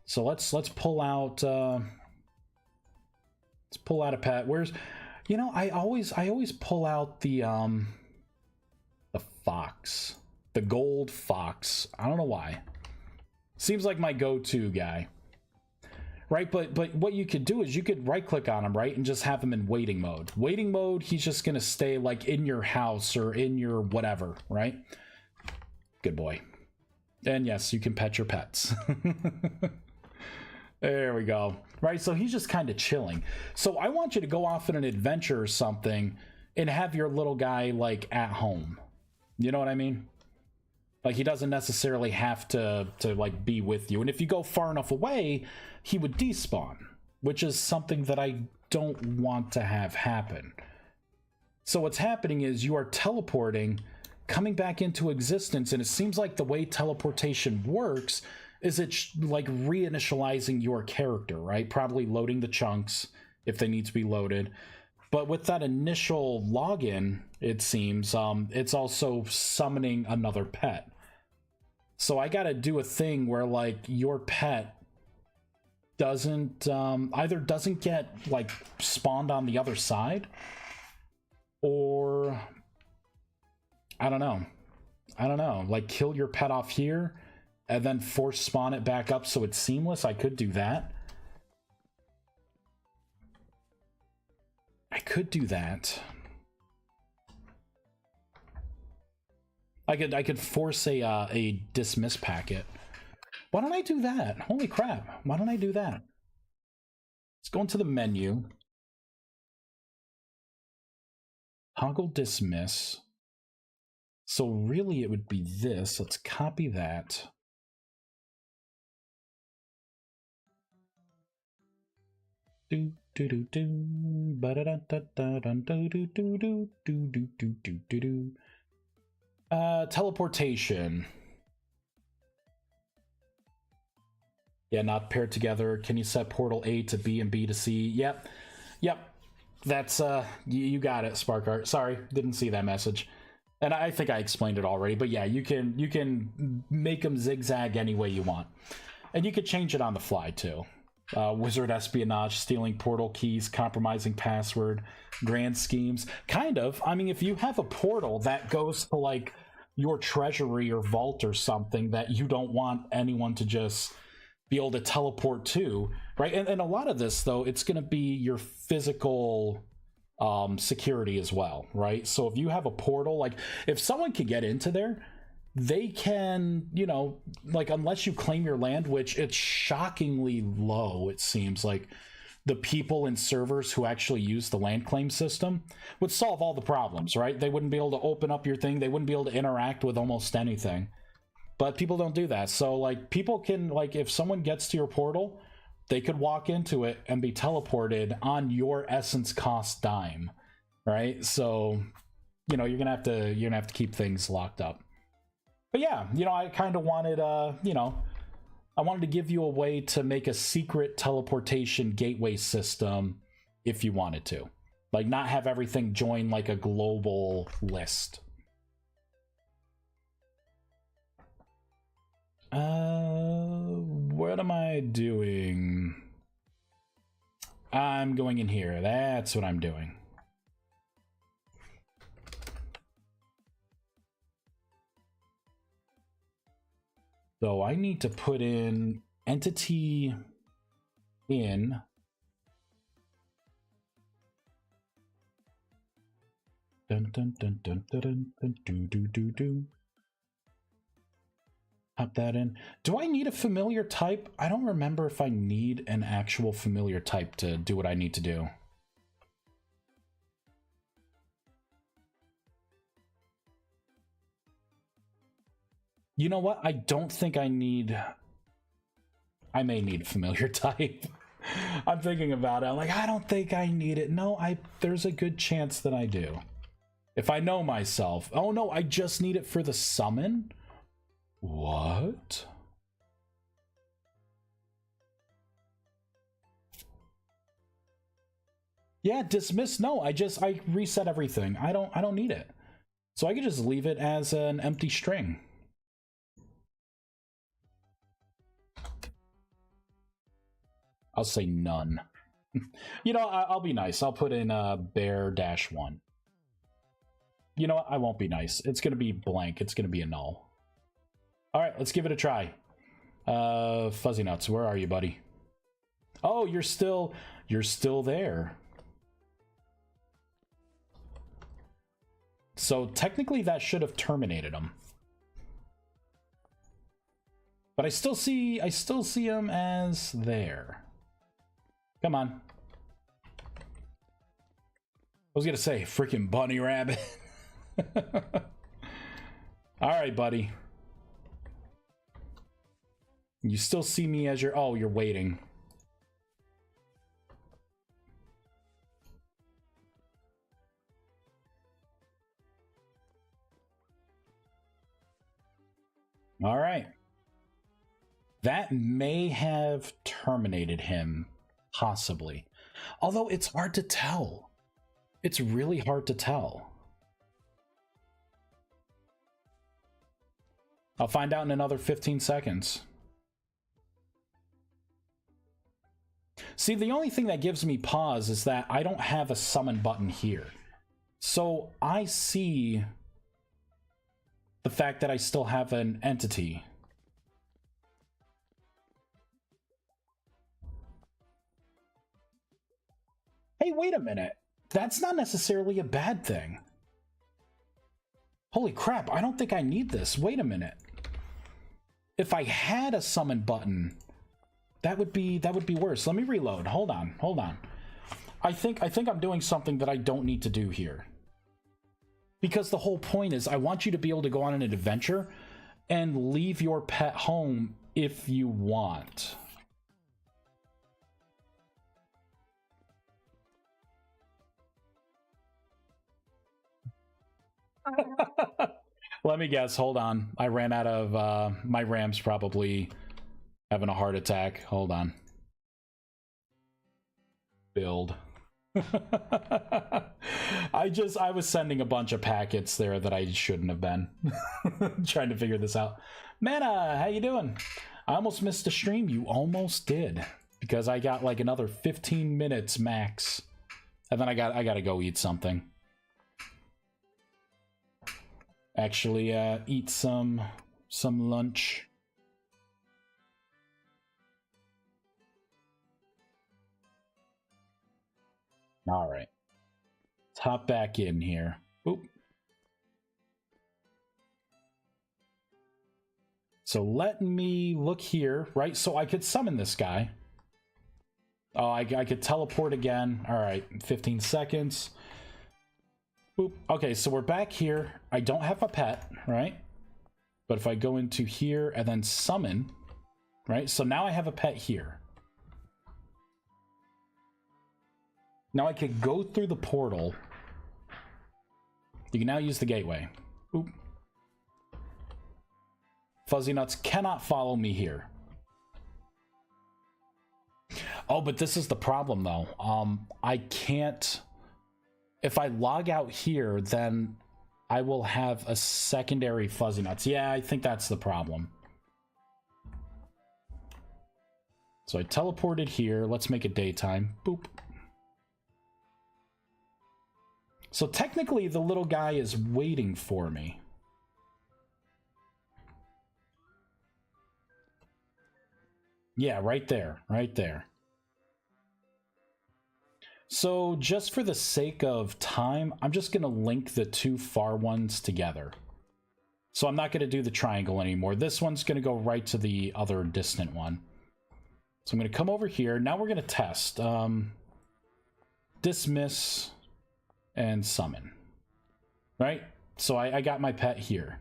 So let's pull out a pet. Where's, you know, I always pull out the fox, the gold fox. I don't know why. Seems like my go-to guy, right? But what you could do is you could right click on him, right, and just have him in waiting mode. Waiting mode, he's just gonna stay like in your house or in your whatever, right? Good boy. And yes, you can pet your pets. There we go. Right, so he's just kind of chilling. So I want you to go off on an adventure or something and have your little guy like at home. You know what I mean? Like, he doesn't necessarily have to like be with you. And if you go far enough away, he would despawn, which is something that I don't want to have happen. So what's happening is you are teleporting, coming back into existence, and it seems like the way teleportation works is it's like reinitializing your character, right? Probably loading the chunks if they need to be loaded. But with that initial login, it seems, it's also summoning another pet. So I gotta do a thing where like your pet doesn't either doesn't get like spawned on the other side, or I don't know, like kill your pet off here and then force spawn it back up so it's seamless. I could do that. I could force a dismiss packet. Why don't I do that? Holy crap. Why don't I do that? Let's go into the menu. Toggle dismiss. So really it would be this. Let's copy that. Do do do do ba da da da da do do do do do do do do do. Teleportation. Yeah, not paired together. Can you set portal A to B and B to C? Yep. That's you got it, Sparkart. Sorry, didn't see that message. And I think I explained it already, but yeah, you can make them zigzag any way you want. And you could change it on the fly too. Wizard espionage, stealing portal keys, compromising password, grand schemes. Kind of. I mean, if you have a portal that goes to like your treasury or vault or something that you don't want anyone to just be able to teleport to, right? And a lot of this, though, it's going to be your physical security as well, right? So if you have a portal, like if someone can get into there, they can, you know, like unless you claim your land, which it's shockingly low, it seems like the people in servers who actually use the land claim system would solve all the problems, right? They wouldn't be able to open up your thing. They wouldn't be able to interact with almost anything. But people don't do that. So like people can, like if someone gets to your portal, they could walk into it and be teleported on your essence cost dime, right? So, you know, you're gonna have to keep things locked up. But yeah, you know, I kind of wanted, you know, I wanted to give you a way to make a secret teleportation gateway system if you wanted to. Like, not have everything join like a global list. What am I doing? I'm going in here. That's what I'm doing. So I need to put in entity in dun dun dun dun dun dun, dun do do do do. Pop that in. Do I need a familiar type? I don't remember if I need an actual familiar type to do what I need to do. You know what? I don't think I need... I may need a familiar type. I'm thinking about it. I'm like, I don't think I need it. No, there's a good chance that I do. If I know myself. Oh no, I just need it for the summon? What? Yeah, dismiss. No, I reset everything. I don't need it. So I could just leave it as an empty string. I'll say none. You know, I'll be nice. I'll put in bear-1. You know what? I won't be nice. It's going to be blank. It's going to be a null. All right, let's give it a try. Fuzzy Nuts, where are you, buddy? Oh, you're still there. So technically that should have terminated him. But I still see him as there. Come on. I was gonna say freaking bunny rabbit. All right, buddy. You still see me as your... Oh, you're waiting. All right. That may have terminated him, possibly. Although it's hard to tell. It's really hard to tell. I'll find out in another 15 seconds. See, the only thing that gives me pause is that I don't have a summon button here. So I see the fact that I still have an entity. Hey, wait a minute. That's not necessarily a bad thing. Holy crap, I don't think I need this. Wait a minute. If I had a summon button, that would be worse. Let me reload. Hold on. I think I'm doing something that I don't need to do here. Because the whole point is I want you to be able to go on an adventure and leave your pet home if you want. Let me guess. Hold on. I ran out of... my RAM's probably having a heart attack. Hold on. Build. I was sending a bunch of packets there that I shouldn't have been. Trying to figure this out. Mana, how you doing? I almost missed a stream. You almost did. Because I got like another 15 minutes max. And then I gotta go eat something. Actually, eat some lunch. All right. Let's hop back in here. Oop. So let me look here, right? So I could summon this guy. Oh, I could teleport again. All right, 15 seconds. Boop. Okay, so we're back here. I don't have a pet, right? But if I go into here and then summon, right? So now I have a pet here. Now I could go through the portal. You can now use the gateway. Oop. Fuzzy Nuts cannot follow me here. Oh, but this is the problem though. I can't... If I log out here, then I will have a secondary Fuzzy Nuts. Yeah, I think that's the problem. So I teleported here. Let's make it daytime. Boop. So technically, the little guy is waiting for me. Yeah, right there. Right there. So just for the sake of time, I'm just going to link the two far ones together. So I'm not going to do the triangle anymore. This one's going to go right to the other distant one. So I'm going to come over here. Now we're going to test. Dismiss and summon. Right? So I got my pet here.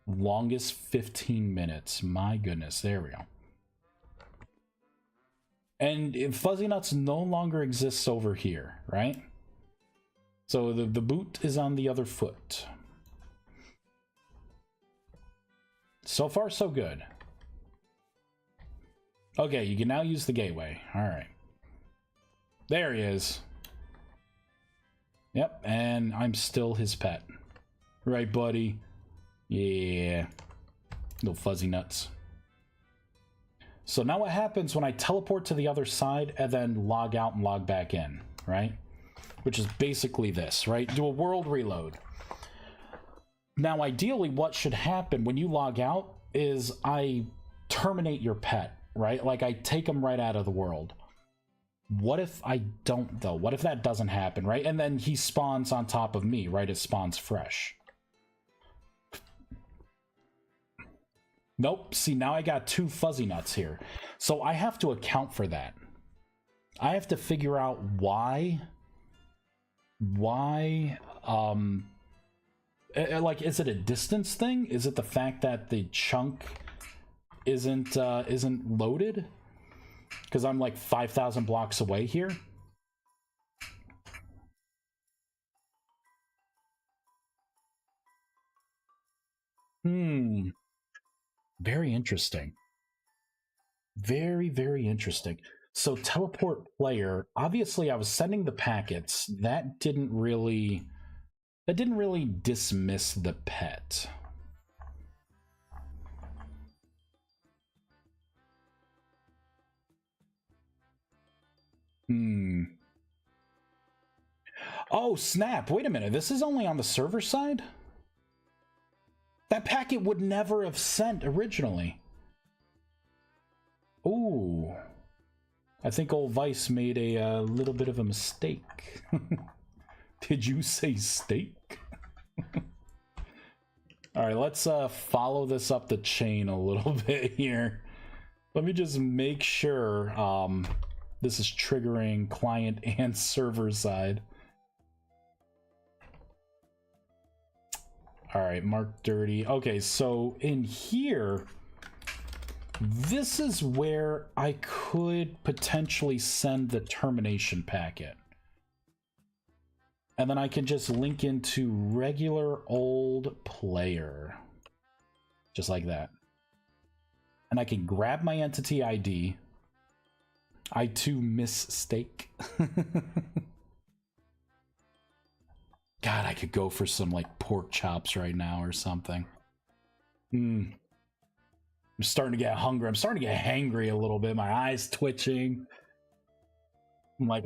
Longest 15 minutes. My goodness. There we go. And Fuzzy Nuts no longer exists over here, right? So the boot is on the other foot. So far, so good. Okay, you can now use the gateway. All right. There he is. Yep, and I'm still his pet. Right, buddy? Yeah. Little fuzzy nuts. So now what happens when I teleport to the other side and then log out and log back in, right? Which is basically this, right? Do a world reload. Now, ideally, what should happen when you log out is I terminate your pet, right? Like, I take him right out of the world. What if I don't, though? What if that doesn't happen, right? And then he spawns on top of me, right? It spawns fresh. Nope. See, now I got two fuzzy nuts here. So I have to account for that. I have to figure out why, like, is it a distance thing? Is it the fact that the chunk isn't loaded? Because I'm like 5,000 blocks away here. Very interesting. Very, very interesting. So teleport player, obviously I was sending the packets. That didn't really dismiss the pet. Oh, snap. Wait a minute. This is only on the server side? That packet would never have sent originally. Ooh. I think old Vice made a little bit of a mistake. Did you say steak? All right, let's follow this up the chain a little bit here. Let me just make sure this is triggering client and server side. All right, mark dirty. Okay, so in here, this is where I could potentially send the termination packet. And then I can just link into regular old player. Just like that. And I can grab my entity ID. I too miss steak. God, I could go for some like pork chops right now or something. I'm starting to get hungry. I'm starting to get hangry a little bit. My eyes twitching. I'm like,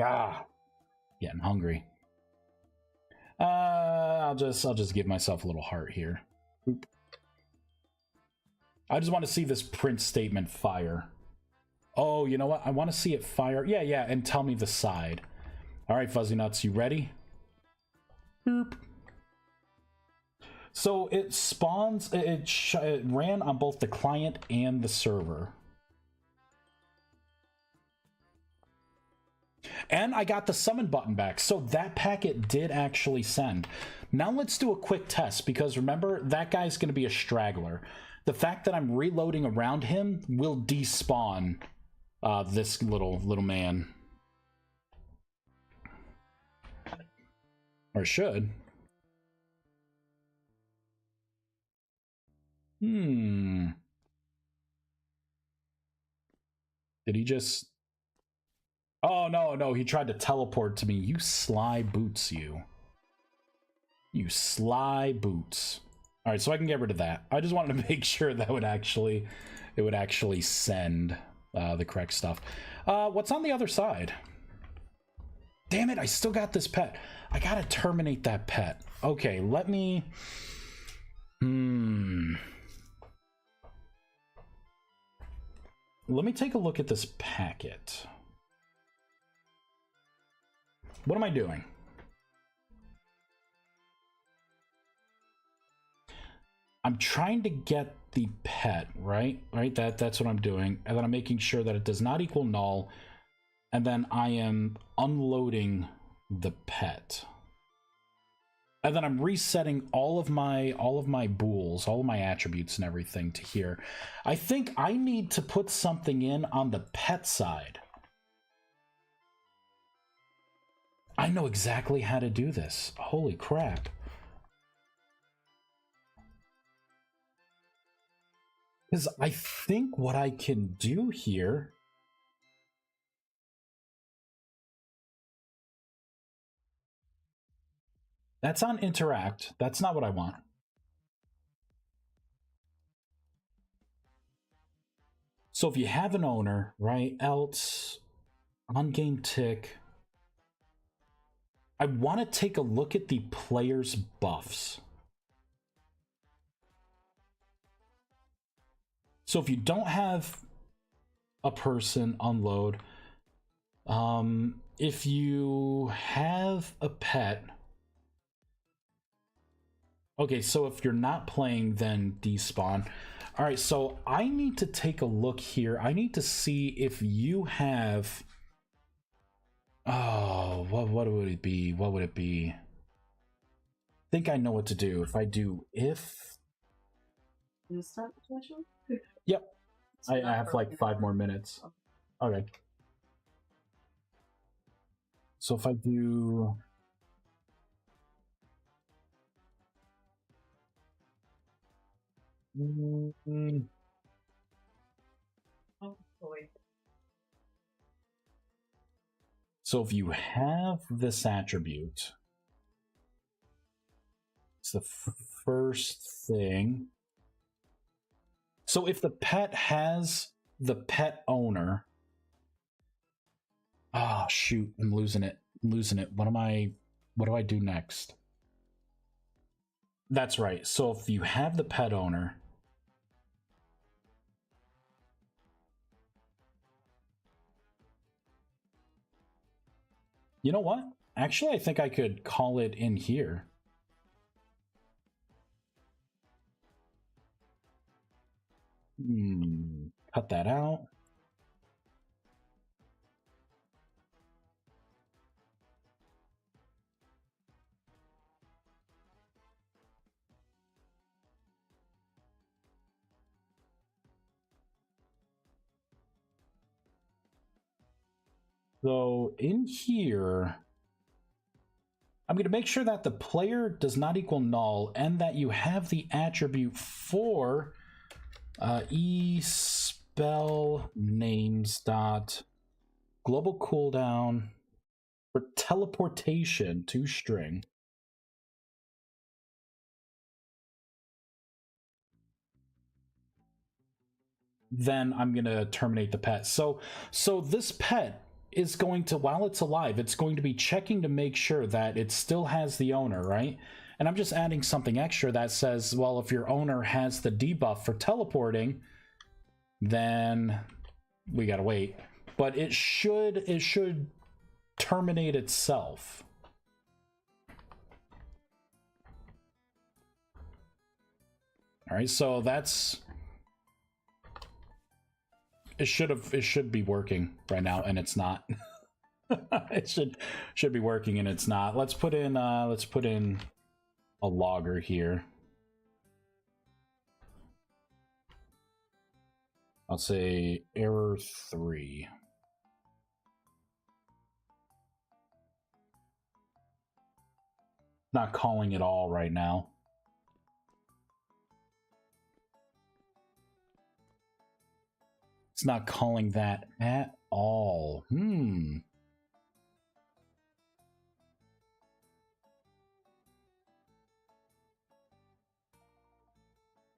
getting hungry. I'll just give myself a little heart here. Oop. I just want to see this print statement fire. Oh, you know what? I want to see it fire. Yeah, and tell me the side. All right, Fuzzy Nuts, you ready? Boop. So it spawns, it ran on both the client and the server. And I got the summon button back, so that packet did actually send. Now let's do a quick test, because remember, that guy's going to be a straggler. The fact that I'm reloading around him will despawn this little man. Or should. Did he just... Oh, no, he tried to teleport to me. You sly boots, you. You sly boots. All right, so I can get rid of that. I just wanted to make sure that it would actually send the correct stuff. What's on the other side? Damn it, I still got this pet. I gotta terminate that pet. Okay, let me... Let me take a look at this packet. What am I doing? I'm trying to get the pet, right? That's what I'm doing. And then I'm making sure that it does not equal null. And then I am unloading the pet. And then I'm resetting all of my bools, all of my attributes and everything to here. I think I need to put something in on the pet side. I know exactly how to do this. Holy crap. Because I think what I can do here... That's on interact. That's not what I want. So if you have an owner, right, else on game tick, I want to take a look at the player's buffs. So if you don't have a person, unload. If you have a pet, okay, so if you're not playing, then despawn. All right, so I need to take a look here. I need to see if you have... Oh, what would it be? What would it be? I think I know what to do. If I do if... Yep. I have like 5 more minutes. Okay. So if I do... Oh boy. So if you have this attribute, it's the first thing. So if the pet has the pet owner... Ah, oh, shoot, I'm losing it. I'm losing it. What do I do next? That's right. So if you have the pet owner... You know what? Actually, I think I could call it in here. Cut that out. So in here, I'm going to make sure that the player does not equal null and that you have the attribute for spell names dot global cooldown for teleportation to string. Then I'm going to terminate the pet. So this pet is going to, while it's alive, it's going to be checking to make sure that it still has the owner, right? And I'm just adding something extra that says, well, if your owner has the debuff for teleporting, then we gotta wait. But it should terminate itself. All right, so that's... It should be working right now, and it's not. It should be working, and it's not. Let's put in a logger here. I'll say error 3. Not calling it all right now. It's not calling that at all.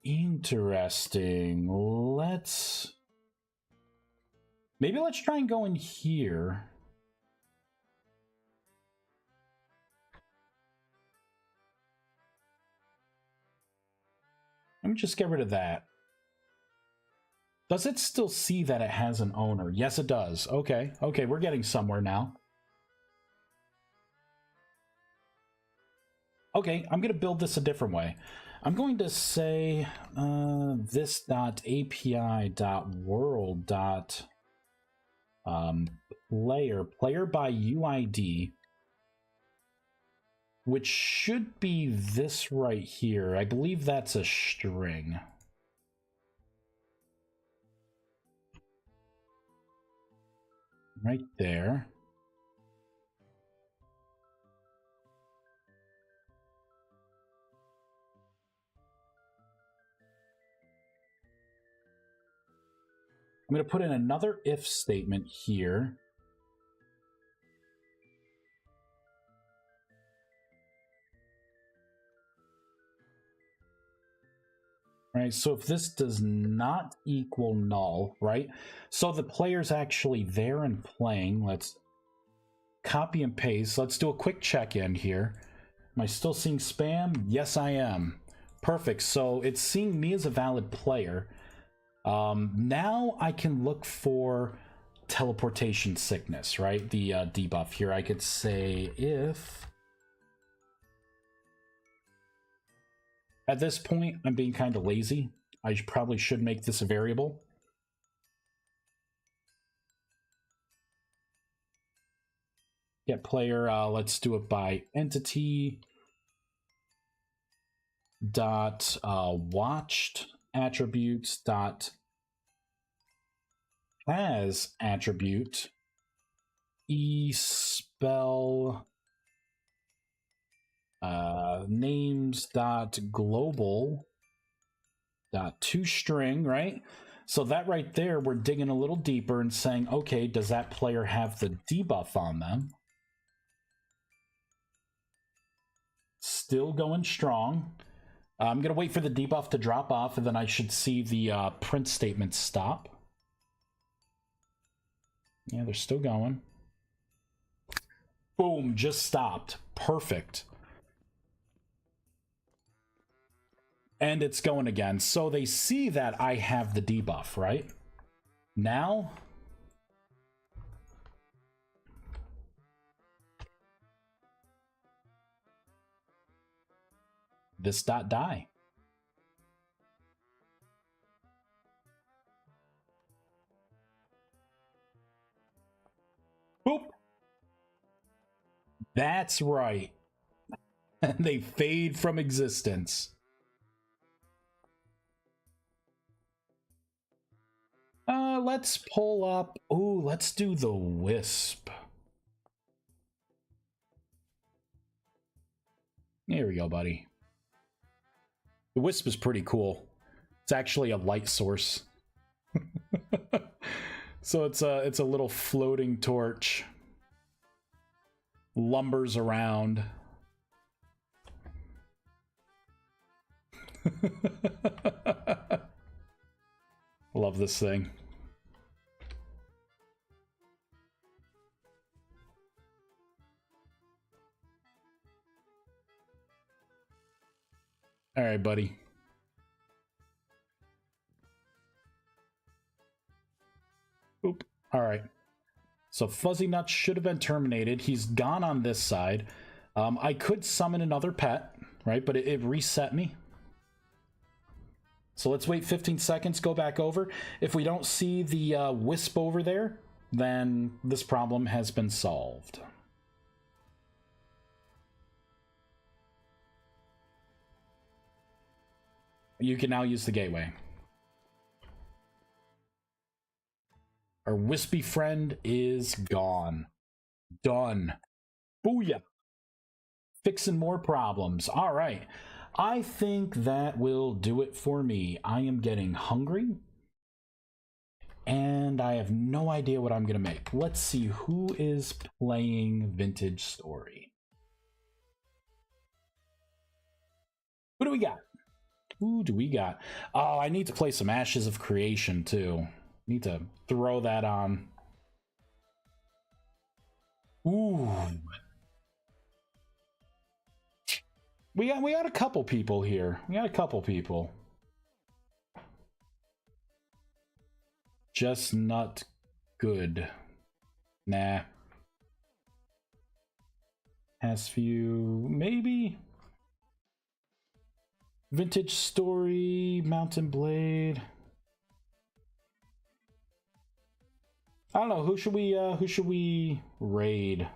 Interesting. Maybe let's try and go in here. Let me just get rid of that. Does it still see that it has an owner? Yes, it does. Okay, we're getting somewhere now. Okay, I'm going to build this a different way. I'm going to say this.api.world. Player by UID, which should be this right here. I believe that's a string. Right there. I'm going to put in another if statement here. Right, so if this does not equal null, right? So the player's actually there and playing. Let's copy and paste. Let's do a quick check-in here. Am I still seeing spam? Yes, I am. Perfect. So it's seeing me as a valid player. Now I can look for teleportation sickness, right? The debuff here. I could say if... At this point, I'm being kind of lazy. I probably should make this a variable. Get player, let's do it by entity dot watched attributes dot has attribute spell names dot global dot toString, right? So that right there, we're digging a little deeper and saying, okay, does that player have the debuff on them? Still going strong. I'm going to wait for the debuff to drop off, and then I should see the print statement stop. Yeah, they're still going. Boom, just stopped. Perfect. And it's going again. So they see that I have the debuff, right? Now... this dot die. Boop. That's right. And they fade from existence. Let's pull up. Ooh, let's do the wisp. There we go, buddy. The wisp is pretty cool. It's actually a light source. So it's a little floating torch. Lumbers around. Love this thing. All right, buddy. Oop. All right. So Fuzzy Nuts should have been terminated. He's gone on this side. I could summon another pet, right? But it reset me. So let's wait 15 seconds, go back over. If we don't see the wisp over there, then this problem has been solved. You can now use the gateway. Our wispy friend is gone. Done. Booyah. Fixing more problems. All right. I think that will do it for me. I am getting hungry. And I have no idea what I'm going to make. Let's see who is playing Vintage Story. Who do we got? Who do we got? Oh, I need to play some Ashes of Creation too. Need to throw that on. Ooh. We got a couple people here. We got a couple people. Just not good. Nah. Has few, maybe. Vintage Story, Mountain Blade. I don't know, who should we raid?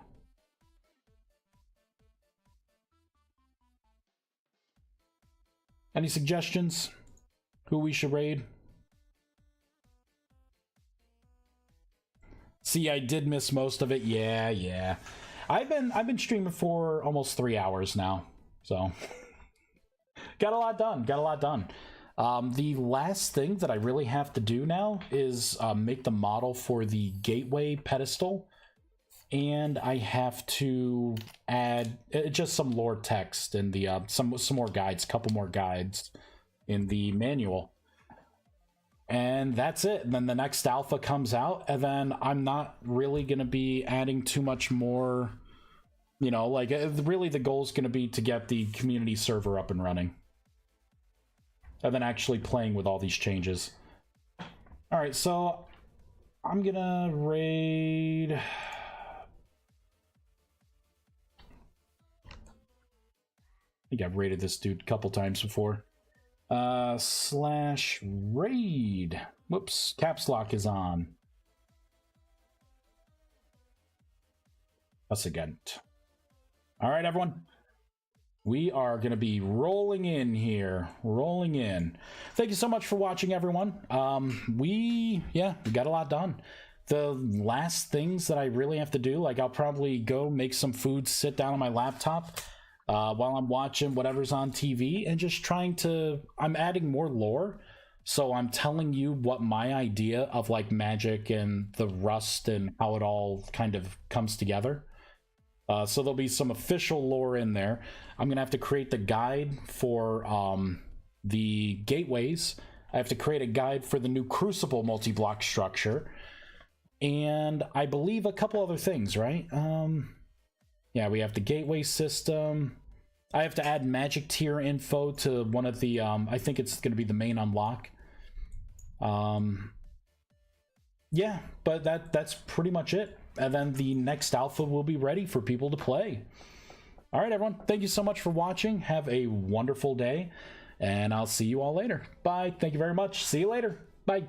Any suggestions? Who we should raid? See, I did miss most of it. Yeah. I've been streaming for almost 3 hours now, so got a lot done. The last thing that I really have to do now is make the model for the gateway pedestal, and I have to add just some lore text in the some more guides, couple more guides in the manual, and that's it. And then the next alpha comes out, and then I'm not really going to be adding too much more. You know, like really the goal is going to be to get the community server up and running, and then actually playing with all these changes. All right, so I'm gonna raid. I think I've raided this dude a couple times before. Slash raid. Whoops, caps lock is on. Us again. All right, everyone. We are going to be rolling in here. Rolling in. Thank you so much for watching, everyone. We got a lot done. The last things that I really have to do, like I'll probably go make some food, sit down on my laptop while I'm watching whatever's on TV, and just trying to... I'm adding more lore, so I'm telling you what my idea of like magic and the rust and how it all kind of comes together. So there'll be some official lore in there. I'm going to have to create the guide for the gateways. I have to create a guide for the new Crucible multi-block structure. And I believe a couple other things, right? Yeah, we have the gateway system. I have to add magic tier info to one of the... I think it's going to be the main unlock. Yeah, but that's pretty much it. And then the next alpha will be ready for people to play. All right, everyone. Thank you so much for watching. Have a wonderful day, and I'll see you all later. Bye. Thank you very much. See you later. Bye.